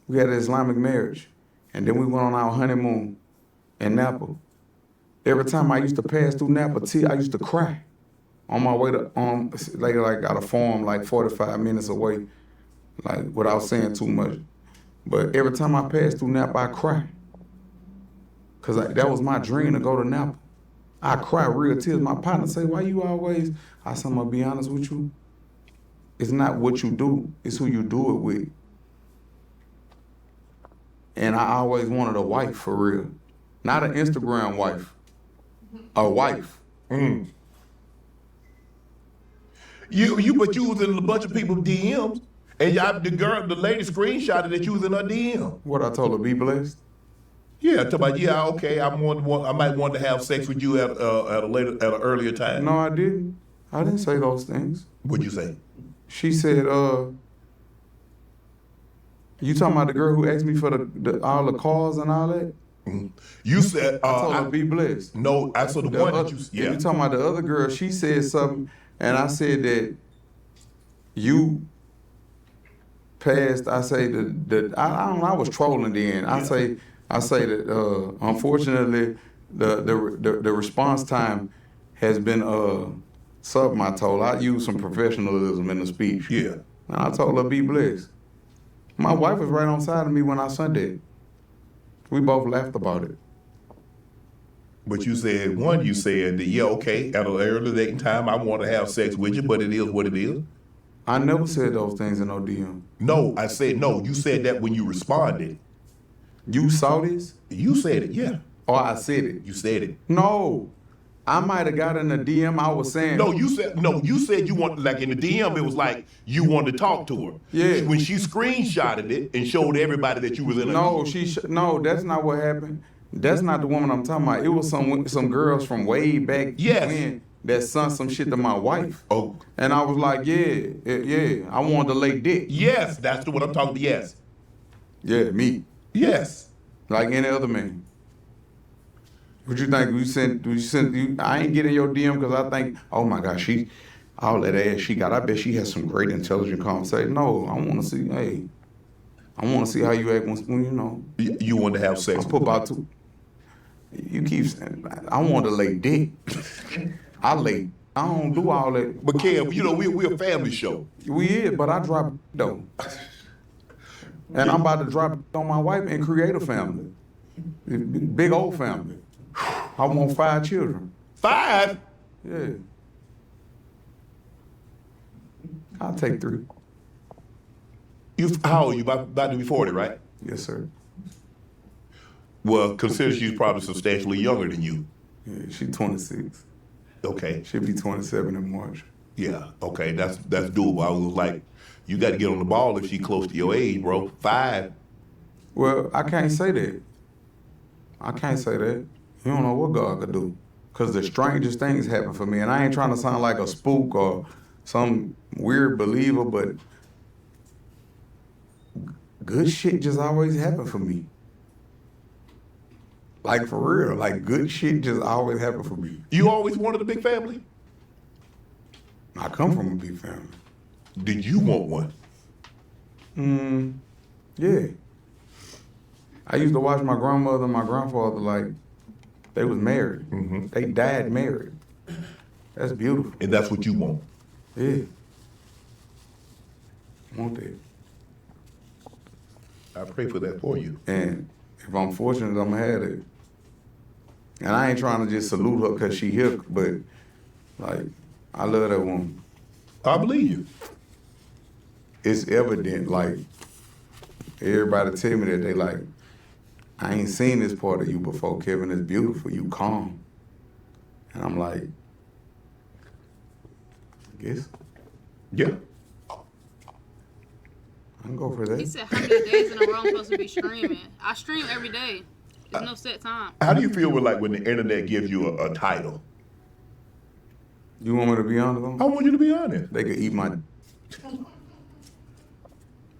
We had an Islamic marriage. And then we went on our honeymoon in Napa. Every time I used to pass through Napa, I used to cry on my way to, like got a farm like 45 minutes away, like without saying too much. But every time I passed through Napa, I cry. Because that was my dream, to go to Napa. I cry real tears. My partner say, why you always? I said, I'm going to be honest with you. It's not what you do, it's who you do it with. And I always wanted a wife for real. Not an Instagram wife. A wife. But you was in a bunch of people's DMs, and the lady screenshotted that you was in her DM. What I told her, be blessed. Yeah, talk about okay. I might want to have sex with you at an earlier time. No, I didn't. I didn't say those things. What'd you say? She said, you talking about the girl who asked me for all the cars and all that? You said I told her, be blessed. No, I saw the one that you. Yeah. You talking about the other girl? She said something, and I said that you passed. I say that I don't know. I was trolling then. I say that unfortunately the response time has been something I told. I used some professionalism in the speech. Yeah. And I told her, be blessed. My wife was right on side of me when I said that. We both laughed about it. But you said that, okay, at an early date and time, I want to have sex with you, but it is what it is. I never said those things in no DM. No, I said no. You said that when you responded. You saw this? You said it, yeah. Or I said it? You said it. No. I might have got in the DM. I was saying No, you said you want, like in the DM, it was like you wanted to talk to her. Yeah. When she screenshotted it and showed everybody that you was in a No, that's not what happened. That's not the woman I'm talking about. It was some girls from way back Yes. when that sent some shit to my wife. Oh. And I was like, yeah, I wanted to lay dick. Yes, that's what I'm talking about. Yes. Yeah, me. Yes. Like any other man. What you think? I ain't getting your DM because I think, oh my gosh, all that ass she got. I bet she has some great intelligent conversation. No, I want to see, I want to see how you act when you know. You want to have sex. I put about two. You keep saying, I want to lay dick. I don't do all that. But Kev, you know, we're a family show. We is, but I drop though. And I'm about to drop on my wife and create a family. Big old family. I want 5 children. 5? Yeah. I'll take 3. How old are you? About to be 40, right? Yes, sir. Well, consider she's probably substantially younger than you. Yeah, she's 26. Okay. She'll be 27 in March. Yeah. Okay. That's doable. I was like, you got to get on the ball if she's close to your age, bro. 5. Well, I can't say that. I can't say that. You don't know what God could do. Because the strangest things happen for me. And I ain't trying to sound like a spook or some weird believer, but good shit just always happen for me. Like for real, like good shit just always happen for me. You always wanted a big family? I come from a big family. Did you want one? Yeah. I used to watch my grandmother and my grandfather like they was married. Mm-hmm. They died married. That's beautiful. And that's what you want? Yeah. Want that. I pray for that for you. And if I'm fortunate, I'm gonna have it. And I ain't trying to just salute her because she here, but like, I love that woman. I believe you. It's evident, like, everybody tell me that they like, I ain't seen this part of you before, Kevin. It's beautiful, you calm. And I'm like, I guess. Yeah. I can go for that. He said, how many days in a row I'm supposed to be streaming? I stream every day. There's no set time. How do you feel when the internet gives you a title? You want me to be honest? I want you to be honest. They could eat my...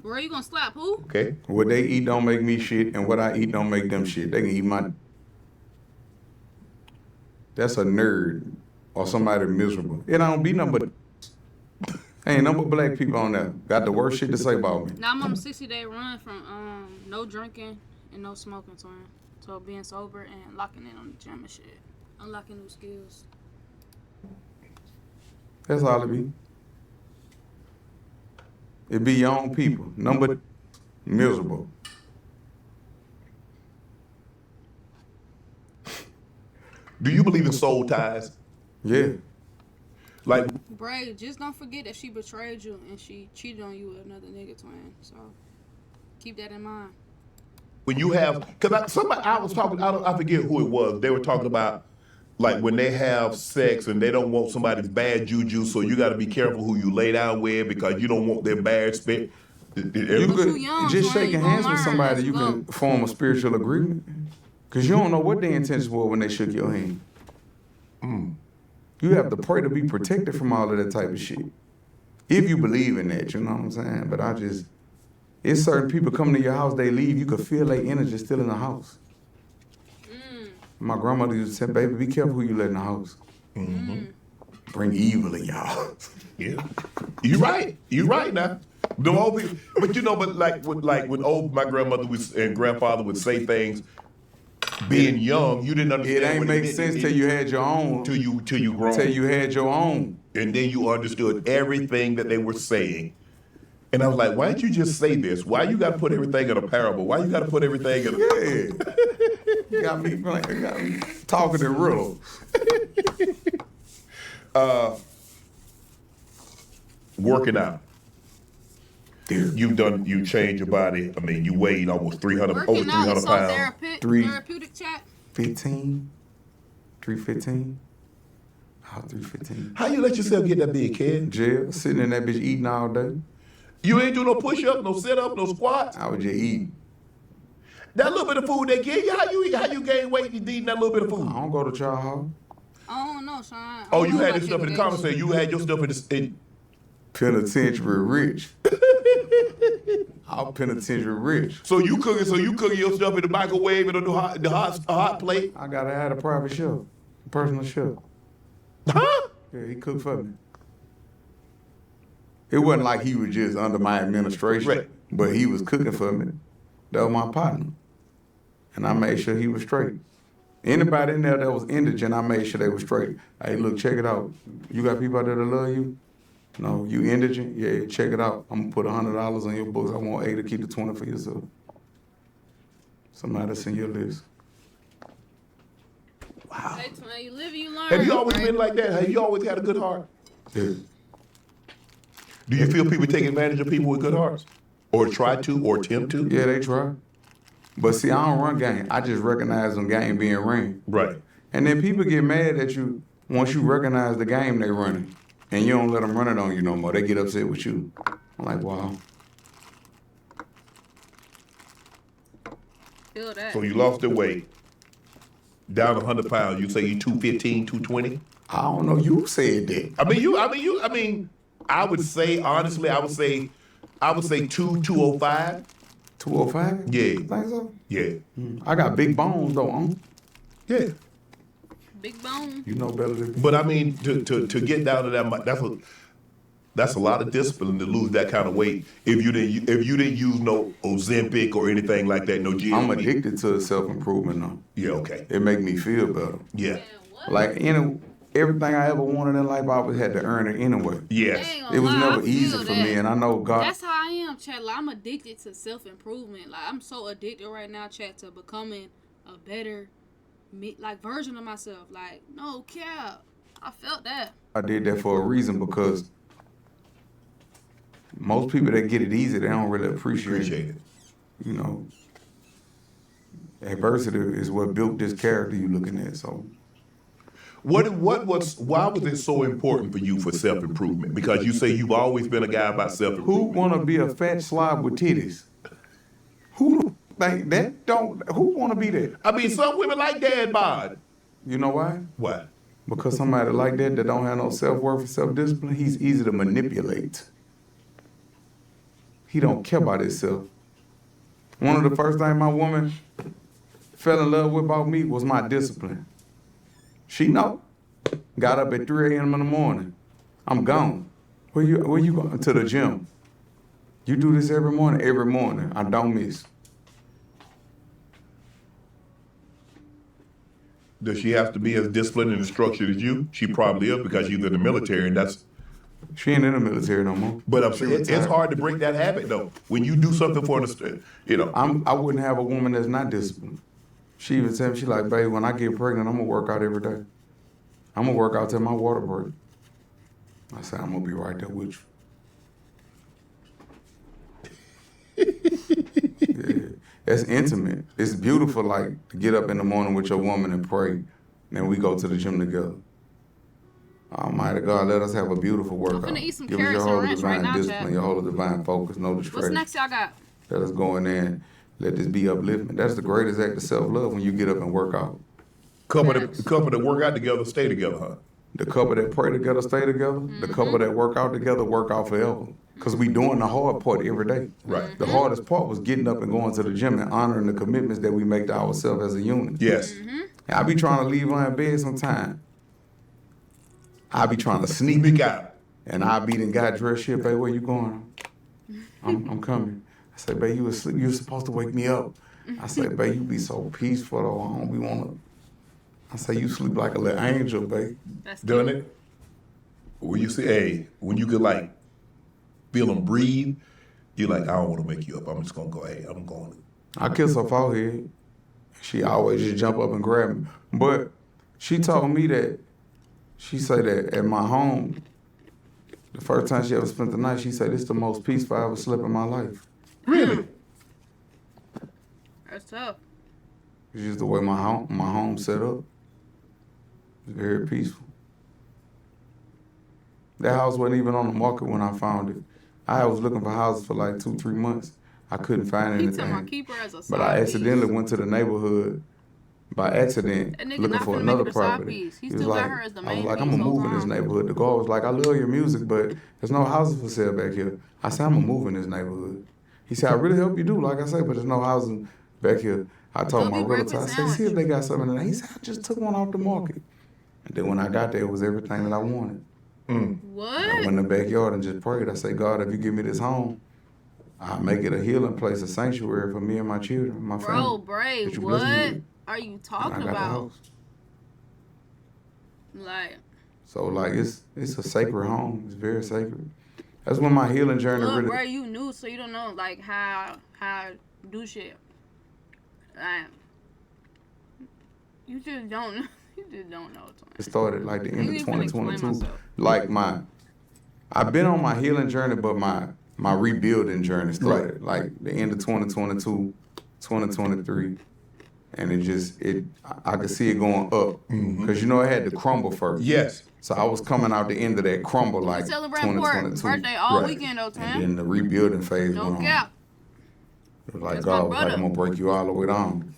Where are you gonna slap who? Okay. What they eat don't make me shit, and what I eat don't make them shit. They can eat my... That's a nerd or somebody miserable. It don't be nothing but... Ain't nothing but black people on there. Got the worst shit to say about me. Now I'm on a 60-day run from no drinking and no smoking, twin. So being sober and locking in on the gym and shit. Unlocking new skills. That's all it be. It be your own people. Number miserable. Do you believe in soul ties? Yeah. Like, Bray, just don't forget that she betrayed you and she cheated on you with another nigga, twin. So keep that in mind. when you have, because I was talking, I forget who it was. They were talking about like when they have sex and they don't want somebody's bad juju, so you got to be careful who you lay down with because you don't want their bad spit. You could just shaking hands with somebody, you can form a spiritual agreement. Because you don't know what their intentions were when they shook your hand. You have to pray to be protected from all of that type of shit. If you believe in that, you know what I'm saying? But it's certain people coming to your house, they leave, you can feel their energy still in the house. My grandmother used to say, baby, be careful who you let in the house. Bring evil in your house. Yeah, you're right. You're right now. The whole thing, but you know, but when my grandmother and grandfather would say things, being young, you didn't understand. It ain't make sense till you had your own. Till you grown. Till you had your own. And then you understood everything that they were saying. And I was like, why didn't you just say this? Why you got to put everything in a parable? Why you got to put everything in a... You got me talking in riddles. Working out. You changed your body. I mean, you weighed almost 300 pounds. pounds. Therapeutic chat. 15. 315. About 315. How you let yourself get that big, kid? Jail, sitting in that bitch eating all day. You ain't do no push-ups, no sit-ups, no squats. I was just eating. That little bit of food they give you, how you gain weight eating that little bit of food? I don't go to child house. I don't know, Sean. I Oh, don't you know had about this stuff in the education. comments saying you had your stuff in Penitentiary rich. I'm penitentiary rich. so you cooking your stuff in the microwave and on the hot plate? I gotta have a private chef, a personal chef. Huh? Yeah, he cooked for me. It wasn't like he was just under my administration, Right. but he was cooking for me. That was my partner. And I made sure he was straight. Anybody in there that was indigent, I made sure they were straight. Hey, look, check it out. You got people out there that love you? No, you indigent? Yeah, check it out. I'm gonna put $100 on your books. I want 8 to keep the 20 for yourself. Somebody send your list. Wow. Hey, Twin, you live, you learn. Have you always right? been like that? Have you always had a good heart? Yeah. Do you feel people take advantage of people with good hearts? Or try to, or attempt to? Yeah, they try. But see, I don't run game. I just recognize when game being ran. Right. And then people get mad at you once you recognize the game they running. And you don't let them run it on you no more. They get upset with you. I'm like, wow. Feel that. So you lost the weight. Down 100 pounds. You say you 215, 220? I don't know. You said that. I would say, honestly, I would say 205. 205? Yeah. Think so? Yeah. I got big bones though, huh? Yeah. Big bone. You know better than me. But I mean, to get down to that much, that's a lot of discipline to lose that kind of weight. If you didn't use no Ozempic or anything like that, no GLP. I'm addicted to self-improvement though. Yeah, okay. It make me feel better. Yeah. Like everything I ever wanted in life, I always had to earn it anyway. Yes. It was I never feel easy for that. me, and I know God. That's how I am, Chad. Like, I'm addicted to self-improvement. Like, I'm so addicted right now, Chad, to becoming a better version of myself. Like, no cap. I felt that. I did that for a reason because most people that get it easy, they don't really appreciate it. You know, adversity is what built this character you looking at. So, why was it so important for you for self-improvement? Because you say you've always been a guy about who self-improvement. want to be a fat slob with titties? Who think that don't? Who want to be that? I mean, some women like dad bod. You know why? Why? Because somebody like that don't have no self-worth or self-discipline, he's easy to manipulate. He don't care about himself. One of the first things my woman fell in love with about me was my discipline. She know. Got up at 3 a.m. in the morning. I'm gone. Where you going? To the gym. You do this every morning? Every morning. I don't miss. Does she have to be as disciplined and structured as you? She probably is because she's in the military, and that's. She ain't in the military no more. But I'm saying it's hard to break that habit though. When you do something for I wouldn't have a woman that's not disciplined. She even tell me, she like, babe, when I get pregnant, I'm gonna work out every day. I'm gonna work out till my water break. I said, I'm gonna be right there with you. Yeah. That's intimate. It's beautiful, like, to get up in the morning with your woman and pray, and then we go to the gym together. Almighty God, let us have a beautiful workout. finna eat some Give us your carrots and whole ranch right divine now, discipline, Chad. your whole divine focus, no What's distraction. next y'all got? Let us go in there and let this be upliftment. That's the greatest act of self-love when you get up and work out. couple that work out together stay together, huh? The couple that pray together stay together. The couple that work out together work out forever. Because we doing the hard part every day. Right. The hardest part was getting up and going to the gym and honoring the commitments that we make to ourselves as a unit. Yes. I be trying to leave her in bed sometime. I be trying to sneak out. And I be done got dressed shit, babe, where you going? I'm coming. I say, babe, you was asleep. You was supposed to wake me up. I say, babe, you be so peaceful though. I don't be wanna. I say, you sleep like a little angel, babe. That's Done it? When you say, when you could like feel them breathe, you're like, I don't want to wake you up. I'm just gonna go, I'm going. I kiss her forehead. She always just jump up and grab me. But she told me that, she said that at my home, the first time she ever spent the night, she said, this is the most peaceful I ever slept in my life. Really? That's tough. It's just the way my home set up. It's very peaceful. That house wasn't even on the market when I found it. I was looking for houses for like 2-3 months. I couldn't find He told my anything. keeper as a side But I accidentally piece. went to the neighborhood by accident That nigga looking not for finna another make it a side property. piece. He He was still got like, her as the I was main like, I'm piece gonna whole move in this time. neighborhood. The guard was like, I love your music, but there's no houses for sale back here. I said, I'm gonna move in this neighborhood. He said, I really hope you do, like I said, but there's no houses back here. I told Go my get realtor, I breakfast said, see if sandwich. they got something in there. He said, I just took one off the market. And then when I got there, it was everything that I wanted. I What? went in the backyard and just prayed. I said, God, if you give me this home, I'll make it a healing place, a sanctuary for me and my children, my Bro, family. Bray, that you blessed me what with. are you And talking I got the about? house. Like, So like it's a sacred home. It's very sacred. That's when my healing journey look, really. Bray, you new, so you don't know like how do shit. Like, you just don't know. You just don't know. It started like the end of ain't even finna explain 2022. myself. Like I've been on my healing journey, but my rebuilding journey started like the end of 2022, 2023. And I could see it going up. Because you know it had to crumble first. Yes. So I was coming out the end of that crumble like Celebrating Port 2022. birthday all Right. weekend though, And Tam. then the rebuilding phase No went on. cap. It was like That's my God was like, brother. I'm gonna break you all the way down.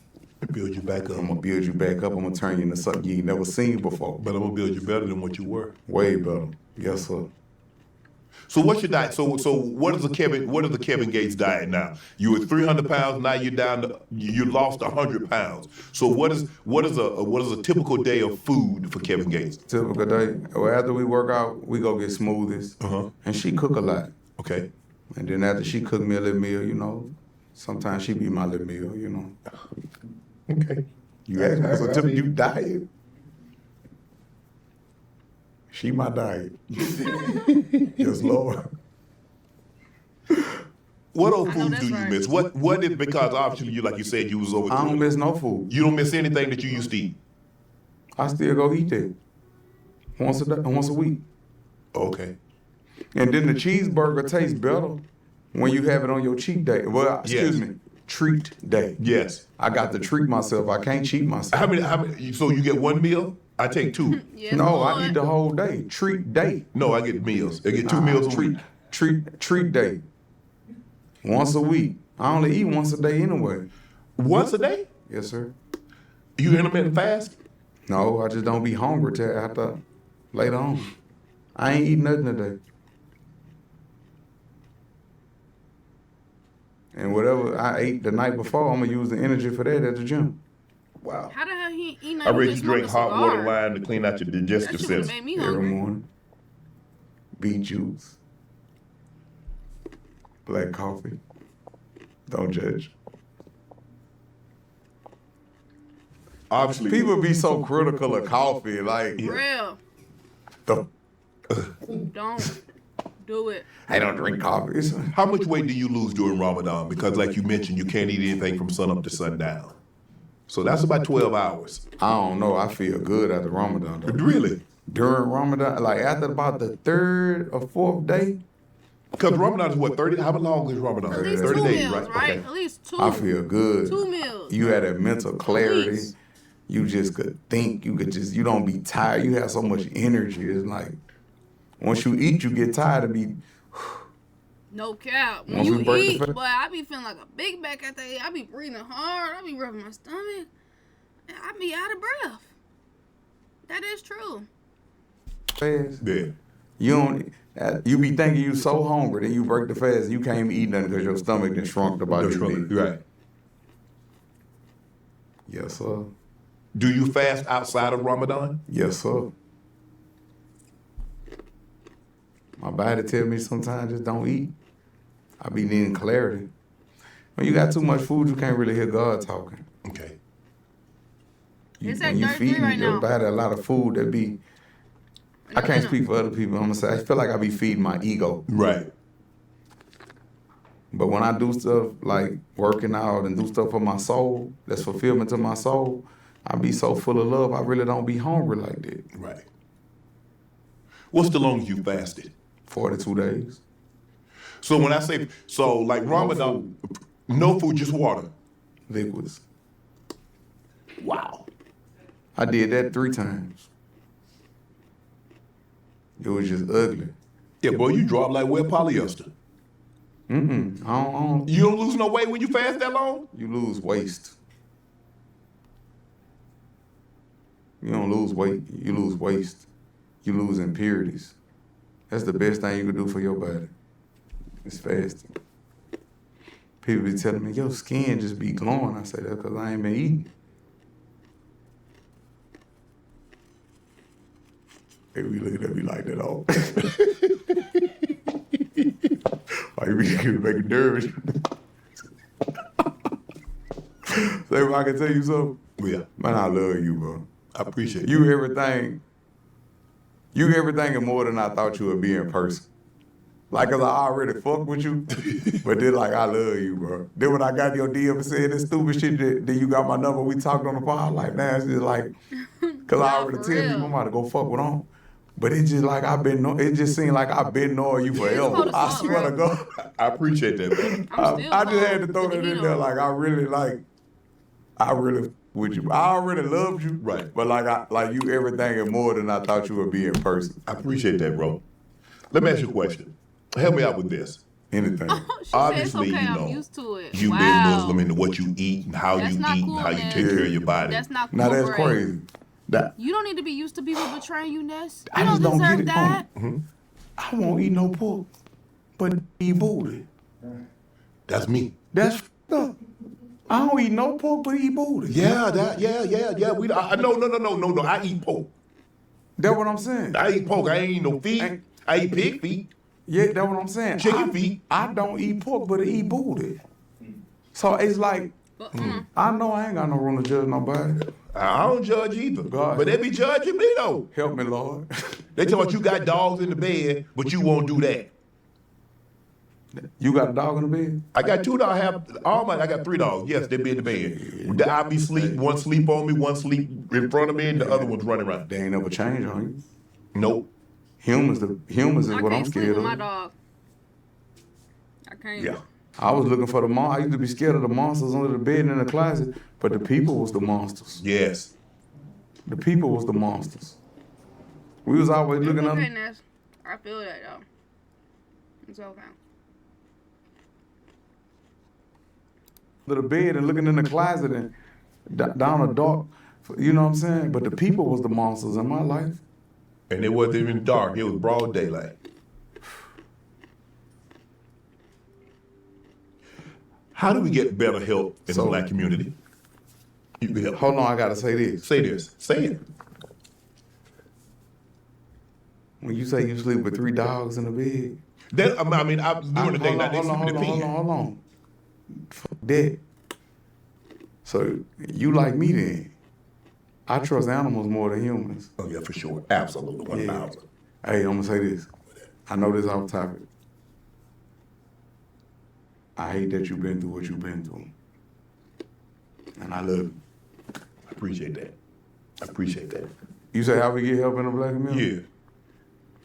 Build you back up. I'm gonna build you back up. I'm gonna turn you into something you ain't never seen before. But I'm gonna build you better than what you were. Way better. Yes, sir. So what's your diet? So what is the Kevin Gates diet now? You were 300 pounds, now you're down to you lost 100 pounds. So what is a typical day of food for Kevin Gates? Typical day. Well, after we work out, we go get smoothies. And she cook a lot. Okay. And then after she cook me a little meal, you know, sometimes she be my little meal, you know. Okay. You ask me for a typical diet. She my diet. Yes, Lord. What old I know foods that's do you right. miss? What is, because obviously you, like you said, you was over. I don't miss no food. You don't miss anything that you used to eat. I still go eat that. Once a week. Okay. And then the cheeseburger tastes better when you have it on your cheat day. Well, excuse me, treat day. Yes. I got to treat myself. I can't cheat myself. How many? So you get one meal? I take two. Yes, No, Lord. I eat the whole day. Treat day. No, I get meals. I get two meals a week. Treat day. Once a week. I only eat once a day anyway. Once a day? Yes, sir. You intermittent fast? No, I just don't be hungry till after later on. I ain't eat nothing today. And whatever I ate the night before, I'm gonna use the energy for that at the gym. Wow. How the hell he eat I nothing read but you drink smoke a hot water cigar? lime to clean out your digestive That shit would system. make me Every hungry. morning. Beet juice. Black coffee. Don't judge. Obviously, People be so critical of coffee, like Real. the, Don't do it. I don't drink coffee. how much weight do you lose during Ramadan? Because like you mentioned, you can't eat anything from sun up to sundown. So that's about 12 hours. I don't know. I feel good after Ramadan. Though. Really? During Ramadan, like after about the third or fourth day, Because Ramadan is what, 30? How long is Ramadan? At least 30 two days, meals, right? Okay. At least two. I feel good. 2 meals. You had that mental clarity. least. You just could think. You don't be tired. You have so much energy. It's like once you eat, you get tired of be. No cap. When Once we you break the eat, fast- boy, I be feeling like a big back after I eat. I be breathing hard. I be rubbing my stomach. And I be out of breath. That is true. Fast. Yeah. You don't. You be thinking you so hungry, then you break the fast. You can't even eat nothing because your stomach done shrunk about That's your right. need. Right. Yes, sir. Do you fast outside of Ramadan? Yes, sir. My body tell me sometimes just don't eat. I be needing clarity. When you got too much food, you can't really hear God talking. Okay. It's at When you 33 feed right your now. body a lot of food, that be. I can't speak for other people. I'm gonna say I feel like I be feeding my ego. Right. But when I do stuff like working out and do stuff for my soul, that's fulfillment to my soul, I be so full of love. I really don't be hungry like that. Right. What's the longest you fasted? 42 days. So when I say, so like Ramadan, no food, just water. Liquids. Wow. I did that 3 times. It was just ugly. Yeah, boy, you drop like wet polyester. I don't. You don't lose no weight when you fast that long? You lose waste. You don't lose weight. You lose waste. You lose impurities. That's the best thing you can do for your body. It's fasting. People be telling me, your skin just be glowing. I say, that's because I ain't been eating. They be looking at me like that all. Like, you make it nervous. So I can tell you something? Yeah. Man, I love you, bro. I appreciate it. You everything and more than I thought you would be in person. Like, cause I already fuck with you, but then like I love you, bro. Then when I got your DM and said this stupid shit, then you got my number, we talked on the phone, I'm like, man, it's just like, cause I already tell people I'm about to go fuck with them. But it's just like it just seemed like I've been knowing you forever. I swear to God. I appreciate that, man. I just had to throw that in there, like I really with you. I already loved you, Right. But like you everything and more than I thought you would be in person. I appreciate that, bro. Let me ask you a question. Help me out with this. Anything. Obviously, okay, you know, I'm used to it. you being Muslim and what you eat and how That's you not eat cool, and how you man. take care of your body. That's not cool. Now that's Bray. crazy. You don't need to be used to people betraying you, Ness. You I just don't deserve get it. that. I won't eat no pork, but eat booty. That's me. That's f***ed up. I don't eat no pork, but eat booty. Yeah. No. I eat pork. That's what I'm saying. I eat pork. I ain't eat no feet. I eat pig feet. Yeah, that's what I'm saying. Chicken feet. I don't eat pork, but I eat booty. So it's like, I know I ain't got no room to judge nobody. I don't judge either. God. But they be judging me though. Help me, Lord. They tell me you got dogs in the bed, but you won't do that. You got a dog in the bed? I got 2 dogs. I got 3 dogs. Yes, they be in the bed. I be sleep. One sleep on me, one sleep in front of me, and the other one's running around. They ain't never changed on you. Nope. Humans is I what I'm can't sleep scared with of. my dog. I can't. Yeah. I was looking for the monster. I used to be scared of the monsters under the bed and in the closet, but the people was the monsters. Yes. The people was the monsters. We was always It's looking okay, under. Ness. I feel that though. It's okay. The bed and looking in the closet and down a dark, you know what I'm saying? But the people was the monsters in my life. And it wasn't even dark. It was broad daylight. How do we get better help in the black community? You can help. Hold on, I gotta say this. Say this. Say it. When you say you sleep with 3 dogs in the bed, That, I mean, I'm doing the thing. hold on. Fuck that. So you like me then? I trust animals more than humans. Oh yeah, for sure. Absolutely. 1,000. Hey, I'm gonna say this. I know this off topic. I hate that you've been through what you've been through. And I love you. I appreciate that. I appreciate that. You say how we get help in the black community? Yeah.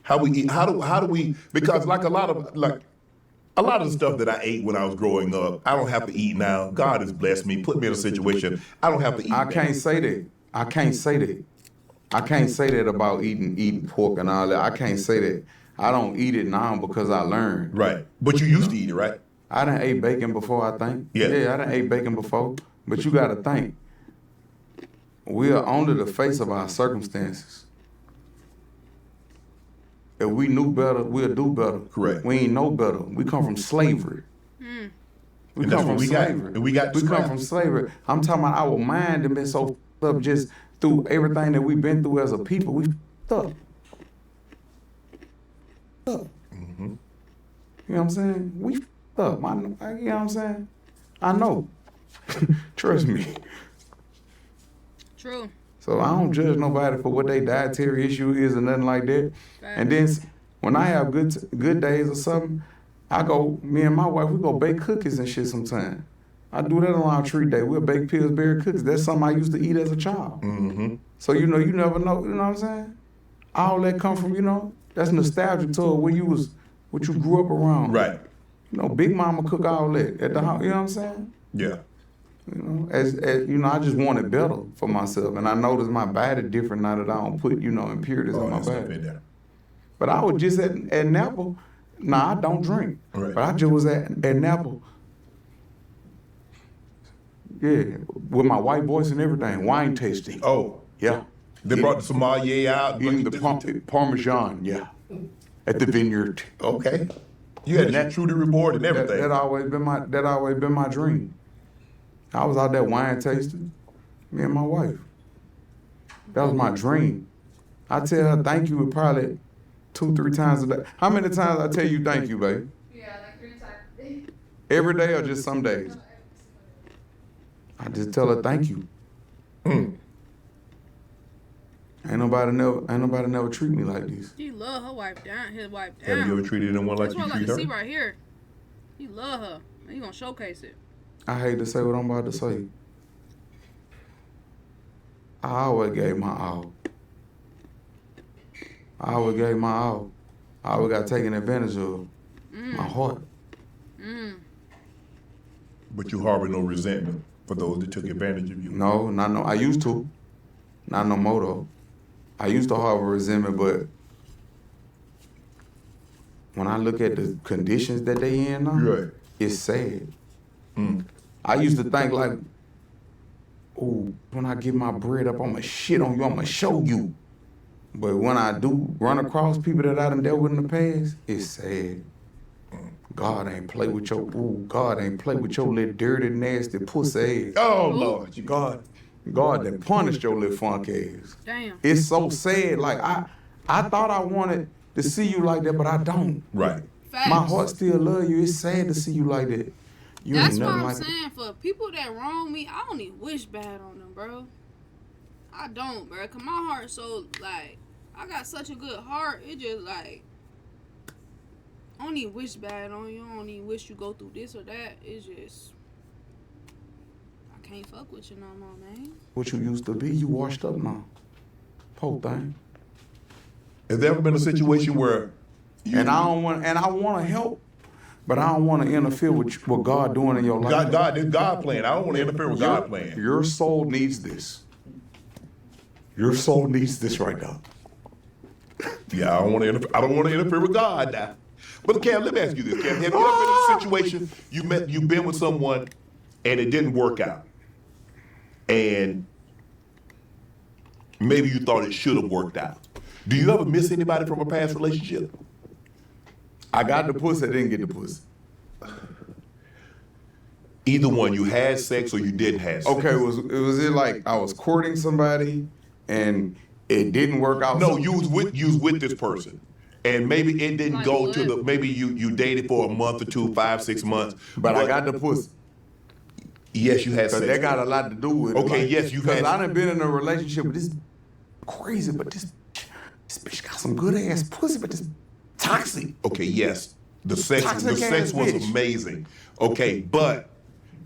How we eat? How do we? Because like a lot of the stuff that I ate when I was growing up, I don't have to eat now. God has blessed me, put me in a situation I don't have to eat. I can't say that. I can't say that about eating pork and all that. I can't say that. I don't eat it now because I learned. Right. But you used to eat it, right? I done ate bacon before, I think. Yeah. I done ate bacon before. But you gotta think. We are under the face of our circumstances. If we knew better, we'll do better. Correct. We ain't know better. We come from slavery. We And come that's from what we got. slavery. And we got We come scrapped. from slavery. I'm talking about our mind and been so f***ed up just through everything that we've been through as a people. We f***ed up. Mm-hmm. You know what I'm saying? We f***ed up. You know what I'm saying? I know. Trust me. True. So I don't judge nobody for what their dietary issue is or nothing like that. And then when I have good days or something, me and my wife, we go bake cookies and shit sometime. I do that around treat day. We'll bake Pillsbury cookies. That's something I used to eat as a child. Mm-hmm. So, you never know, you know what I'm saying? All that come from, that's nostalgic to what you grew up around. Right. Big mama cook all that at the house, you know what I'm saying? Yeah. As I just wanted better for myself, and I notice my body different now that I don't put impurities in my That's up body. in there. But I was just at Napa. Nah, I don't drink. Right. But I just was at Napa. Yeah, with my white voice and everything, wine tasting. Oh, Yeah. they brought the sommelier out. Eating the Parmesan, yeah. At the vineyard. Okay. You had that Trudy Report and everything. That always been my dream. I was out there wine tasting, me and my wife. That was my dream. I tell her thank you probably 2-3 times a day. How many times I tell you thank you, babe? Yeah, like 3 times a day. Every day or just some days? I just tell her thank you. Ain't nobody never treat me like this. He love her wife down, his wife down. Have you ever treated anyone like That's you what I like treat to her? see right here. He love her. He gonna showcase it. I hate to say what I'm about to say. I always gave my all. I always gave my all. I always got taken advantage of. My heart. But you harbor no resentment for those that took advantage of you. No, not no. I used to. Not no more though. I used to harbor resentment, but when I look at the conditions that they in now, Right. it's sad. I used to think like, ooh, when I get my bread up, I'ma shit on you, I'ma show you. But when I do run across people that I done dealt with in the past, it's sad. God ain't play with your little dirty, nasty pussy ass. Oh, Lord. God that punished your little funk ass. Damn. It's so sad. Like I thought I wanted to see you like that, but I don't. Right. Facts. My heart still love you. It's sad to see you like that. You That's ain't what nothing I'm like that. saying. For people that wrong me, I don't even wish bad on them, bro. I don't, bro. Cause my heart so like, I got such a good heart. It just like, I don't even wish bad on you. I don't even wish you go through this or that. It's just, I can't fuck with you no more, man. What you used to be, you washed up now. Poor thing. Has there ever been a situation where you, And I want to help, but I don't want to interfere with what God doing in your life. this God plan? I don't want to interfere with God plan. Your soul needs this. Your soul needs this right now. Yeah, I don't want to interfere with God now. But Cam, let me ask you this, Cam. Have you ever been in a situation you've been with someone and it didn't work out? And maybe you thought it should have worked out. Do you ever miss anybody from a past relationship? I got the pussy, I didn't get the pussy. Either one, you had sex or you didn't have sex. Okay, was it like I was courting somebody and it didn't work out? No, you was with this person. And maybe it didn't Like go what? to the, maybe you dated for a month or two, 5, 6 months. But I got the pussy. Yes, you had Cause sex. that got a lot to do with it. Okay, yes, you Cause had- I done been in a relationship with this crazy, but this bitch got some good ass pussy, but this toxic. Okay, yes. The sex Toxic ass was bitch. amazing. Okay, but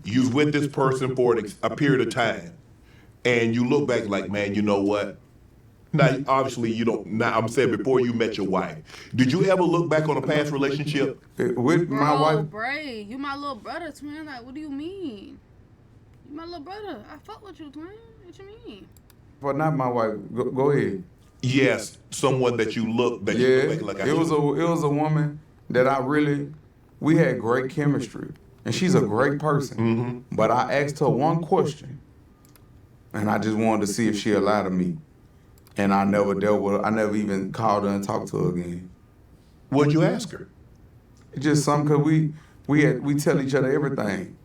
you was with this person for a period of time. And you look back like, man, you know what? Now, obviously, you don't. Now, I'm saying before you met your wife, did you ever look back on a past relationship? With my Bro, wife. Bray, you my little brother, twin. Like, what do you mean? You my little brother. I fuck with you, twin. What you mean? But not my wife. Go ahead. Yes, someone that you look back like. It was a woman that we had great chemistry, and she's a great person. But I asked her one question, and I just wanted to see if she allowed me. And I never dealt with her. I never even called her and talked to her again. What'd you ask her? It's just something, cause we tell each other everything.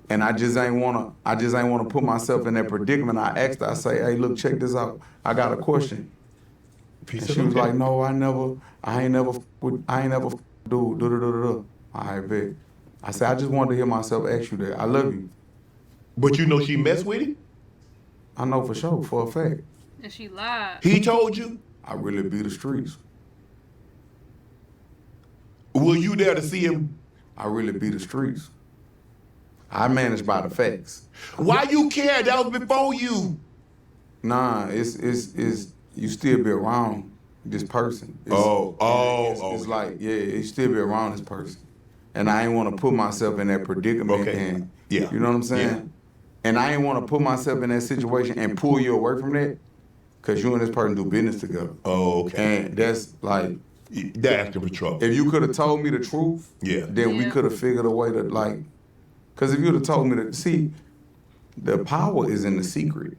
And I just ain't wanna put myself in that predicament. I asked her, I say, hey, look, check this out. I got a question. And she was like, no, I ain't never do. I bet. I said, I just wanted to hear myself ask you that. I love you. But you know she messed with him? I know for sure, for a fact. And she lied. He told you? I really be the streets. Were you there to see him? I really be the streets. I manage by the facts. Why you care? That was before you. Nah, it's you still be around this person. It's like, yeah, you still be around this person. And I ain't want to put myself in that predicament. Okay. And, Yeah. You know what I'm saying? Yeah. And I ain't want to put myself in that situation and pull you away from that, because you and this person do business together. Oh, okay. And that's like, They're asking for trouble. If you could have told me the truth, then we could have figured a way to like. Because if you'd have told me that, see, the power is in the secret.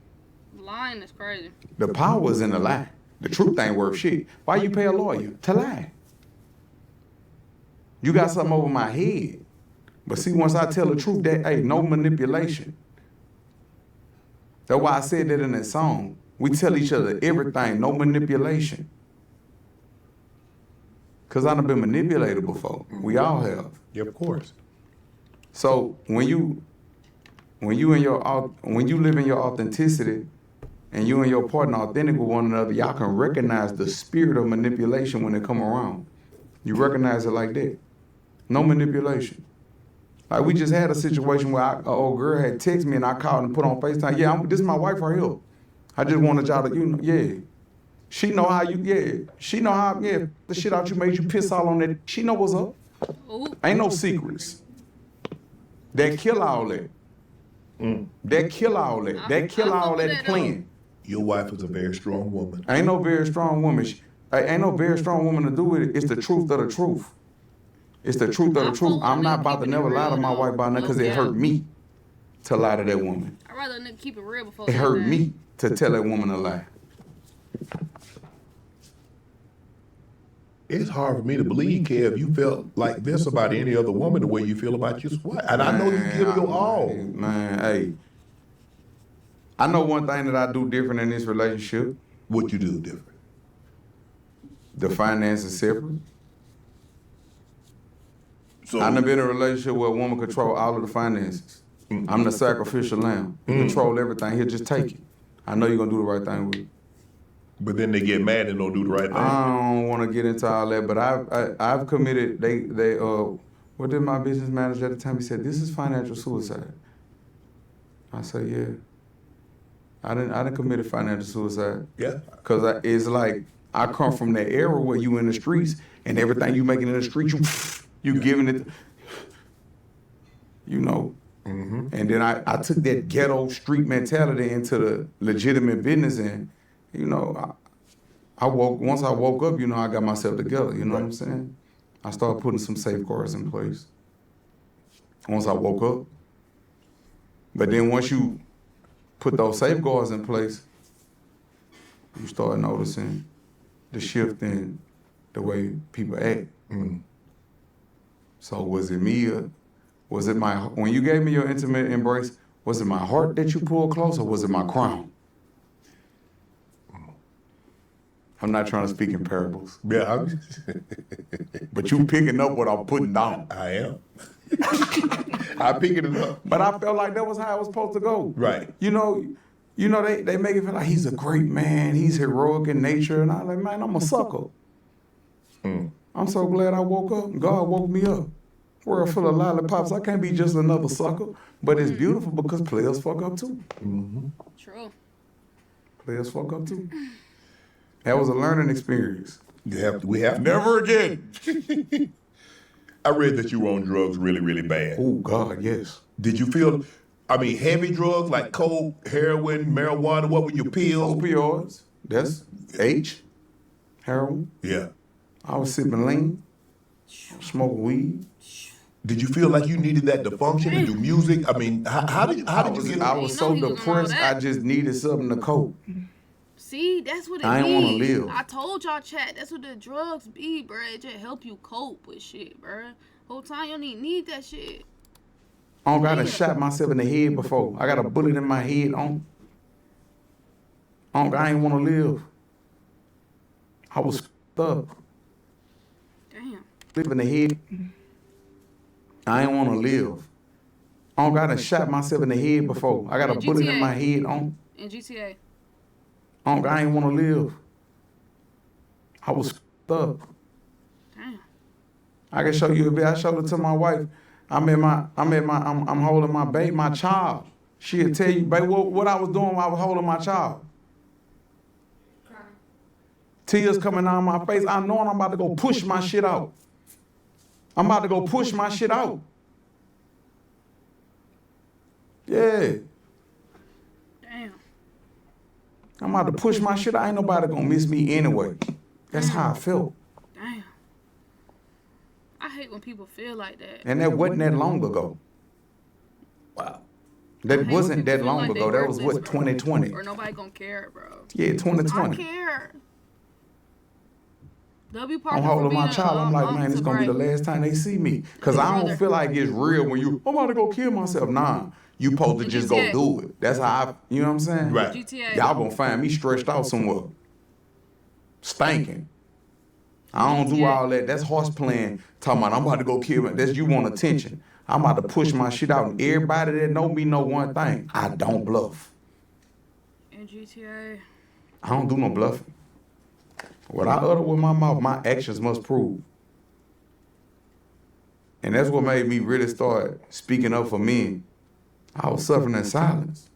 Lying is crazy. The power is in the lie. The truth ain't worth shit. Why you pay a lawyer to lie? You got something over my head. But see, once I tell the truth, that ain't no manipulation. That's why I said that in that song. We tell each other everything, no manipulation. Because I done been manipulated before. We all have. Yeah, of course. So when you live in your authenticity and you and your partner authentic with one another, y'all can recognize the spirit of manipulation when it come around. You recognize it like that. No manipulation. Like we just had a situation where an old girl had texted me and I called and put on FaceTime. Yeah, this is my wife right here. I just wanted y'all to, She know how the shit out you made you piss all on that. She know what's up. Ooh. Ain't no secrets. That kill all that. That kill all that. That kill all that playing. Your wife is a very strong woman. Ain't no very strong woman. Ain't no very strong woman to do with it. It's the truth of the truth. It's the truth of the truth. I'm not about to never lie to my wife about nothing because it hurt me to lie to that woman. I'd rather nigga keep it real before it hurt me to tell that woman a lie. It's hard for me to believe, Kev, you felt like this about any other woman the way you feel about your wife. And I know you give your all. Man, hey. I know one thing that I do different in this relationship. What you do different? The finances separate. So I've been in a relationship where a woman control all of the finances. I'm the sacrificial lamb. Control everything. He'll just take it. I know you're going to do the right thing with it. But then they get mad and don't do the right thing. I don't want to get into all that, but I've committed. What did my business manager at the time? He said, "This is financial suicide." I said, "Yeah." I didn't commit financial suicide. Yeah. Cause it's like I come from that era where you in the streets and everything you making in the streets, you giving it, And then I took that ghetto street mentality into the legitimate business and. Once I woke up, I got myself together, you know what I'm saying? I started putting some safeguards in place. Once I woke up. But then once you put those safeguards in place, you start noticing the shift in the way people act. So was it me or was it when you gave me your intimate embrace, was it my heart that you pulled close or was it my crown? I'm not trying to speak in parables. Yeah. But you picking up what I'm putting down. I am. I'm picking it up. But I felt like that was how it was supposed to go. Right. They make it feel like he's a great man, he's heroic in nature, and I'm like, man, I'm a sucker. I'm so glad I woke up. God woke me up. World full of lollipops. I can't be just another sucker. But it's beautiful because players fuck up too. True. Players fuck up too. That was a learning experience. We have Never again. I read that you were on drugs really, really bad. Oh, God, yes. Did you feel, heavy drugs like coke, heroin, marijuana? What were your pills? Opioids. That's H. Heroin. Yeah. I was sipping lean. Smoking weed. Did you feel like you needed that to function and do music? How did you get? I was so depressed. I just needed something to cope. See, that's what it I ain't want to live. I told y'all, chat, that's what the drugs be, bro. It just help you cope with shit, bro. Whole time you don't even need that shit. I got shot myself in the head before. I got a bullet in my head. I ain't want to live. I was up. Damn. Live in the head. I ain't want to live. I got shot myself in the head before. I got a bullet in my head. In GTA. I ain't want to live. I was up. Damn. I can show you a bit. I showed it to my wife. I'm holding my baby, my child. She'll tell you, babe, what I was doing while I was holding my child. Crying. Tears coming down my face. I know I'm about to go push my shit out. I'm about to go push my shit out. Yeah. Damn. I'm about to push my shit out. Ain't nobody gonna miss me anyway. That's how I felt. Damn. hate when people feel like that. And that wasn't that long ago. Wow. That I hate wasn't when that people feel long like they ago. That was worthless, what, bro. 2020? Or nobody gonna care, bro. Yeah, I 2020. care. W I'm Parker for holding being my child. I'm like, man, it's gonna be the last time they see me. Cause I don't feel like it's real when I'm about to go kill myself. Nah, you supposed to just go do it. That's how I, you know what I'm saying? Right. GTA. Y'all gonna find me stretched out somewhere, stinking. I don't do all that. That's horse playing. Talking about I'm about to go kill me. That's you want attention. I'm about to push my shit out, and everybody that know me know one thing: I don't bluff. In GTA. I don't do no bluffing. What I utter with my mouth, my actions must prove. And that's what made me really start speaking up for men. I was suffering in silence.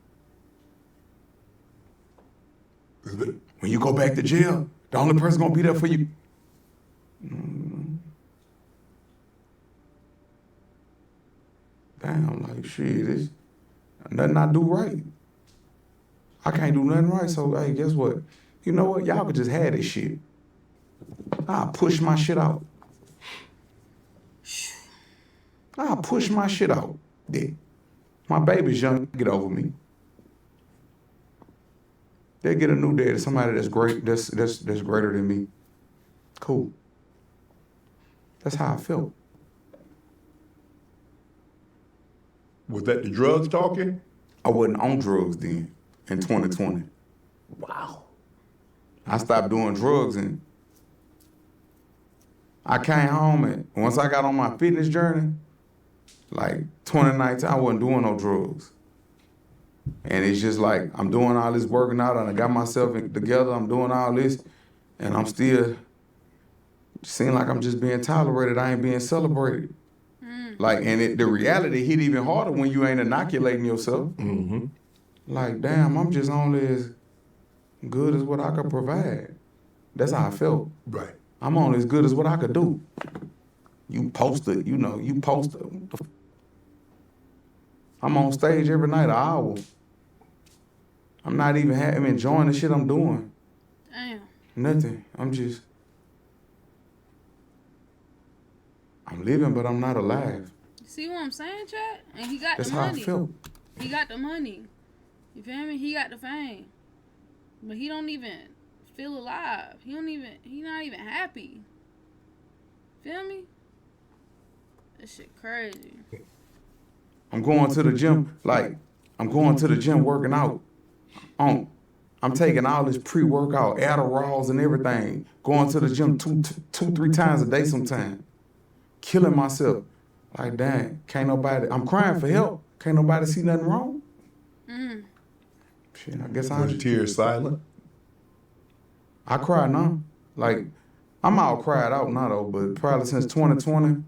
When you go back to jail, the only person gonna be there for you. Damn, like shit, it's nothing I do right. I can't do nothing right, so hey, guess what? You know what? Y'all could just have this shit. I'll push my shit out. I'll push my shit out. Yeah. My baby's young, get over me. They get a new daddy, somebody that's great, that's greater than me. Cool. That's how I felt. Was that the drugs talking? I wasn't on drugs then in 2020. Wow. I stopped doing drugs and I came home and once I got on my fitness journey, like 2019, I wasn't doing no drugs. And it's just like, I'm doing all this working out and I got myself together, I'm doing all this, and I'm still, seem like I'm just being tolerated, I ain't being celebrated. Like, and the reality hit even harder when you ain't inoculating yourself. Mm-hmm. Like, damn, I'm just only as good as what I could provide. That's how I felt. Right. I'm only as good as what I could do. You post it, you post it. I'm on stage every night, an hour. I'm not even I'm enjoying the shit I'm doing. Damn. Nothing. I'm living, but I'm not alive. You see what I'm saying, Chad? And he got That's the how I money. felt. He got the money. You feel me? He got the fame. But he don't even feel alive. He not even happy. Feel me? That shit crazy. I'm going to the gym, working out. I'm taking all this pre-workout, Adderalls and everything. Going to the gym two, 3 times a day sometimes. Killing myself. Like, dang, I'm crying for help. Can't nobody see nothing wrong? Shit, I guess Was your tears silent? I cry now. Like, I'm all cried out now though, but probably since 2020,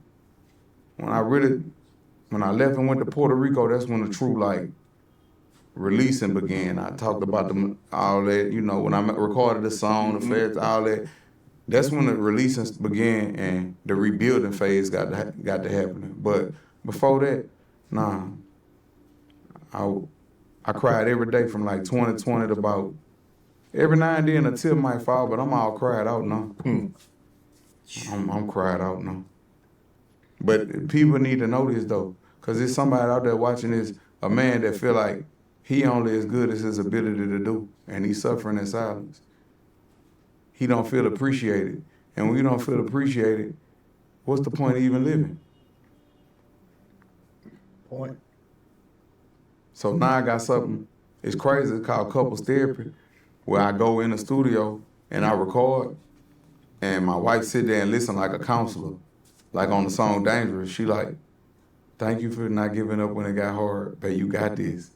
when I left and went to Puerto Rico, that's when the true, like, releasing began. I talked about all that, when I recorded the song, the feds, all that. That's when the releasing began and the rebuilding phase got to happening. But before that, nah. I cried every day from like 2020 to about every now and then a tear might fall, but I'm all cried out now. I'm cried out now. But people need to know this though, because there's somebody out there watching this, a man that feel like he only as good as his ability to do, and he's suffering in silence. He don't feel appreciated. And when you don't feel appreciated, what's the point of even living? Point. So now I got something, it's crazy, it's called couples therapy, where I go in the studio and I record, and my wife sit there and listen like a counselor. Like on the song Dangerous, she like, thank you for not giving up when it got hard, but you got this.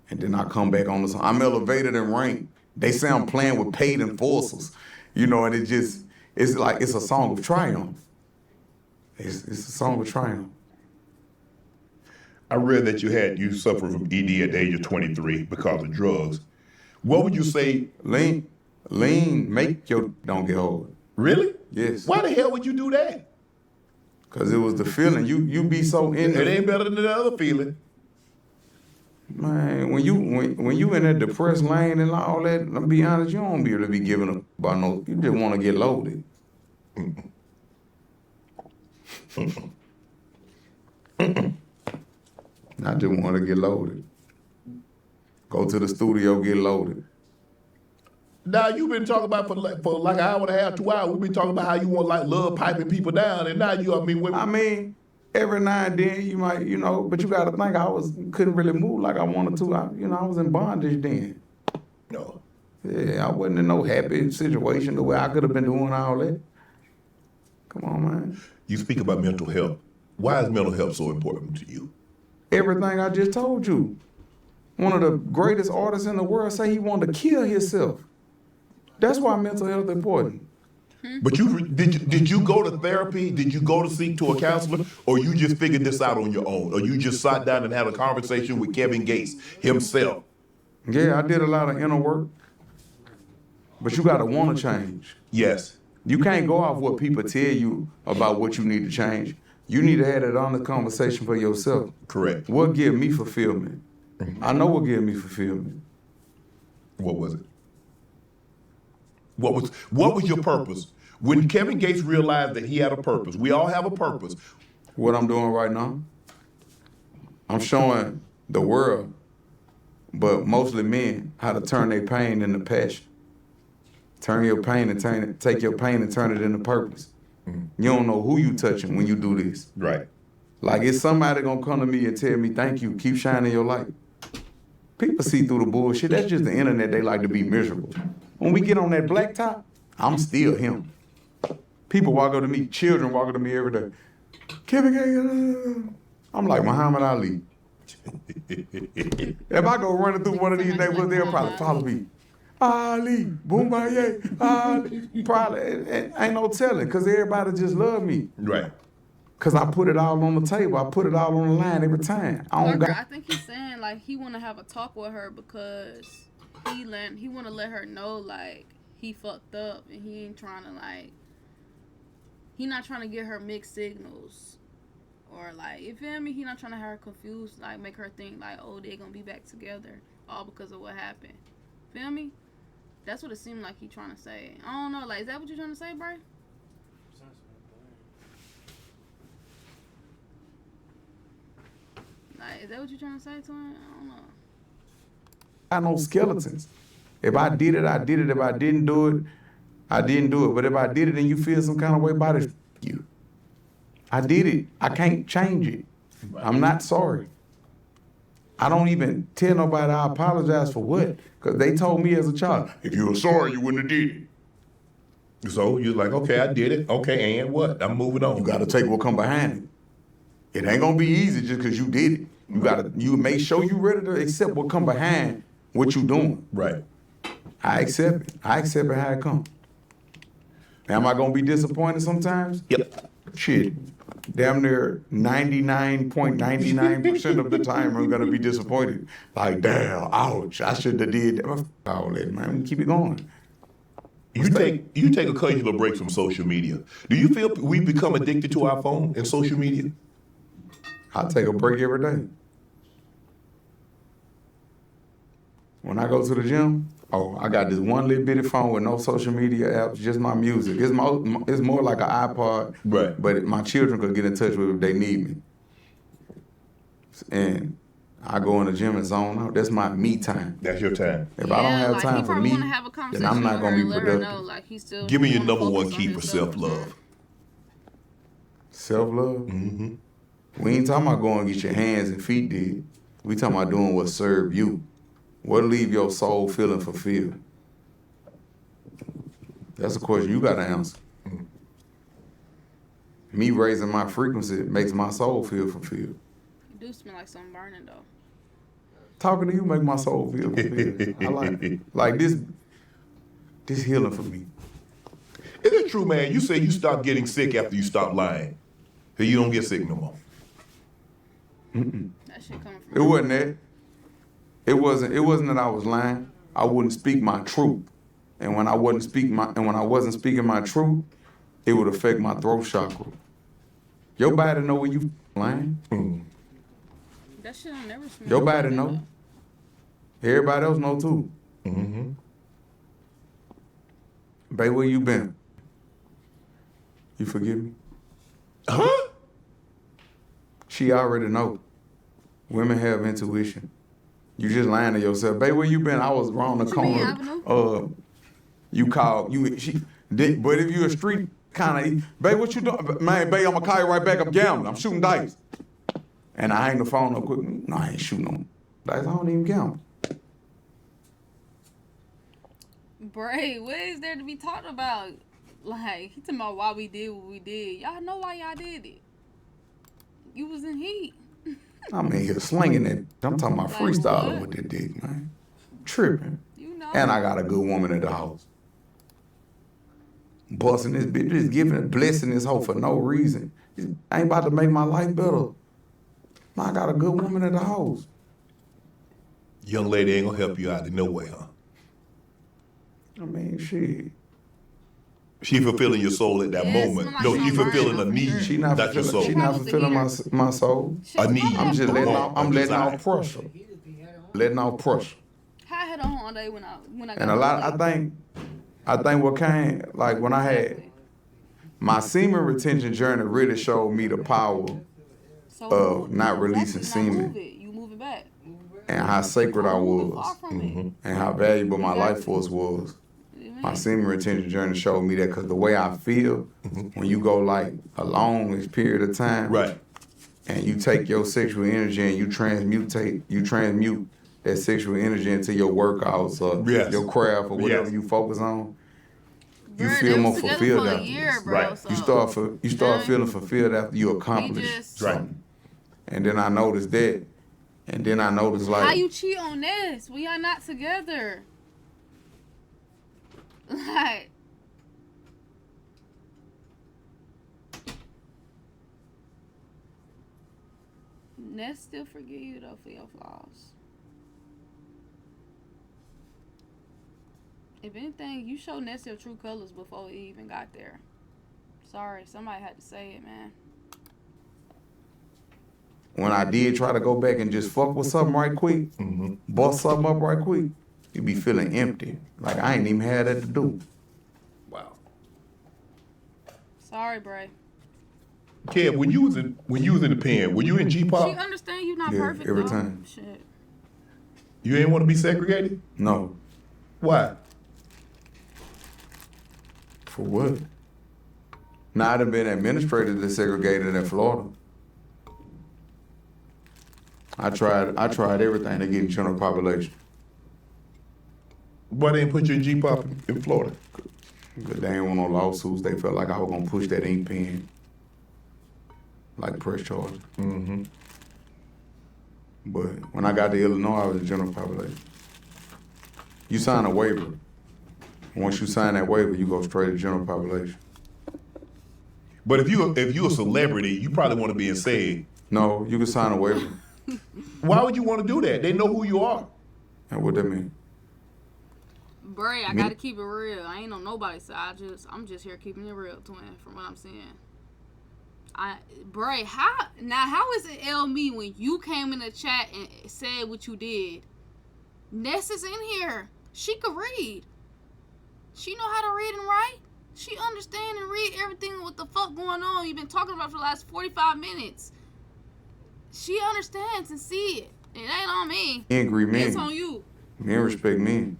And then I come back on the song. I'm elevated in rank. They say I'm playing with paid enforcers, and it's like, it's a song of triumph. It's a song of triumph. I read that you suffered from ED at the age of 23 because of drugs. What would you say? Lean, make your don't get hard. Really? Yes. Why the hell would you do that? Cause it was the feeling. You be so in It ain't better than the other feeling. Man, when you in that depressed lane and all that, I'll be honest, you don't be able to be giving up about no. You just want to get loaded. I just want to get loaded. Go to the studio, get loaded. Now you've been talking about for like an hour and a half, 2 hours. We've been talking about how you want like love piping people down, and now I mean, every now and then you might, but you got to think couldn't really move like I wanted to. I was in bondage then. No. Yeah, I wasn't in no happy situation the way I could have been doing all that. Come on, man. You speak about mental health. Why is mental health so important to you? Everything I just told you. One of the greatest artists in the world say he wanted to kill himself. That's why mental health is important. But did you go to therapy? Did you go to seek to a counselor? Or you just figured this out on your own? Or you just sat down and had a conversation with Kevin Gates himself? Yeah, I did a lot of inner work. But you got to want to change. Yes. You can't go off what people tell you about what you need to change. You need to have that honest conversation for yourself. Correct. What gives me fulfillment? I know what gives me fulfillment. What was it? What was your purpose? When Kevin Gates realized that he had a purpose, we all have a purpose. What I'm doing right now, I'm showing the world, but mostly men, how to turn their pain into passion. Turn your pain and take your pain and turn it into purpose. You don't know who you touching when you do this. Right. Like, it's somebody gonna come to me and tell me, thank you, keep shining your light. People see through the bullshit. That's just the internet. They like to be miserable. When we get on that black top, I'm still him. People walk up to me, children walk up to me every day. Kevin Gates, I'm like Muhammad Ali. If I go running through one of these neighborhoods, they'll probably follow me. Ali, Boombaye, Ali. Probably, ain't no telling, because everybody just love me. Right. Because I put it all on the table. I put it all on the line every time. I think he's saying, like, he want to have a talk with her because he want to let her know, like, he fucked up and he ain't trying to, like, he not trying to get her mixed signals. Or, like, you feel me? He not trying to have her confused, like, make her think, like, oh, they gonna be back together all because of what happened. Feel me? That's what it seemed like he trying to say. I don't know, like, is that what you trying to say, bro? Like, is that what you trying to say to him? I don't know. I know skeletons. If I did it, I did it. If I didn't do it, I didn't do it. But if I did it and you feel some kind of way about it, you. I did it. I can't change it. I'm not sorry. I don't even tell nobody I apologize for what. Because they told me as a child, if you were sorry, you wouldn't have did it. So you're like, okay, I did it. Okay, and what? I'm moving on. You got to take what come behind it. It ain't going to be easy just because you did it. You make sure you ready to accept what come behind what you doing. Right. I accept it. I accept it how it come. Am I going to be disappointed sometimes? Yep. Shit. Damn near 99.99% of the time I'm going to be disappointed. Like, damn, ouch, I shouldn't have did that. All that, man. Keep it going. You take occasional breaks from social media. Do you feel we become addicted to our phone and social media? I take a break every day. When I go to the gym, I got this one little bitty phone with no social media apps, just my music. It's more like an iPod, right? But my children could get in touch with it if they need me. And I go in the gym and zone out. That's my me time. That's your time. If I don't have time for me, then I'm not going to be productive. Like, give me your number one key for self-love. Self-love? Mm-hmm. We ain't talking about going to get your hands and feet did. We talking about doing what serve you. What leave your soul feeling fulfilled? That's a question you got to answer. Mm-hmm. Me raising my frequency makes my soul feel fulfilled. You do smell like something burning, though. Talking to you make my soul feel fulfilled. I like it. Like this healing for me. Is it true, man? You say you stopped getting sick after you stopped lying. So you don't get sick no more. Mm-mm. That shit coming from It wasn't that. It wasn't that I was lying. I wouldn't speak my truth. And when I wasn't speaking my truth, it would affect my throat chakra. Your body know when you lying. Mm-hmm. That shit I never smell. Your body know. Everybody else know too. Mm-hmm. Babe, where you been? You forgive me? Huh? She already know. Women have intuition. You just lying to yourself. Babe, where you been? I was around the What you mean, corner. Avenue? You called. But if you a street kind of, babe, what you doing? Man, babe, I'm going to call you right back. I'm gambling. I'm shooting dice. And I hang the phone up quick. No, I ain't shooting no dice. I don't even gamble. Bray, what is there to be talked about? Like, he talking about why we did what we did. Y'all know why y'all did it. You was in heat. I'm in here slinging it. I'm talking about Like freestyling what? with this dick, man. Tripping. You know. And I got a good woman in the house. Busting this bitch, just giving it, blessing this hoe for no reason. I ain't about to make my life better. I got a good woman in the house. Young lady ain't gonna help you out in no way, huh? I mean, shit. She fulfilling your soul at that Yes, moment. smell like No, she she on fulfilling a burn. need, She not not your soul. fulfilling, she not fulfilling my soul. A need. I'm just letting want, off, I'm a letting desire. off pressure. Letting off pressure. I had on all day when I got And a lot, I think what came, like when I had, my semen retention journey really showed me the power of not releasing semen. You move it back. And how sacred I Move it was. far from it. And how valuable my life force was. My semen retention journey showed me that because the way I feel, when you go like a long period of time, Right. and you take your sexual energy and you transmute that sexual energy into your workouts or Yes. your craft or whatever Yes. you focus on, you Bruh, feel they more was together fulfilled for a after year, this. bro. Right. So You start feeling fulfilled after you accomplish just- Right. something. And then I noticed that. And then I noticed How like you cheat on this? We are not together. Like, Ness still forgive you though for your flaws. If anything, you show Ness your true colors before he even got there. Sorry, somebody had to say it, man. when I did try to go back and just fuck with something right quick, bust something up right quick, you be feeling empty. Like I ain't even had that to do. Wow. Sorry, Bray. Kev, when you was in the pen, were you in She G-pop? understand you not Yeah, perfect every though. time. Shit. You ain't want to be segregated? No. Why? For what? Now I'd have been administrated and segregated in Florida. I tried everything to get in general population. Why they didn't put you in G-pop in Florida? Because they ain't want no lawsuits. They felt like I was gonna push that ink pen. Like press charges. But when I got to Illinois, I was in general population. You sign a waiver. Once you sign that waiver, you go straight to general population. But if you a celebrity, you probably want to be in SEG. No, you can sign a waiver. Why would you want to do that? They know who you are. And what that mean? Bray, I gotta keep it real. I ain't on nobody's side. I'm just here keeping it real, twin, from what I'm seeing. Bray, how is it me when you came in the chat and said what you did? Ness is in here. She could read. She know how to read and write. She understand and read everything what the fuck going on. You've been talking about for the last 45 minutes. She understands and see it. It ain't on me. Angry men. It's on you. Men respect men.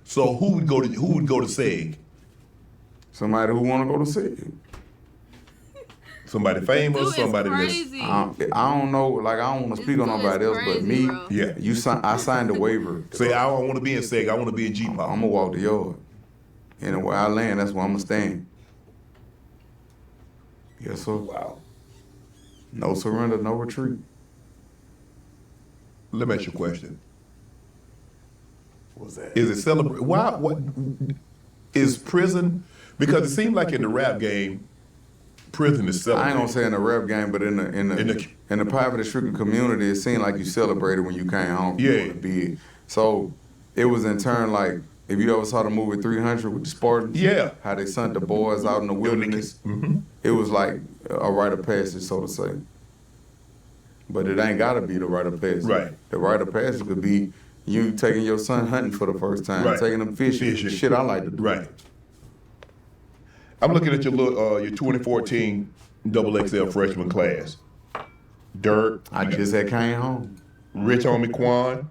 So who would go to SEG? Somebody who want to go to SEG. Somebody famous, Dude, somebody it's that's crazy. I don't know. Like I don't want to speak on This nobody is else, but crazy, me. bro. yeah. I signed a waiver. Say I don't want to be in SEG. I want to be in G-pop. I'm gonna walk the yard. And where I land, that's where I'm gonna stand. Yes, sir. Wow. No surrender, no retreat. Let me ask you a question. What's that? Is it celebrate? Why? What is prison? Because it seems like in the rap game, prison is I celebrated. ain't gonna say in the rap game, but in the private and stricken community, it seemed like you celebrated when you came home. Yeah. Big. So it was in turn like if you ever saw the movie 300 with the Spartans. Yeah. How they sent the boys out in the wilderness. It was like a rite of passage, so to say. But it ain't gotta be the rite of passage. Right. The rite of passage could be you taking your son hunting for the first time, Right. taking him fishing. Fishing. Shit I like to do. Right. I'm looking at your 2014 XXL freshman class. Dirk. I just had came home. Rich Homie Quan.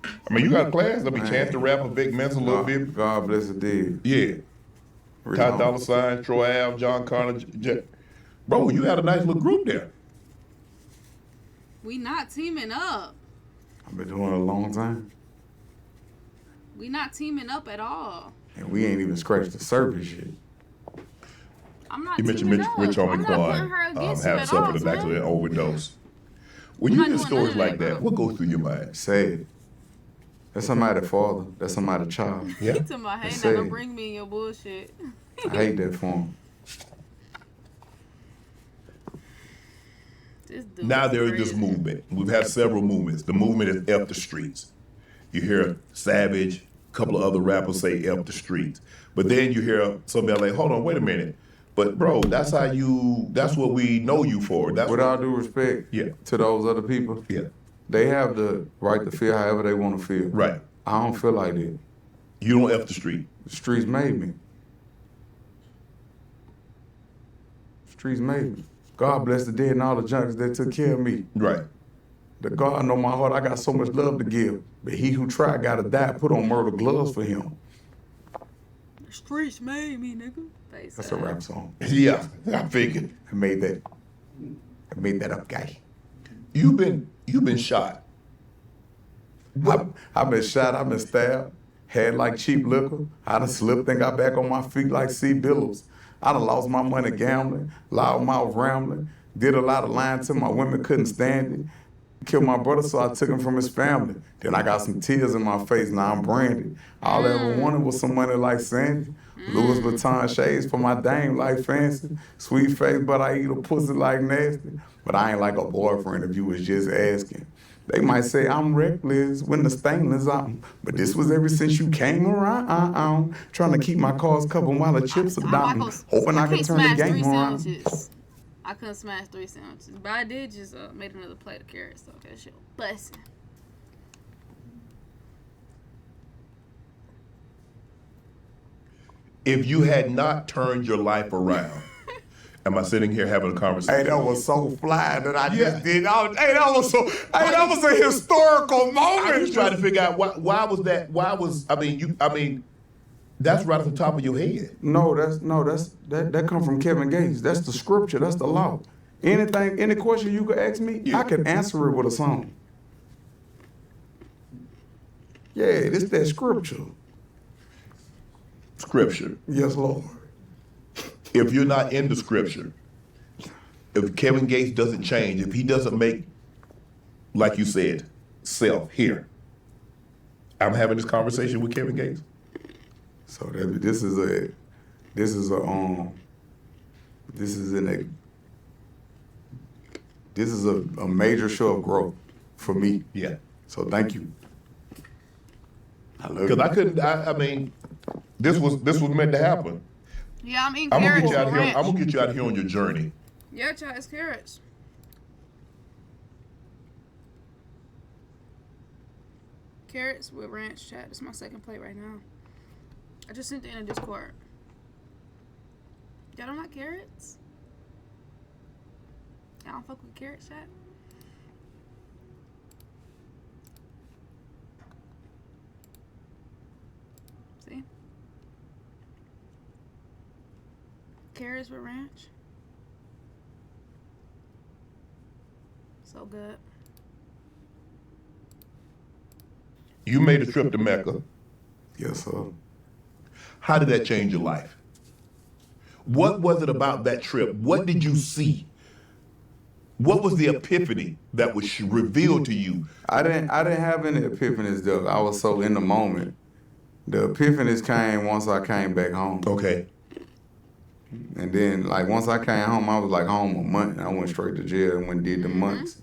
I mean, you got a class. I mean, Chance the Rapper, Vic Mensa, a little bit. God bless the dead. Yeah. Ty Dolla $ign, Troy Ave, John Connor. Bro, you had a nice little group there. We not teaming up. I've been doing it a long time. We not teaming up at all. And we ain't even scratched the surface yet. I'm not You mentioned teaming up. Rich Homie I'm not putting her Quan against you have at all, suffered actually an man. overdose. When I'm you not hear doing stories none of like that, that, what goes through your mind? Sad. That's somebody's father. That's somebody's child. Yeah. To my hey, It's now don't sad. bring me in your bullshit. I hate that for him. This dude Now is there is this crazy. movement. We've had several movements. The movement is F the streets. You hear Savage, a couple of other rappers say F the streets. But then you hear somebody like, hold on, wait a minute. But bro, that's what we know you for. That's With all due respect Yeah. to those other people, Yeah. they have the right to feel however they want to feel. Right. I don't feel like that. You don't F the street. The streets made me. Streets made me. God bless the dead and all the junkies that took care of me. Right. The God know my heart, I got so much love to give. But he who tried gotta die, put on murder gloves for him. The streets made me, nigga. Face That's a ass. rap song. Yeah, I figured. I made that up, guy. You've been shot. I've been shot, I've been stabbed, had like cheap liquor. I done slipped and got back on my feet like C. Billups. I done lost my money gambling, loud mouth rambling, did a lot of lying till my women couldn't stand it. Killed my brother, so I took him from his family. Then I got some tears in my face, now I'm branded. All I ever wanted was some money like Sandy. Louis Vuitton shades for my dame like fancy. Sweet face, but I eat a pussy like nasty. But I ain't like a boyfriend if you was just asking. They might say I'm reckless when the stain is on. But this was ever since you came around. Trying to keep my cars covered while the chips are down. Hoping I can can't turn the smash game 3 around. sandwiches. I couldn't smash 3 sandwiches. But I did just made another plate of carrots, so that shit was busting. If you had not turned your life around, am I sitting here having a conversation? Hey, that was so fly that I Yeah. just did. That was a historical moment. I was trying to figure out why was that? That's right off the top of your head. That come from Kevin Gates. That's the scripture. That's the law. Any question you could ask me, Yeah. I can answer it with a song. Yeah, this that scripture. Scripture. Yes, Lord. If you're not in the scripture, if Kevin Gates doesn't change, if he doesn't make, like you said, self here, I'm having this conversation with Kevin Gates. So this is a major show of growth for me. Yeah. So thank you. I love Because you. I couldn't. I mean, this was meant to happen. Yeah, I'm eating I'm gonna carrots get you out with here. ranch. I'm gonna get you out here on your journey. Yeah, child, it's carrots. Carrots with ranch, chat. It's my second plate right now. I just sent it in a Discord. Y'all don't like carrots? Y'all don't fuck with carrots, chat? See? Carrots with ranch. So good. You made a trip to Mecca. Yes, sir. How did that change your life? What was it about that trip? What did you see? What was the epiphany that was revealed to you? I didn't have any epiphanies though. I was so in the moment. The epiphanies came once I came back home. Okay. And then like once I came home, I was like home a month. I went straight to jail and went and did the months.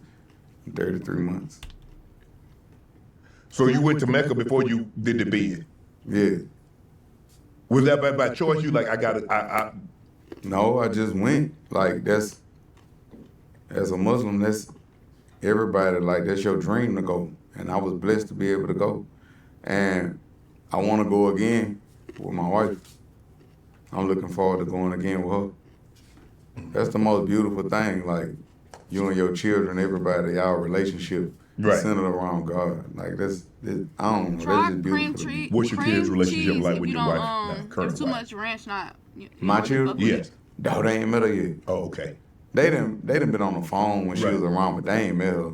33 months. So you went to Mecca before you did the bid. Yeah. Was that by choice? You like, I got it. No, I just went. Like that's as a Muslim, that's everybody, like that's your dream to go. And I was blessed to be able to go. And I want to go again with my wife. I'm looking forward to going again with her. That's the most beautiful thing. Like, you and your children, everybody, y'all relationship centered around God. Like, I don't know. Try That's just cream beautiful to me. cheese. What's your kids' relationship cheese like if with you your don't, wife now, current if too wife? much ranch, not. My children? Yes. No, they ain't met her yet. Oh, okay. They done been on the phone when she was around, but they ain't met her.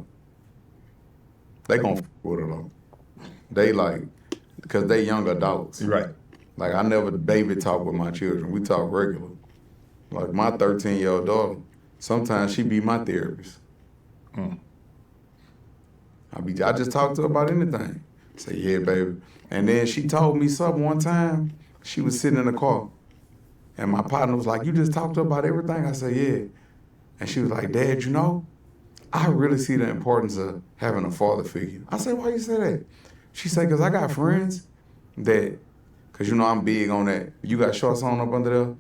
They gon' f with her though. They like, because they young adults. Right. Like, I never baby talk with my children. We talk regular. Like, my 13-year-old daughter, sometimes she be my therapist. I just talk to her about anything. Say, yeah, baby. And then she told me something one time. She was sitting in the car. And my partner was like, you just talked to her about everything? I said, yeah. And she was like, Dad, you know, I really see the importance of having a father figure. I said, why you say that? She said, because I got friends that, because you know I'm big on that. You got shorts on up under there?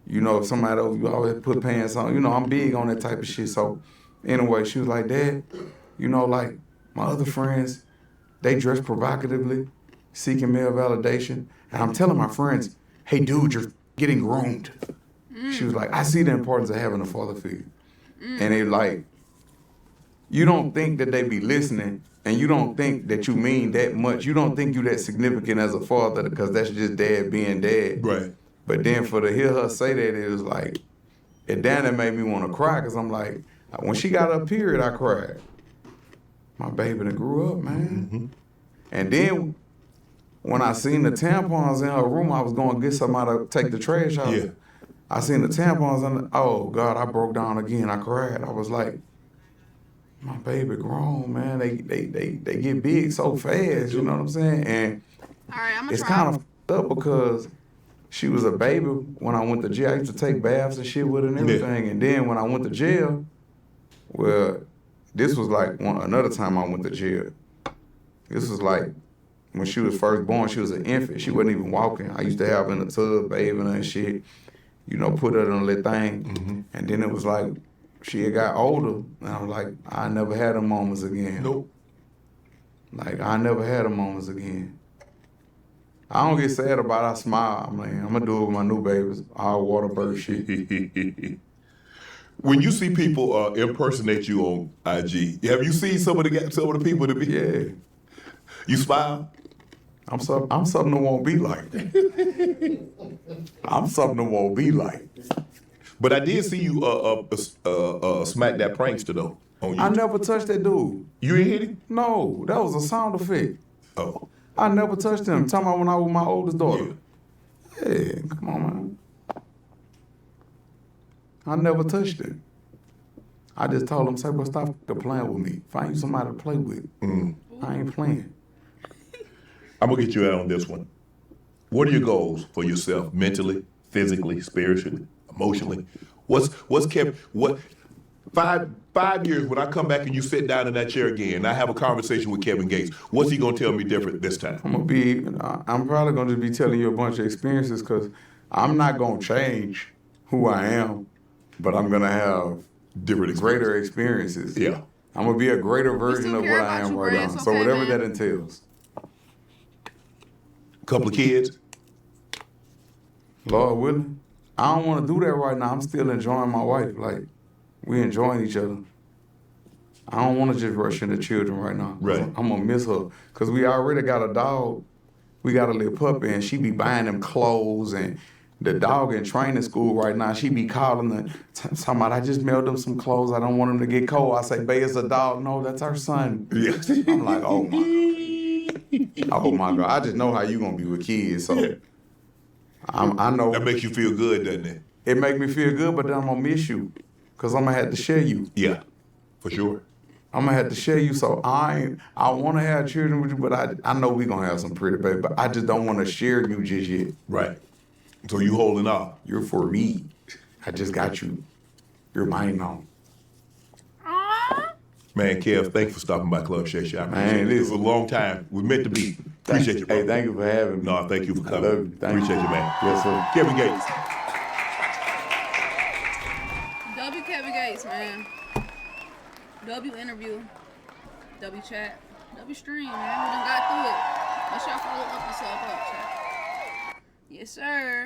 You know, if somebody else, you always put pants on. You know, I'm big on that type of shit. So anyway, she was like, Dad, you know, like my other friends, they dress provocatively, seeking male validation. And I'm telling my friends, hey, dude, you're getting groomed. She was like, I see the importance of having a father figure. And they like, you don't think that they be listening, and you don't think that you mean that much. You don't think you that significant as a father because that's just dad being dad. Right. But then for to hear her say that, it was like, it damn it made me want to cry because I'm like, when she got her period, I cried. My baby done grew up, man. And then when I seen the tampons in her room, I was going to get somebody to take the trash out. Yeah. I seen the tampons and oh God, I broke down again. I cried. I was like, my baby grown, man. They get big so fast, you know what I'm saying? And All right, I'm gonna it's try. kind of up because she was a baby when I went to jail. I used to take baths and shit with her and everything. And then when I went to jail, well, this was like another time I went to jail. This was like when she was first born, she was an infant. She wasn't even walking. I used to have her in the tub, bathing her and shit, you know, put her in a little thing. And then it was like, she had got older, and I was like, I never had them moments again. Nope. Like, I never had them moments again. I don't get sad about it, I smile. I'm like, I'm gonna do it with my new babies. All water bird shit. When you see people impersonate you on IG, have you seen some of the people that be? Yeah. You smile? I'm something that won't be like. I'm something that won't be like. But I did see you smack that prankster though on YouTube. I never touched that dude. You ain't hit him? No, that was a sound effect. Oh. I never touched him. Talking about when I was with my oldest daughter. Yeah, come on, man. I never touched him. I just told him, say, bro, stop playing with me. Find you somebody to play with. I ain't playing. I'm gonna get you out on this one. What are your goals for yourself, mentally, physically, spiritually, emotionally? What's kept what 5 years when I come back and you sit down in that chair again and I have a conversation with Kevin Gates, what's he gonna tell me different this time? I'm probably gonna be telling you a bunch of experiences because I'm not gonna change who I am, but I'm gonna have greater experiences. Yeah. I'm gonna be a greater version of what I am right now. So whatever that entails. Couple of kids? Lord willing. I don't want to do that right now. I'm still enjoying my wife. Like, we enjoying each other. I don't want to just rush into children right now. Right. I'm going to miss her. Because we already got a dog. We got a little puppy, and she be buying them clothes. And the dog in training school right now, she be calling her, talking about, I just mailed them some clothes. I don't want them to get cold. I say, babe, it's a dog. No, that's our son. Yeah. I'm like, oh, my God. Oh, my God. I just know how you going to be with kids. So I know. That makes you feel good, doesn't it? It make me feel good, but then I'm going to miss you. Because I'm going to have to share you. Yeah, for sure. I'm going to have to share you. So I want to have children with you, but I know we're going to have some pretty baby. But I just don't want to share you just yet. Right. So you holding off. You're for me. I just got you. You're mine now. Man, Kev, thank you for stopping by Club Shay. I appreciate it. It was a long time. We meant to be. Appreciate you, bro. Hey, thank you for having me. No, thank you for coming. I love you. Appreciate you, man. Yes, sir. Kevin Gates. W Kevin Gates, man. W interview. W chat. W stream, man. We done got through it. Make sure y'all follow up and sub up, chat. Yes, sir.